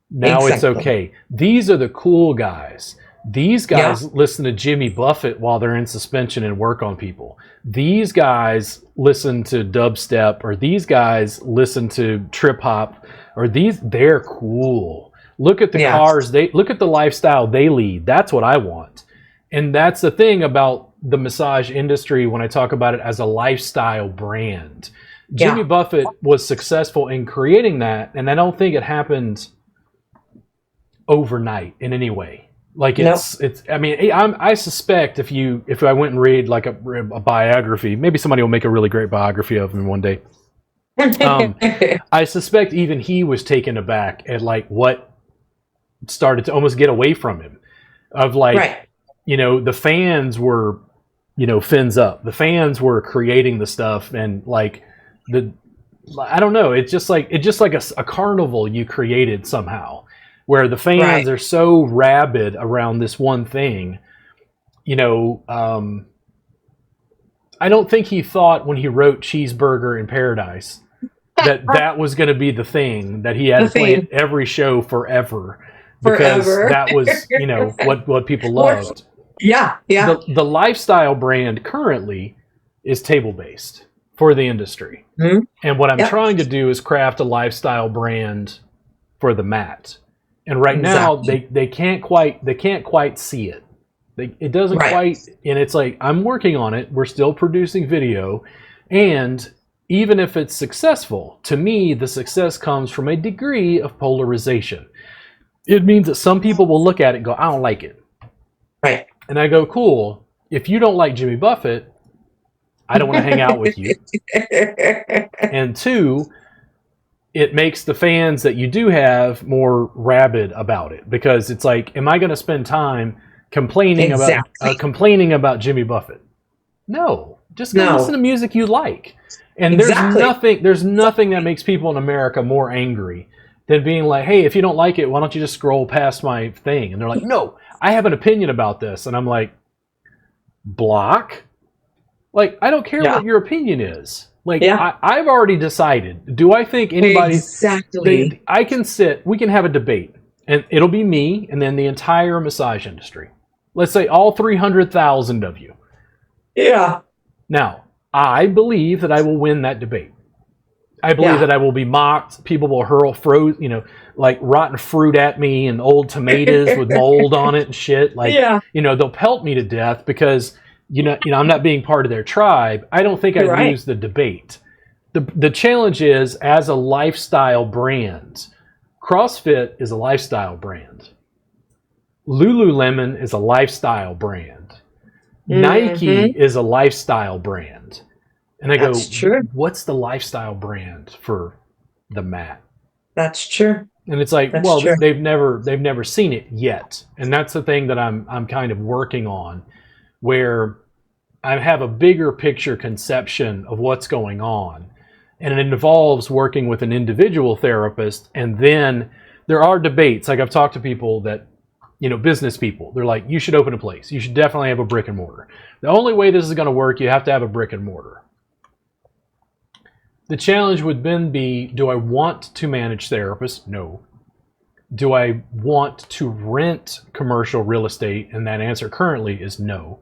Now it's okay. These are the cool guys. These guys listen to Jimmy Buffett while they're in suspension and work on people. These guys listen to dubstep, or these guys listen to trip hop, or they're cool. Look at the cars, look at the lifestyle they lead. That's what I want. And that's the thing about the massage industry when I talk about it as a lifestyle brand. Jimmy Buffett was successful in creating that, and I don't think it happened overnight in any way. Like Nope. I mean, I suspect if I went and read like a biography, maybe somebody will make a really great biography of him one day. I suspect even he was taken aback at like what started to almost get away from him, of like, Right. the fans were, fins up. The fans were creating the stuff, and like I don't know. It's just like a carnival you created somehow, where the fans Right. are so rabid around this one thing. I don't think he thought when he wrote Cheeseburger in Paradise that was going to be the thing that he had The to play thing. at every show forever, because Forever. that was what people Or- loved. Yeah. Yeah. The lifestyle brand currently is table based for the industry, and what I'm Yep. trying to do is craft a lifestyle brand for the mat. And right now Exactly. they can't quite see it. It doesn't Right. quite, and it's like, I'm working on it. We're still producing video, and even if it's successful, to me the success comes from a degree of polarization. It means that some people will look at it and go, I don't like it. Right. And I go, cool. If you don't like Jimmy Buffett, I don't want to hang out with you. And two, it makes the fans that you do have more rabid about it, because it's like, am I going to spend time complaining about Jimmy Buffett? No, just go listen to music you like. And there's nothing that makes people in America more angry than being like, hey, if you don't like it, why don't you just scroll past my thing? And they're like, no, I have an opinion about this. And I'm like, block? Like, I don't care what your opinion is. Like, I've already decided. Do I think anybody... Exactly. We can have a debate, and it'll be me and then the entire massage industry. Let's say all 300,000 of you. Yeah. Now, I believe that I will win that debate. I believe that I will be mocked. People will hurl like rotten fruit at me, and old tomatoes with mold on it and shit. Like, they'll pelt me to death because, I'm not being part of their tribe. I don't think I'd lose the debate. The challenge is, as a lifestyle brand, CrossFit is a lifestyle brand. Lululemon is a lifestyle brand. Nike is a lifestyle brand. And I go, what's the lifestyle brand for the mat? That's true. And it's like, they've never seen it yet. And that's the thing that I'm kind of working on, where I have a bigger picture conception of what's going on. And it involves working with an individual therapist. And then there are debates. Like, I've talked to people that, business people. They're like, you should open a place. You should definitely have a brick and mortar. The only way this is going to work, you have to have a brick and mortar. The challenge would then be, do I want to manage therapists? No. Do I want to rent commercial real estate? And that answer currently is no.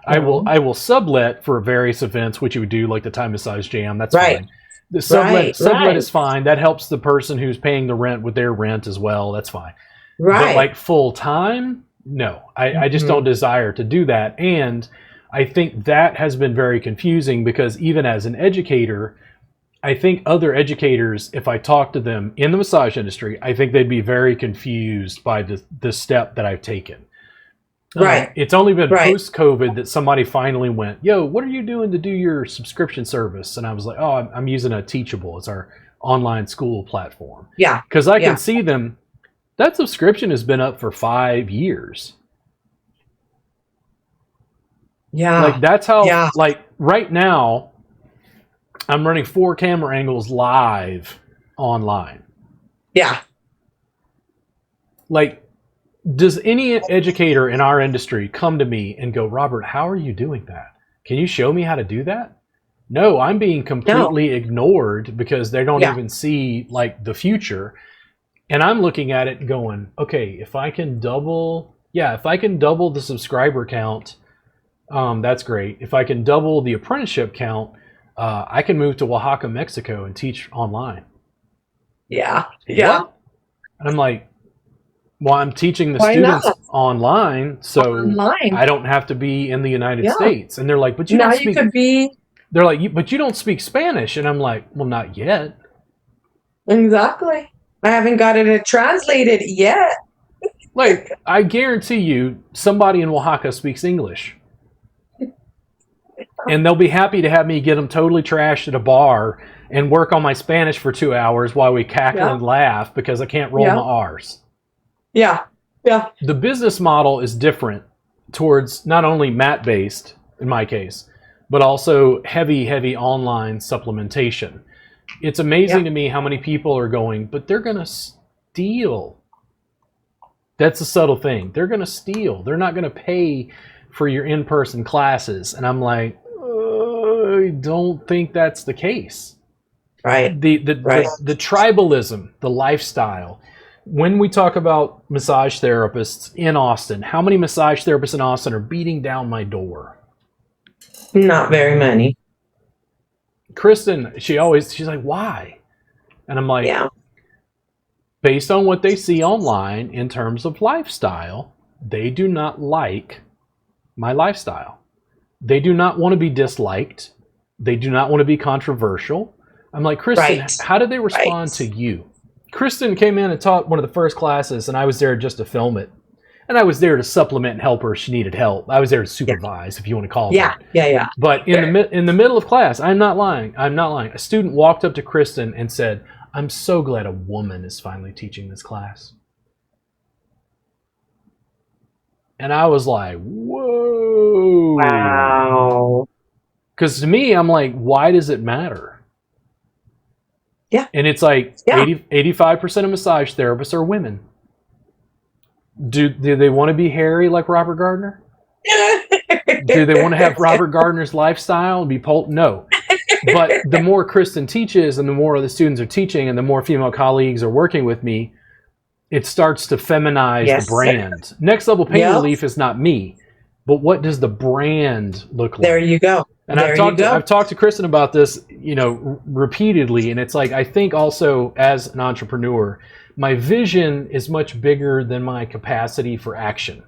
I will sublet for various events, which you would do, like the Thai Massage Jam. That's fine. The sublet is fine. That helps the person who's paying the rent with their rent as well. That's fine. But like full time, no. I just don't desire to do that. And I think that has been very confusing, because even as an educator, I think other educators, if I talk to them in the massage industry, I think they'd be very confused by the step that I've taken. It's only been post-COVID that somebody finally went, yo, what are you doing to do your subscription service? And I was like, oh, I'm using a Teachable. It's our online school platform. Yeah. Because I can see them. That subscription has been up for 5 years. Yeah. Like, that's how, like, right now, I'm running 4 camera angles live online. Yeah. Like, does any educator in our industry come to me and go, Robert, how are you doing that? Can you show me how to do that? No, I'm being completely ignored, because they don't even see, like, the future. And I'm looking at it going, okay, if I can double the subscriber count, that's great. If I can double the apprenticeship count, I can move to Oaxaca, Mexico, and teach online. Yeah. What? And I'm like, well, I'm teaching the students online, so I don't have to be in the United States. And they're like, but you don't speak. They're like, but you don't speak Spanish. And I'm like, well, not yet. Exactly. I haven't got it translated yet. Like, I guarantee you, somebody in Oaxaca speaks English. And they'll be happy to have me get them totally trashed at a bar and work on my Spanish for 2 hours while we cackle and laugh because I can't roll my R's. Yeah. Yeah. The business model is different towards not only mat-based, in my case, but also heavy online supplementation. It's amazing to me how many people are going, but they're going to steal. That's a subtle thing. They're going to steal. They're not going to pay for your in-person classes. And I'm like, I don't think that's the case. Right. The tribalism, the lifestyle. When we talk about massage therapists in Austin, how many massage therapists in Austin are beating down my door? Not very many. Kristen, she's like, why? And I'm like, based on what they see online in terms of lifestyle, they do not like my lifestyle. They do not want to be disliked. They do not want to be controversial. I'm like, Kristen, how did they respond to you? Kristen came in and taught one of the first classes, and I was there just to film it. And I was there to supplement and help her if she needed help. I was there to supervise, if you want to call it that. Yeah. But in the middle of class, I'm not lying. A student walked up to Kristen and said, I'm so glad a woman is finally teaching this class. And I was like, whoa. Wow. Because to me, I'm like, why does it matter? Yeah. And it's like 85% of massage therapists are women. Do they want to be hairy like Robert Gardner? Do they want to have Robert Gardner's lifestyle and be No. But the more Kristen teaches and the more the students are teaching and the more female colleagues are working with me, it starts to feminize the brand. Next Level Pain Relief is not me, but what does the brand look like? There you go. And I've talked to Kristen about this, repeatedly, and it's like, I think also as an entrepreneur, my vision is much bigger than my capacity for action.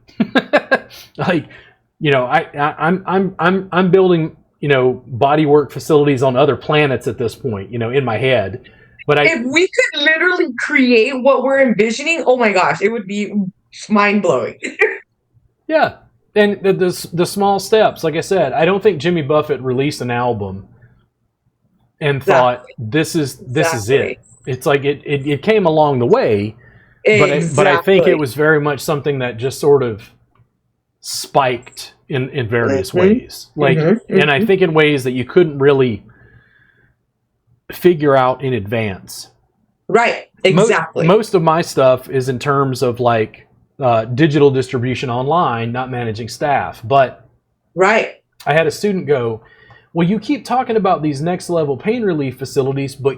I'm building, bodywork facilities on other planets at this point, in my head. But if we could literally create what we're envisioning, oh my gosh, it would be mind blowing. Yeah. And the small steps, like I said, I don't think Jimmy Buffett released an album and thought this is it. It's like it came along the way, but I think it was very much something that just sort of spiked in various ways. And I think in ways that you couldn't really figure out in advance. Right. Exactly. Most of my stuff is in terms of like digital distribution online, not managing staff. But I had a student go, well, you keep talking about these next level pain relief facilities, but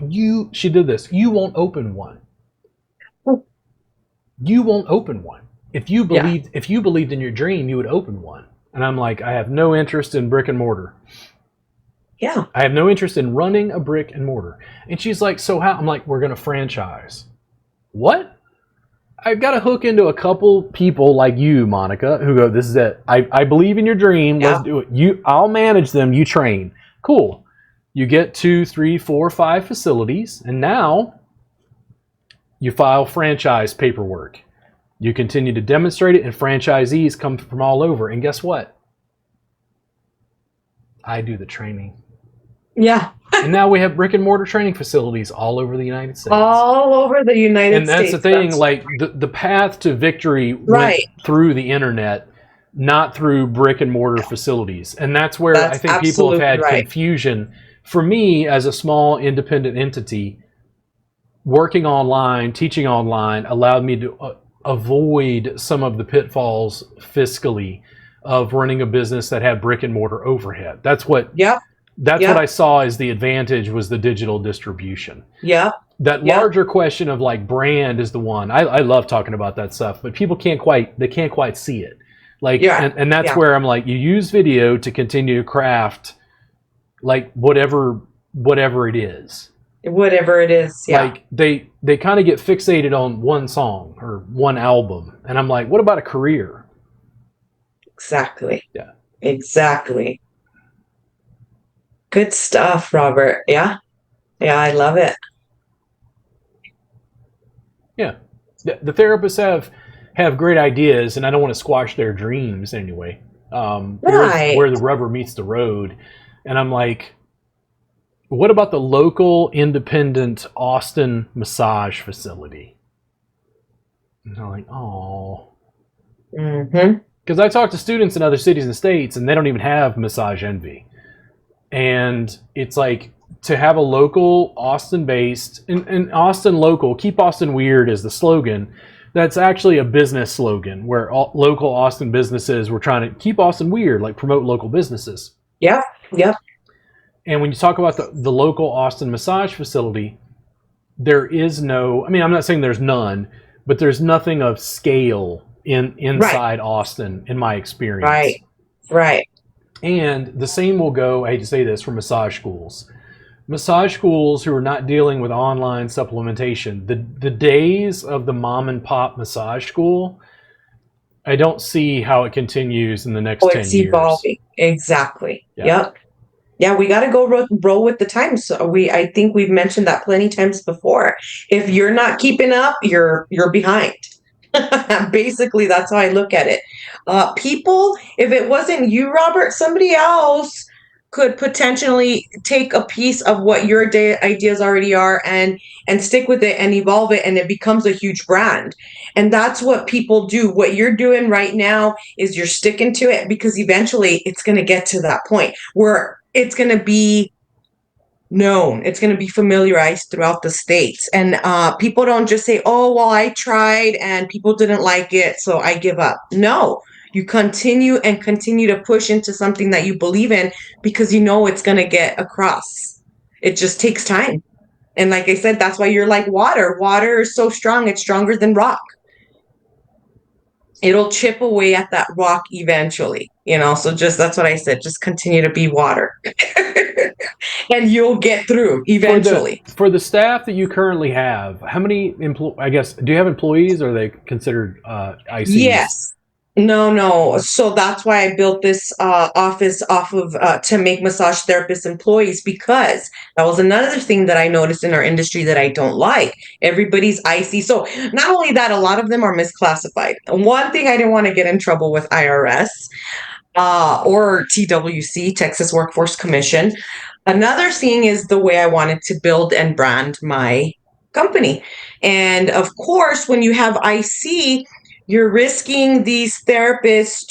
she did this, you won't open one. You won't open one. If you believed in your dream, you would open one. And I'm like, I have no interest in brick and mortar. Yeah. I have no interest in running a brick and mortar. And she's like, so how? I'm like, we're going to franchise. What? I've got to hook into a couple people like you, Monica, who go, this is it. I believe in your dream. Let's do it. I'll manage them. You train. Cool. You get 2, 3, 4, 5 facilities. And now you file franchise paperwork. You continue to demonstrate it, and franchisees come from all over. And guess what? I do the training. Yeah. And now we have brick and mortar training facilities all over the United States. All over the United States. And that's the thing, like the path to victory went through the internet, not through brick and mortar facilities. And that's where I think people have had confusion. For me, as a small independent entity, working online, teaching online allowed me to avoid some of the pitfalls fiscally of running a business that had brick and mortar overhead. That's what what I saw as the advantage, was the digital distribution. That larger question of like brand is the one. I love talking about that stuff, but people can't quite see it. Like and that's where I'm like, you use video to continue to craft like whatever it is. Whatever it is, Like they kind of get fixated on one song or one album. And I'm like, what about a career? Exactly. Yeah. Exactly. Good stuff, Robert. Yeah. Yeah, I love it. Yeah. The therapists have have great ideas, and I don't want to squash their dreams anyway. There's Right. where the rubber meets the road, and I'm like, what about the local independent Austin massage facility? And they're like, oh. Mm-hmm. Because I talk to students in other cities and states, and they don't even have massage envy. And it's like to have a local Austin-based, and Austin local, keep Austin weird is the slogan. That's actually a business slogan where local Austin businesses were trying to keep Austin weird, like promote local businesses. Yep. Yep. And when you talk about the local Austin massage facility, there is no, I mean, I'm not saying there's none, but there's nothing of scale inside Austin, in my experience. Right. Right. And the same will go, I hate to say this, for massage schools. Massage schools who are not dealing with online supplementation, the days of the mom and pop massage school, I don't see how it continues in the next 10 It's years. evolving. Exactly. Yeah. Yep. Yeah, we got to go roll with the times. So I think we've mentioned that plenty times before. If you're not keeping up, you're behind. Basically, that's how I look at it. People, if it wasn't you, Robert, somebody else could potentially take a piece of what your ideas already are and stick with it and evolve it, and it becomes a huge brand. And that's what people do. What you're doing right now is you're sticking to it, because eventually it's going to get to that point where it's going to be known. It's going to be familiarized throughout the states. And people don't just say, oh, well, I tried and people didn't like it, so I give up. No, you continue to push into something that you believe in, because you know it's going to get across. It just takes time. And like I said, that's why you're like water. Water is so strong, it's stronger than rock. It'll chip away at that rock eventually, so just, that's what I said, just continue to be water. And you'll get through eventually. For the staff that you currently have, how many I guess, do you have employees, or are they considered ICs? Yes. No. So that's why I built this office off of to make massage therapists employees, because that was another thing that I noticed in our industry that I don't like. Everybody's IC. So not only that, a lot of them are misclassified. One thing, I didn't want to get in trouble with IRS or TWC, Texas Workforce Commission. Another thing is the way I wanted to build and brand my company. And of course, when you have IC, you're risking these therapists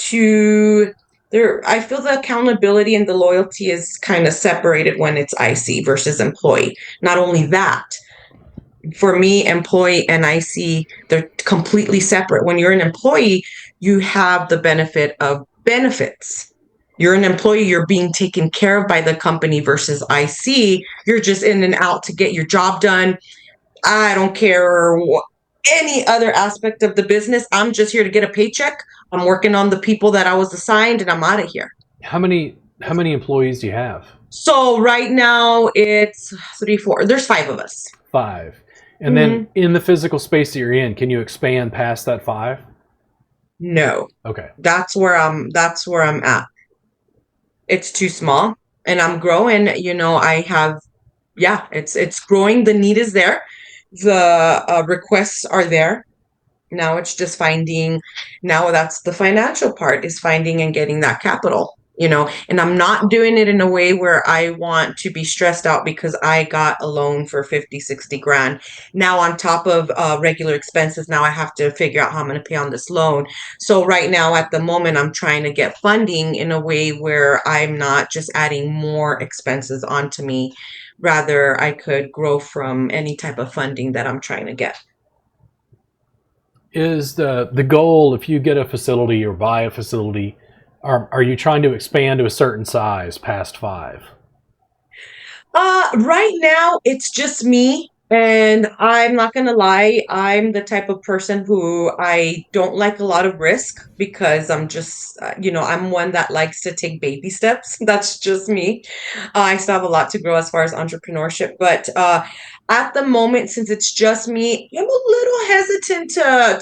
I feel the accountability and the loyalty is kind of separated when it's IC versus employee. Not only that, for me, employee and IC, they're completely separate. When you're an employee, you have the benefit of benefits. You're an employee, you're being taken care of by the company, versus IC, you're just in and out to get your job done. I don't care any other aspect of the business. I'm just here to get a paycheck. I'm working on the people that I was assigned, and I'm out of here. How many employees do you have? So right now it's 3, 4. There's 5 of us. 5. And then in the physical space that you're in, can you expand past that 5? No. Okay. That's where I'm at. It's too small, and I'm growing. It's growing. The need is there. The requests are there. Now it's just that's the financial part, is finding and getting that capital, and I'm not doing it in a way where I want to be stressed out because I got a loan for 50, 60 grand. Now on top of regular expenses, now I have to figure out how I'm going to pay on this loan. So right now at the moment, I'm trying to get funding in a way where I'm not just adding more expenses onto me. Rather, I could grow from any type of funding that I'm trying to get. Is the goal, if you get a facility or buy a facility, are you trying to expand to a certain size past 5? Right now it's just me, and I'm not gonna lie, I'm the type of person who I don't like a lot of risk, because I'm just, I'm one that likes to take baby steps. That's just me. I still have a lot to grow as far as entrepreneurship, but at the moment, since it's just me, I'm a little hesitant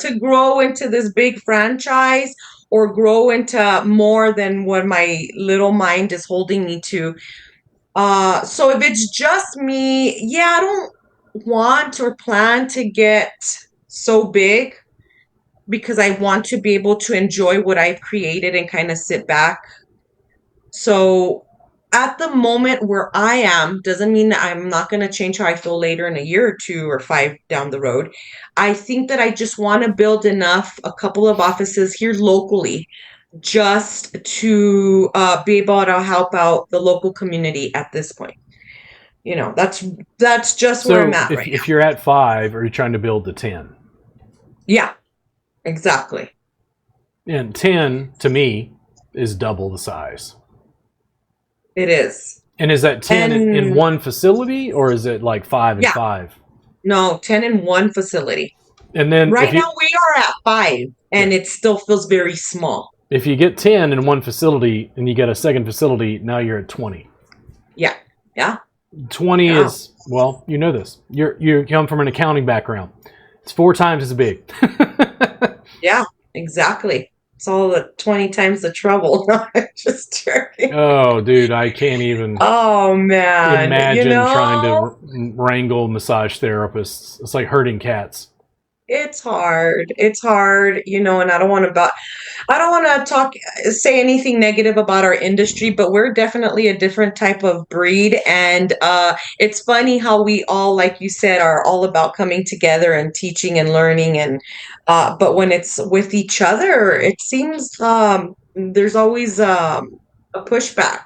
to grow into this big franchise or grow into more than what my little mind is holding me to. So if it's just me, I don't want or plan to get so big. because I want to be able to enjoy what I've created and kind of sit back. So at the moment where I am, doesn't mean that I'm not going to change how I feel later in a year or 2 or 5 down the road. I think that I just want to build a couple of offices here locally, just to be able to help out the local community at this point. That's just where I'm at right now. If you're at 5, are you trying to build to 10? Yeah, exactly. And 10 to me is double the size. It is. And is that 10 in one facility, or is it like 5 and 5? No, 10 in one facility. And then right now we are at 5, and it still feels very small. If you get 10 in one facility and you get a second facility, now you're at 20. Yeah. 20 is, well, you know this. You come from an accounting background. It's 4 times as big. Yeah, exactly. It's all the 20 times the trouble. No, I'm just joking. Oh, dude, I can't even imagine trying to wrangle massage therapists. It's like herding cats. It's hard. And I don't want to say anything negative about our industry, but we're definitely a different type of breed. And it's funny how we all, like you said, are all about coming together and teaching and learning. And but when it's with each other, it seems there's always a pushback.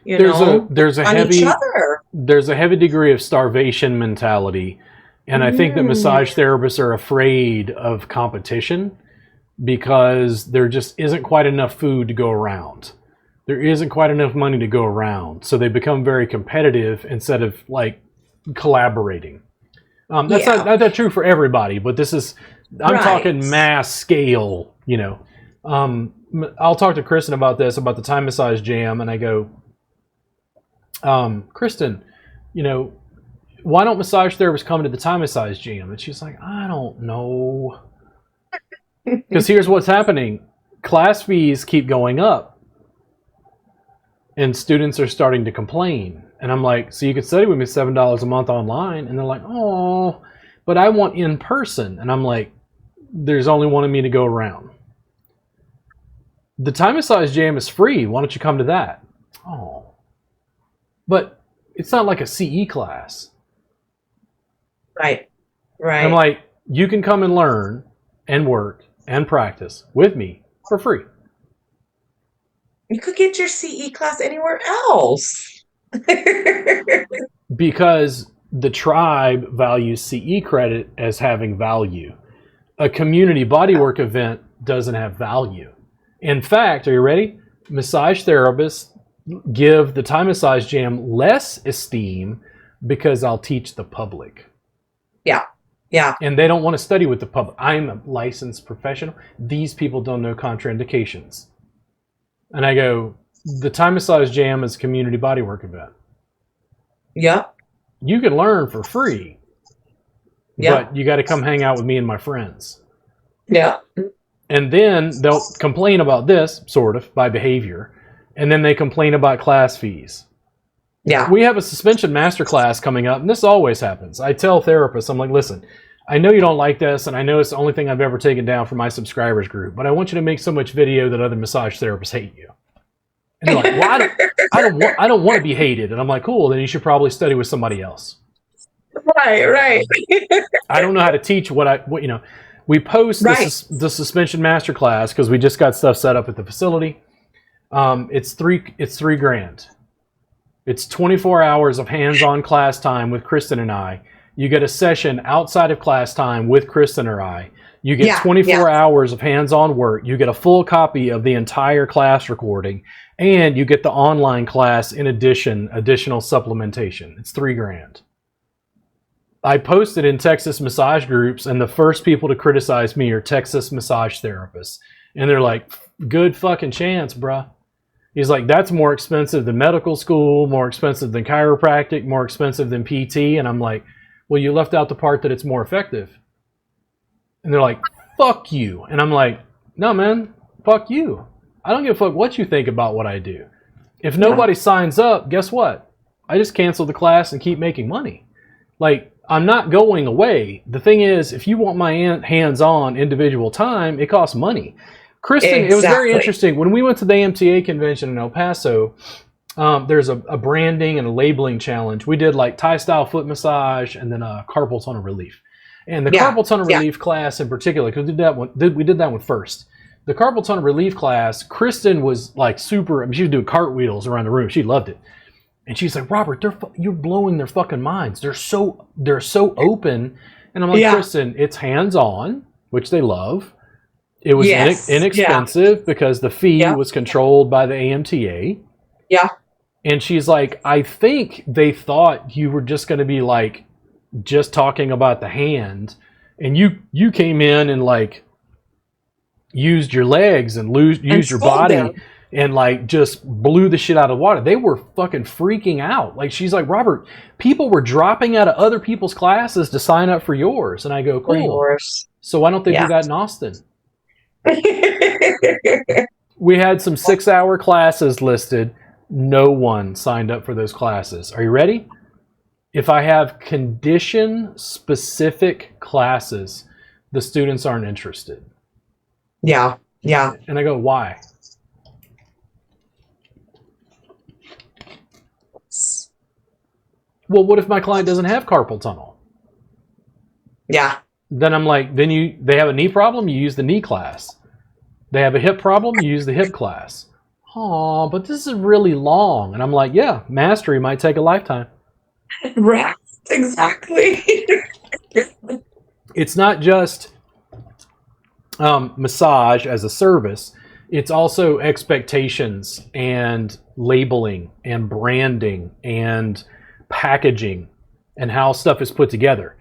There's a heavy degree of starvation mentality. And I think that massage therapists are afraid of competition because there just isn't quite enough food to go around. There isn't quite enough money to go around. So they become very competitive instead of like collaborating. That's not that true for everybody, but I'm talking mass scale, I'll talk to Kristen about the Thai massage jam, and I go, Kristen, why don't massage therapists come to the Thai massage jam? And she's like, I don't know. Because here's what's happening. Class fees keep going up. And students are starting to complain. And I'm like, so you could study with me $7 a month online. And they're like, oh, but I want in person. And I'm like, there's only one of me to go around. The Thai massage jam is free. Why don't you come to that? Oh. But it's not like a CE class. Right. I'm like, you can come and learn and work and practice with me for free. You could get your CE class anywhere else. Because the tribe values CE credit as having value. A community bodywork event doesn't have value. In fact, are you ready? Massage therapists give the Thai massage jam less esteem because I'll teach the public. Yeah. And they don't want to study with the public. I'm a licensed professional. These people don't know contraindications. And I go, the Thai massage jam is a community bodywork event. Yeah. You can learn for free. Yeah. But you got to come hang out with me and my friends. Yeah. And then they'll complain about this, sort of, by behavior. And then they complain about class fees. Yeah. We have a suspension master class coming up, and this always happens. I tell therapists, I'm like, listen, I know you don't like this, and I know it's the only thing I've ever taken down from my subscribers group, but I want you to make so much video that other massage therapists hate you. And they're like, well, I don't want to be hated. And I'm like, cool, then you should probably study with somebody else. Right. I don't know how to teach we post the suspension master class because we just got stuff set up at the facility. It's $3,000. It's 24 hours of hands-on class time with Kristen and I. You get a session outside of class time with Kristen or I. You get 24 hours of hands-on work. You get a full copy of the entire class recording, and you get the online class in additional supplementation. It's $3,000. I posted in Texas massage groups, and the first people to criticize me are Texas massage therapists. And they're like, good fucking chance, bruh. He's like, that's more expensive than medical school, more expensive than chiropractic, more expensive than PT. And I'm like, well, you left out the part that it's more effective. And they're like, fuck you. And I'm like, no, man, fuck you. I don't give a fuck what you think about what I do. If nobody signs up, guess what? I just cancel the class and keep making money. Like, I'm not going away. The thing is, if you want my hands-on individual time, it costs money. Kristen, It was very interesting. When we went to the AMTA convention in El Paso, there's a branding and a labeling challenge. We did like Thai-style foot massage and then a carpal tunnel relief. And the carpal tunnel relief class in particular, because we did that one first. The carpal tunnel relief class, Kristen was like super, I mean, she was doing cartwheels around the room. She loved it. And she's like, Robert, you're blowing their fucking minds. They're so open. And I'm like, Kristen, it's hands-on, which they love. It was inexpensive because the fee was controlled by the AMTA. Yeah. And she's like, I think they thought you were just going to be like, just talking about the hand. And you came in and like, used your legs and used your body. Them. And like just blew the shit out of the water. They were fucking freaking out. Like she's like, Robert, people were dropping out of other people's classes to sign up for yours. And I go, cool. For yours. So why don't they do that in Austin? We had some 6-hour classes listed. No one signed up for those classes. Are you ready? If I have condition-specific classes, the students aren't interested. Yeah. Yeah. And I go, why? Well, what if my client doesn't have carpal tunnel? Yeah. Then I'm like, they have a knee problem, you use the knee class. They have a hip problem, you use the hip class. Oh, but this is really long. And I'm like, yeah, mastery might take a lifetime. Right. Exactly. It's not just massage as a service. It's also expectations and labeling and branding and packaging and how stuff is put together.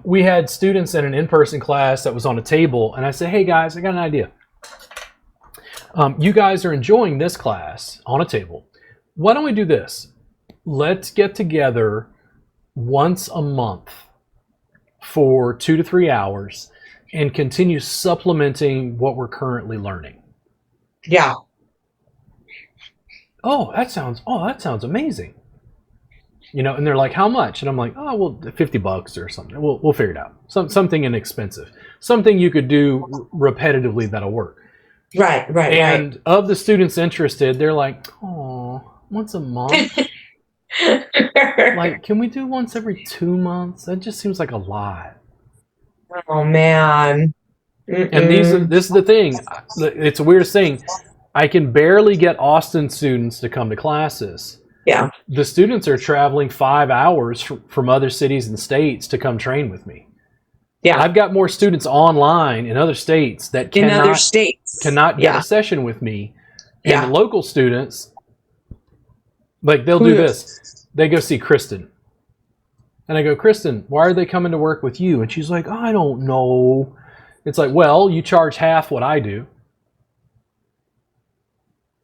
We had students in an in-person class that was on a table, and I said, hey guys, I got an idea. You guys are enjoying this class on a table. Why don't we do this? Let's get together once a month for 2 to 3 hours and continue supplementing what we're currently learning. Yeah. Oh, that sounds amazing. You know, and they're like, how much? And I'm like, oh, well, $50 or something. We'll figure it out. Something inexpensive. Something you could do repetitively that'll work. Right. And of the students interested, they're like, oh, once a month? Like, can we do once every 2 months? That just seems like a lot. Oh, man. And this is the thing. It's the weirdest thing. I can barely get Austin students to come to classes. Yeah. The students are traveling 5 hours from other cities and states to come train with me. Yeah. I've got more students online in other states that cannot get a session with me. And the local students, like they'll do this. They go see Kristen. And I go, Kristen, why are they coming to work with you? And she's like, I don't know. It's like, well, you charge half what I do.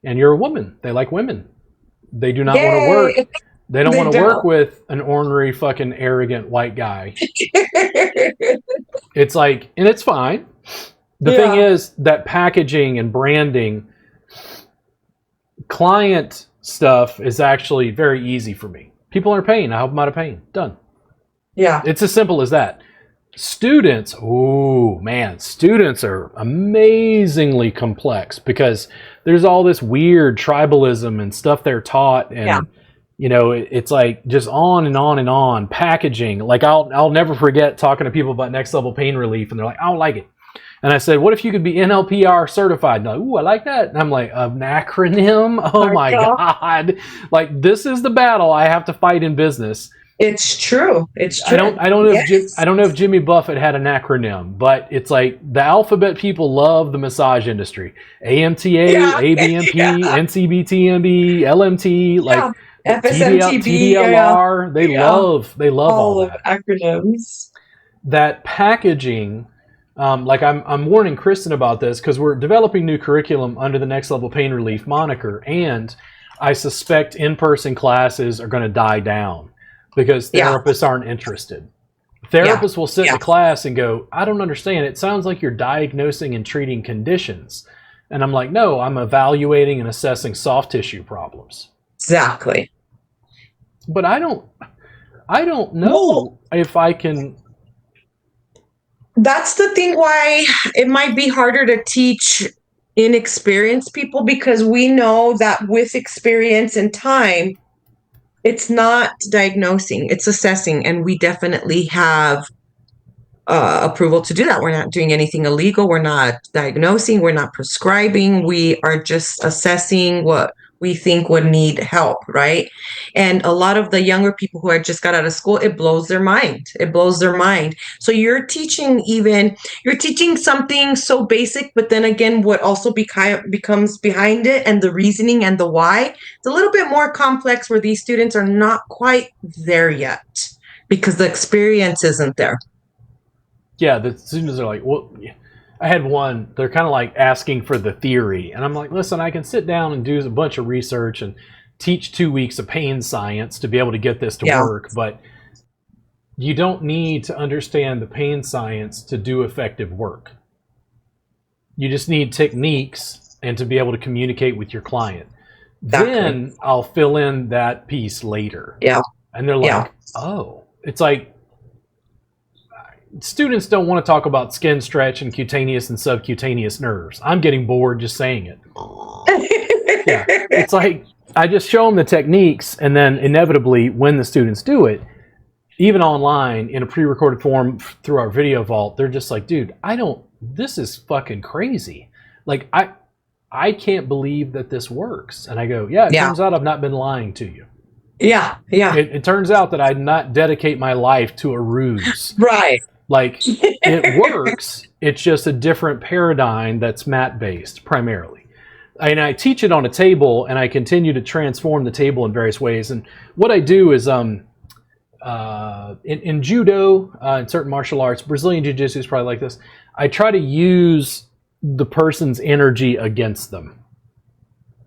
And you're a woman. They like women. They do not want to work. They don't want to work with an ornery, fucking arrogant white guy. It's like, and it's fine. The thing is that packaging and branding, client stuff is actually very easy for me. People are paying. I help them out of pain. Done. Yeah. It's as simple as that. Students, students are amazingly complex because there's all this weird tribalism and stuff they're taught, and you know, it's like just on and on and on. Packaging, like I'll never forget talking to people about next level pain relief, and they're like, I don't like it. And I said, what if you could be NLPR certified? And they're like, ooh, I like that. And I'm like, an acronym? Oh my God. Like, this is the battle I have to fight in business. It's true. It's true. I don't know if Jimmy Buffett had an acronym, but it's like the alphabet people love the massage industry. AMTA, ABMP, NCBTMB, LMT, like FSMTB, TDLR. They love all of that. Acronyms. That packaging, like I'm warning Kristen about this because we're developing new curriculum under the Next Level Pain Relief moniker, and I suspect in-person classes are going to die down. Because therapists aren't interested. Therapists will sit in the class and go, I don't understand. It sounds like you're diagnosing and treating conditions. And I'm like, no, I'm evaluating and assessing soft tissue problems. Exactly. But I don't know if I can. That's the thing why it might be harder to teach inexperienced people, because we know that with experience and time, it's not diagnosing, it's assessing. And we definitely have approval to do that. We're not doing anything illegal. We're not diagnosing. We're not prescribing. We are just assessing what we think would need help, right? And a lot of the younger people who had just got out of school, it blows their mind. It blows their mind. So you're teaching something so basic, but then again, what also becomes behind it and the reasoning and the why, it's a little bit more complex, where these students are not quite there yet because the experience isn't there. Yeah, the students are like, well, I had one, they're kind of like asking for the theory. And I'm like, listen, I can sit down and do a bunch of research and teach 2 weeks of pain science to be able to get this to work. But you don't need to understand the pain science to do effective work. You just need techniques and to be able to communicate with your client. Exactly. Then I'll fill in that piece later. Yeah. And they're like, oh, it's like, students don't want to talk about skin stretch and cutaneous and subcutaneous nerves. I'm getting bored just saying it. Yeah, it's like I just show them the techniques, and then inevitably when the students do it, even online in a pre-recorded form through our video vault, they're just like, dude, this is fucking crazy. Like, I can't believe that this works. And I go, yeah, it turns out I've not been lying to you. Yeah. It turns out that I did not dedicate my life to a ruse. Right. Like, it works. It's just a different paradigm that's mat-based primarily. And I teach it on a table, and I continue to transform the table in various ways. And what I do is, in judo, in certain martial arts, Brazilian jiu-jitsu is probably like this, I try to use the person's energy against them.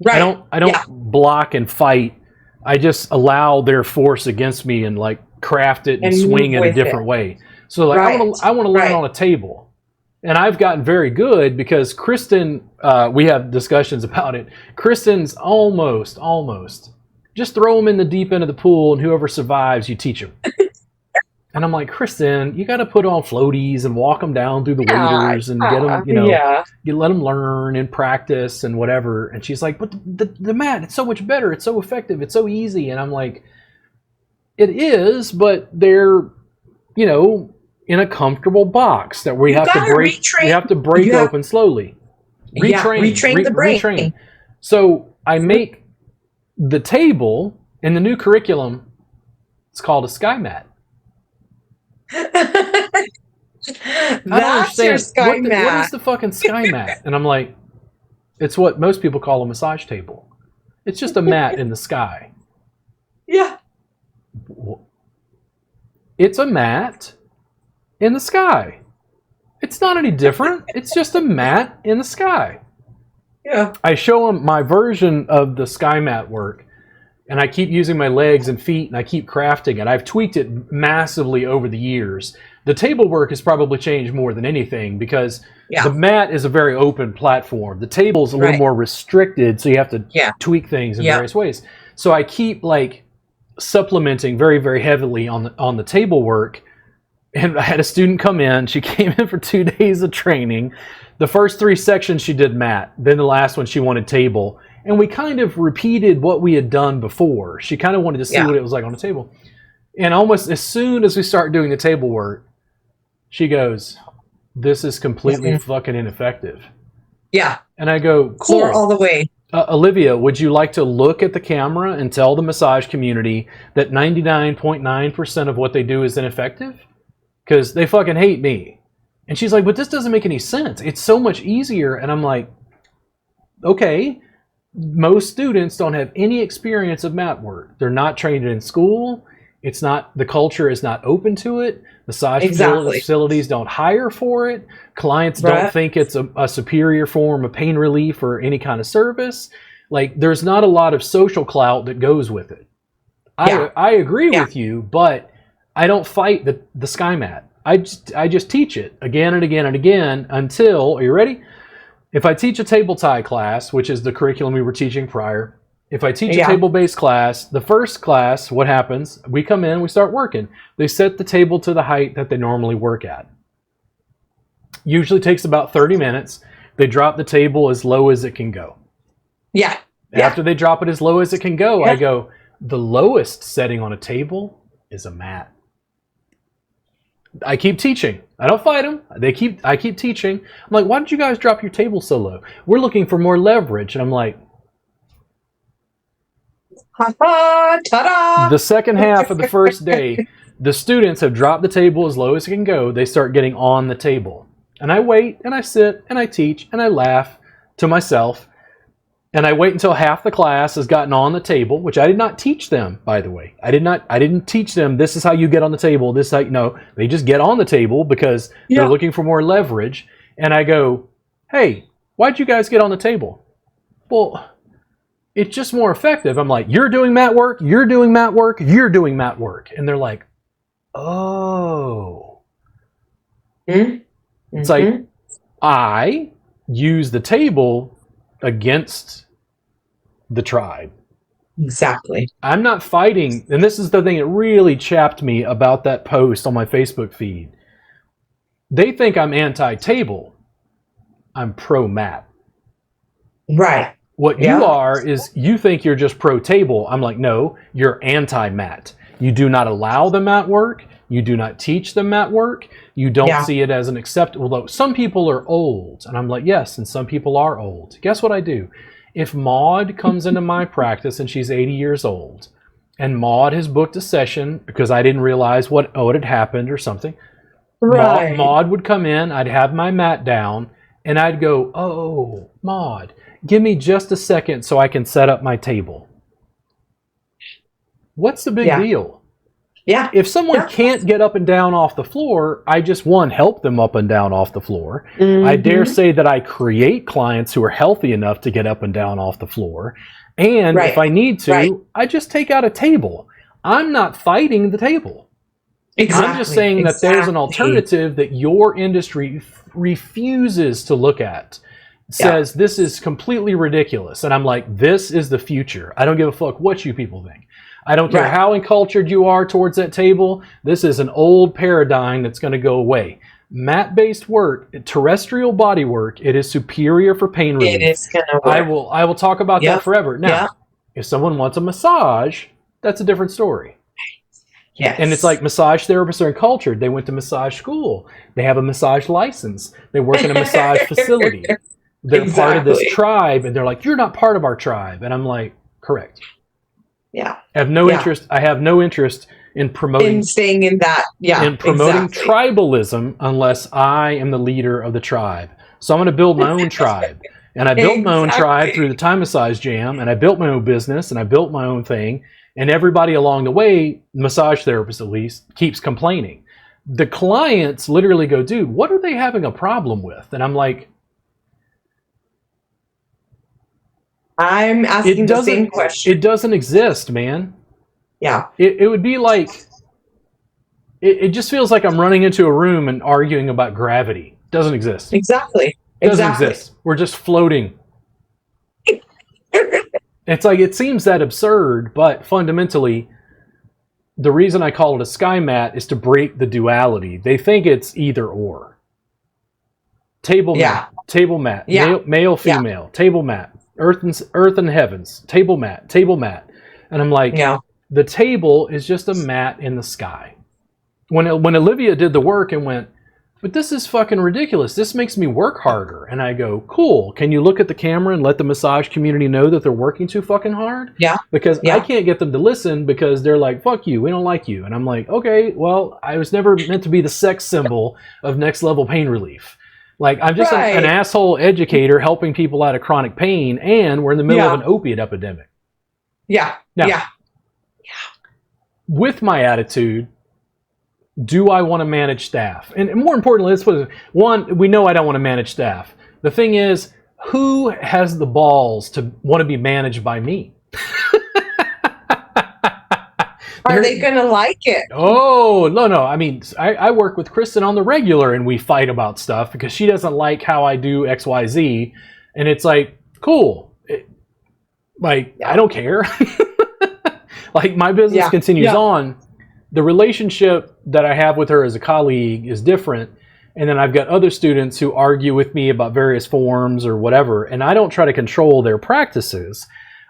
Right. I don't block and fight. I just allow their force against me and like craft it and swing in a different way. So like I want to learn on a table. And I've gotten very good because Kristen, we have discussions about it. Kristen's almost. Just throw them in the deep end of the pool, and whoever survives, you teach them. And I'm like, Kristen, you got to put on floaties and walk them down through the waders and get them, you let them learn and practice and whatever. And she's like, but the mat, it's so much better. It's so effective. It's so easy. And I'm like, it is, but they're, in a comfortable box that we have to break. We have to break open slowly. Retrain the brain. Retrain. So I make the table in the new curriculum. It's called a sky mat. That's your sky mat. What is the fucking sky mat? And I'm like, it's what most people call a massage table. It's just a mat in the sky. Yeah. It's a mat in the sky. It's not any different. It's just a mat in the sky. Yeah. I show them my version of the sky mat work, and I keep using my legs and feet, and I keep crafting it. I've tweaked it massively over the years. The table work has probably changed more than anything because the mat is a very open platform. The table is a little more restricted, so you have to tweak things in various ways. So I keep like supplementing very, very heavily on the table work. And I had a student come in. She came in for 2 days of training. The first 3 sections she did mat. Then the last one she wanted table. And we kind of repeated what we had done before. She kind of wanted to see what it was like on the table. And almost as soon as we start doing the table work, she goes, this is completely fucking ineffective. Yeah. And I go, cool. Floor all the way. Olivia, would you like to look at the camera and tell the massage community that 99.9% of what they do is ineffective? Because they fucking hate me. And she's like, but this doesn't make any sense. It's so much easier. And I'm like, okay. Most students don't have any experience of mat work. They're not trained in school. The culture is not open to it. Massage facilities don't hire for it. Clients don't think it's a superior form of pain relief or any kind of service. Like, there's not a lot of social clout that goes with it. I agree with you, but I don't fight the sky mat. I just teach it again and again and again until, are you ready? If I teach a table tie class, which is the curriculum we were teaching prior, If I teach a table-based class, the first class, what happens? We come in, we start working. They set the table to the height that they normally work at. Usually takes about 30 minutes. They drop the table as low as it can go. Yeah. After they drop it as low as it can go, I go, the lowest setting on a table is a mat. I keep teaching. I don't fight them. I keep teaching. I'm like, why did you guys drop your table so low? We're looking for more leverage. And I'm like, ta-da! The second half of the first day, the students have dropped the table as low as it can go. They start getting on the table. And I wait, and I sit, and I teach, and I laugh to myself. And I wait until half the class has gotten on the table, which I did not teach them, by the way. I didn't teach them, this is how you get on the table, this is how, no. They just get on the table because they're looking for more leverage. And I go, hey, why'd you guys get on the table? Well, it's just more effective. I'm like, you're doing mat work, you're doing mat work, you're doing mat work. And they're like, oh. It's like, I use the table against the tribe. Exactly. I'm not fighting, and this is the thing that really chapped me about that post on my Facebook feed. They think I'm anti-table. I'm pro-mat. Right. What you are is you think you're just pro-table. I'm like, no, you're anti-mat. You do not allow the mat work. You do not teach them mat work. You don't see it as an acceptable. Although some people are old, and I'm like, yes, and some people are old. Guess what I do? If Maud comes into my practice and she's 80 years old, and Maud has booked a session because I didn't realize what had happened or something, right. Maud would come in, I'd have my mat down, and I'd go, oh, Maud, give me just a second so I can set up my table. What's the big deal? Yeah. If someone can't get up and down off the floor, I just, help them up and down off the floor. I dare say that I create clients who are healthy enough to get up and down off the floor. And if I need to, I just take out a table. I'm not fighting the table. Exactly. I'm just saying that there's an alternative that your industry refuses to look at. Says this is completely ridiculous. And I'm like, this is the future. I don't give a fuck what you people think. I don't care how encultured you are towards that table. This is an old paradigm that's going to go away. Mat-based work, terrestrial body work, it is superior for pain relief. It is going to work. I will talk about that forever. Now, if someone wants a massage, that's a different story. Yes. And it's like massage therapists are encultured. They went to massage school. They have a massage license. They work in a massage facility. They're part of this tribe, and they're like, you're not part of our tribe. And I'm like, correct. Yeah. I have no interest in promoting in staying in that. Yeah. In promoting tribalism unless I am the leader of the tribe. So I'm going to build my own tribe. And I built my own tribe through the Time Massage Jam, and I built my own business, and I built my own thing. And everybody along the way, massage therapists at least, keeps complaining. The clients literally go, dude, what are they having a problem with? And I'm like, I'm asking the same question. It doesn't exist, man. Yeah. It would be like, it just feels like I'm running into a room and arguing about gravity. It doesn't exist. Exactly. It doesn't exist. We're just floating. It's like, it seems that absurd, but fundamentally, the reason I call it a sky mat is to break the duality. They think it's either or. Table mat, male, female, table mat. Earth and heavens, table mat. And I'm like, the table is just a mat in the sky. When Olivia did the work and went, but this is fucking ridiculous. This makes me work harder. And I go, cool. Can you look at the camera and let the massage community know that they're working too fucking hard? Yeah. Because I can't get them to listen because they're like, fuck you. We don't like you. And I'm like, okay, well, I was never meant to be the sex symbol of next level pain relief. Like, I'm just an asshole educator helping people out of chronic pain, and we're in the middle of an opiate epidemic. Yeah. Now, with my attitude, do I want to manage staff? And more importantly, let's put it, one, we know I don't want to manage staff. The thing is, who has the balls to want to be managed by me? Are they going to like it? Oh, no. I mean, I work with Kristen on the regular, and we fight about stuff because she doesn't like how I do XYZ. And it's like, cool. Like, I don't care. Like, my business continues on. The relationship that I have with her as a colleague is different. And then I've got other students who argue with me about various forms or whatever. And I don't try to control their practices.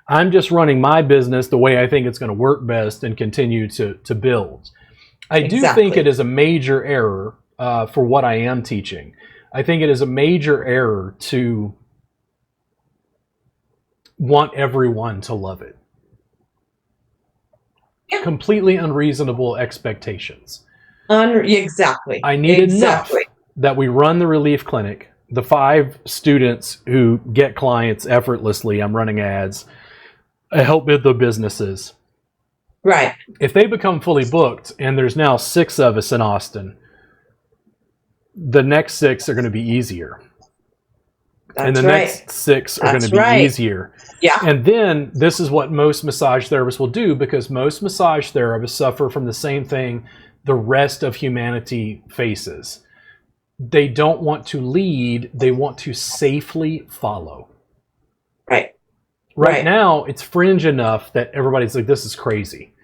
I'm just running my business the way I think it's going to work best and continue to build. I do think it is a major error for what I am teaching. I think it is a major error to want everyone to love it. Completely unreasonable expectations. Exactly. I need enough that we run the relief clinic. The 5 students who get clients effortlessly, I'm running ads. I help with the businesses. Right. If they become fully booked, and there's now 6 of us in Austin, the next 6 are going to be easier. And the next 6 are going to be easier. Yeah. And then this is what most massage therapists will do, because most massage therapists suffer from the same thing the rest of humanity faces. They don't want to lead, they want to safely follow. Right now, it's fringe enough that everybody's like, this is crazy.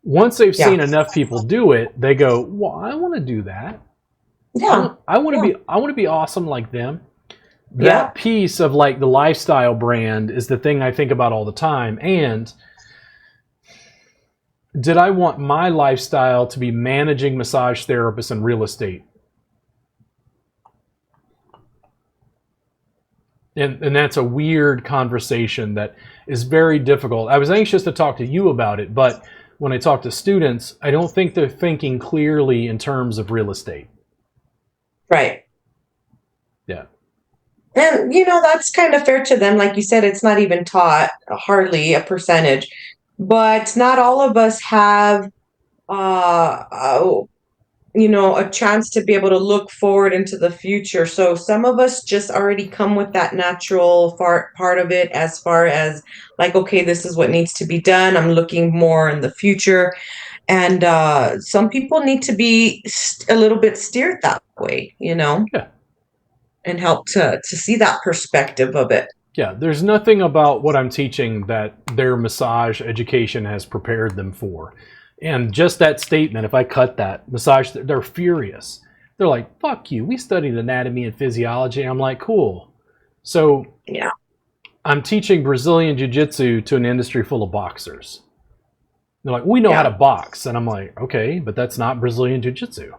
Once they've seen enough people do it, they go, well, I want to do that. Yeah. I want to be awesome like them. That piece of like the lifestyle brand is the thing I think about all the time. And did I want my lifestyle to be managing massage therapists and real estate? And that's a weird conversation that is very difficult. I was anxious to talk to you about it, but when I talk to students, I don't think they're thinking clearly in terms of real estate. Right. Yeah. And, that's kind of fair to them. Like you said, it's not even taught, hardly a percentage. But not all of us have, a chance to be able to look forward into the future. So some of us just already come with that natural part of it, as far as like, okay, this is what needs to be done. I'm looking more in the future. And some people need to be a little bit steered that way, Yeah. And help to see that perspective of it. Yeah, there's nothing about what I'm teaching that their massage education has prepared them for. And just that statement, if I cut that, they're furious. They're like, fuck you, we studied anatomy and physiology. I'm like, cool. So I'm teaching Brazilian Jiu-Jitsu to an industry full of boxers. They're like, we know how to box. And I'm like, okay, but that's not Brazilian Jiu-Jitsu.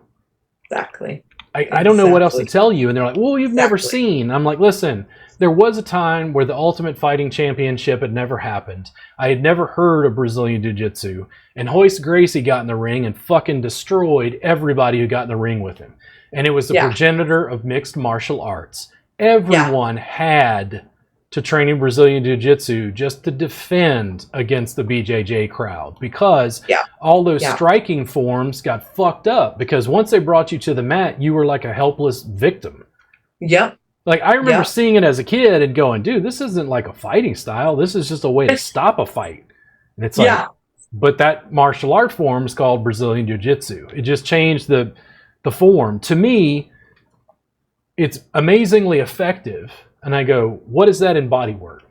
Exactly. I don't know what else to tell you. And they're like, well, you've never seen. I'm like, listen, there was a time where the Ultimate Fighting Championship had never happened. I had never heard of Brazilian Jiu-Jitsu. And Royce Gracie got in the ring and fucking destroyed everybody who got in the ring with him. And it was the progenitor of mixed martial arts. Everyone had to train in Brazilian Jiu-Jitsu just to defend against the BJJ crowd, because all those striking forms got fucked up, because once they brought you to the mat, you were like a helpless victim. Yep. Like, I remember seeing it as a kid and going, dude, this isn't like a fighting style. This is just a way to stop a fight. And it's like, but that martial art form is called Brazilian Jiu-Jitsu. It just changed the form. To me, it's amazingly effective. And I go, what is that in body work?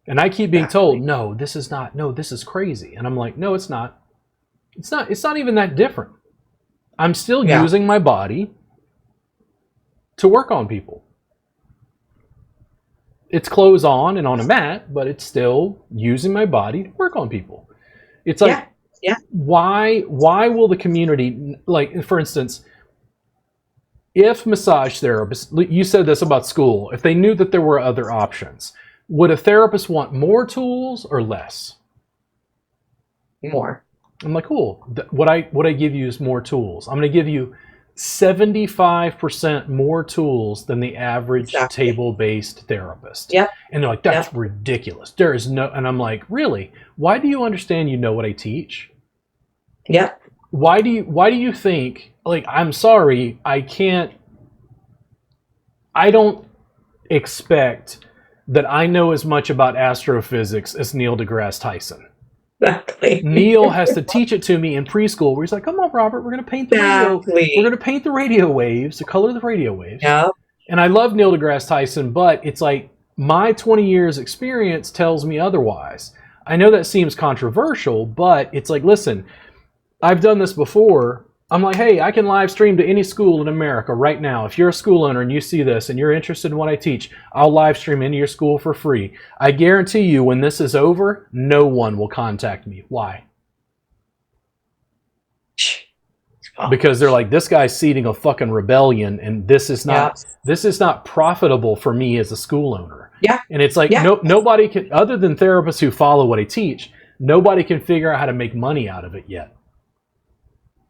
And I keep being told, no, this is not. No, this is crazy. And I'm like, no, it's not. It's not even that different. I'm still using my body to work on people. It's clothes on and on a mat, but it's still using my body to work on people. It's like, why will the community, like, for instance, if massage therapists, you said this about school, if they knew that there were other options, would a therapist want more tools or less? More. I'm like, cool. What I give you is more tools. I'm going to give you 75% more tools than the average table-based therapist. Yep. And they're like, that's ridiculous. There is no, and I'm like, really? Why do you understand you know what I teach? Yep. Why do you think, like, I'm sorry, I don't expect that I know as much about astrophysics as Neil deGrasse Tyson. Exactly. Neil has to teach it to me in preschool, where he's like, come on, Robert, we're going to paint the radio waves, the color of the radio waves. Yeah. And I love Neil deGrasse Tyson, but it's like, My 20 years experience tells me otherwise. I know that seems controversial, but it's like, listen, I've done this before. I'm like, hey, I can live stream to any school in America right now. If you're a school owner and you see this and you're interested in what I teach, I'll live stream into your school for free. I guarantee you when this is over, no one will contact me. Why? Because they're like, this guy's seeding a fucking rebellion, and this is not profitable for me as a school owner. Yeah. And it's like, nobody can, other than therapists who follow what I teach, nobody can figure out how to make money out of it yet.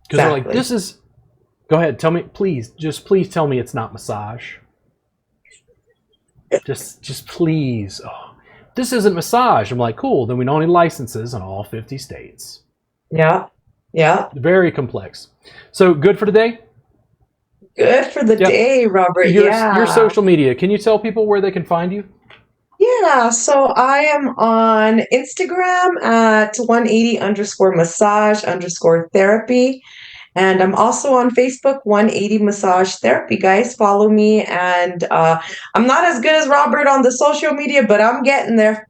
Because they're like, this is, go ahead, tell me, please tell me it's not massage. Just please. Oh, this isn't massage. I'm like, cool, then we don't need licenses in all 50 states. Yeah. Yeah. Very complex. So good for today? Good for the day, Robert. Your social media. Can you tell people where they can find you? Yeah, so I am on Instagram at 180_massage_therapy. And I'm also on Facebook, 180 Massage Therapy. Guys, follow me. And I'm not as good as Robert on the social media, but I'm getting there.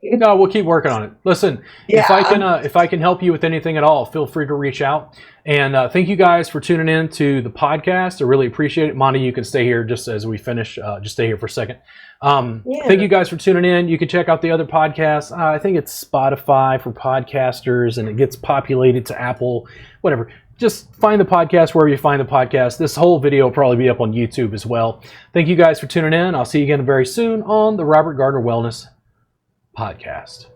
No, we'll keep working on it. Listen, if I can help you with anything at all, feel free to reach out. And thank you guys for tuning in to the podcast. I really appreciate it. Monty, you can stay here just as we finish. Just stay here for a second. Thank you guys for tuning in. You can check out the other podcasts. I think it's Spotify for podcasters, and it gets populated to Apple, whatever. Just find the podcast wherever you find the podcast. This whole video will probably be up on YouTube as well. Thank you guys for tuning in. I'll see you again very soon on the Robert Gardner Wellness Podcast.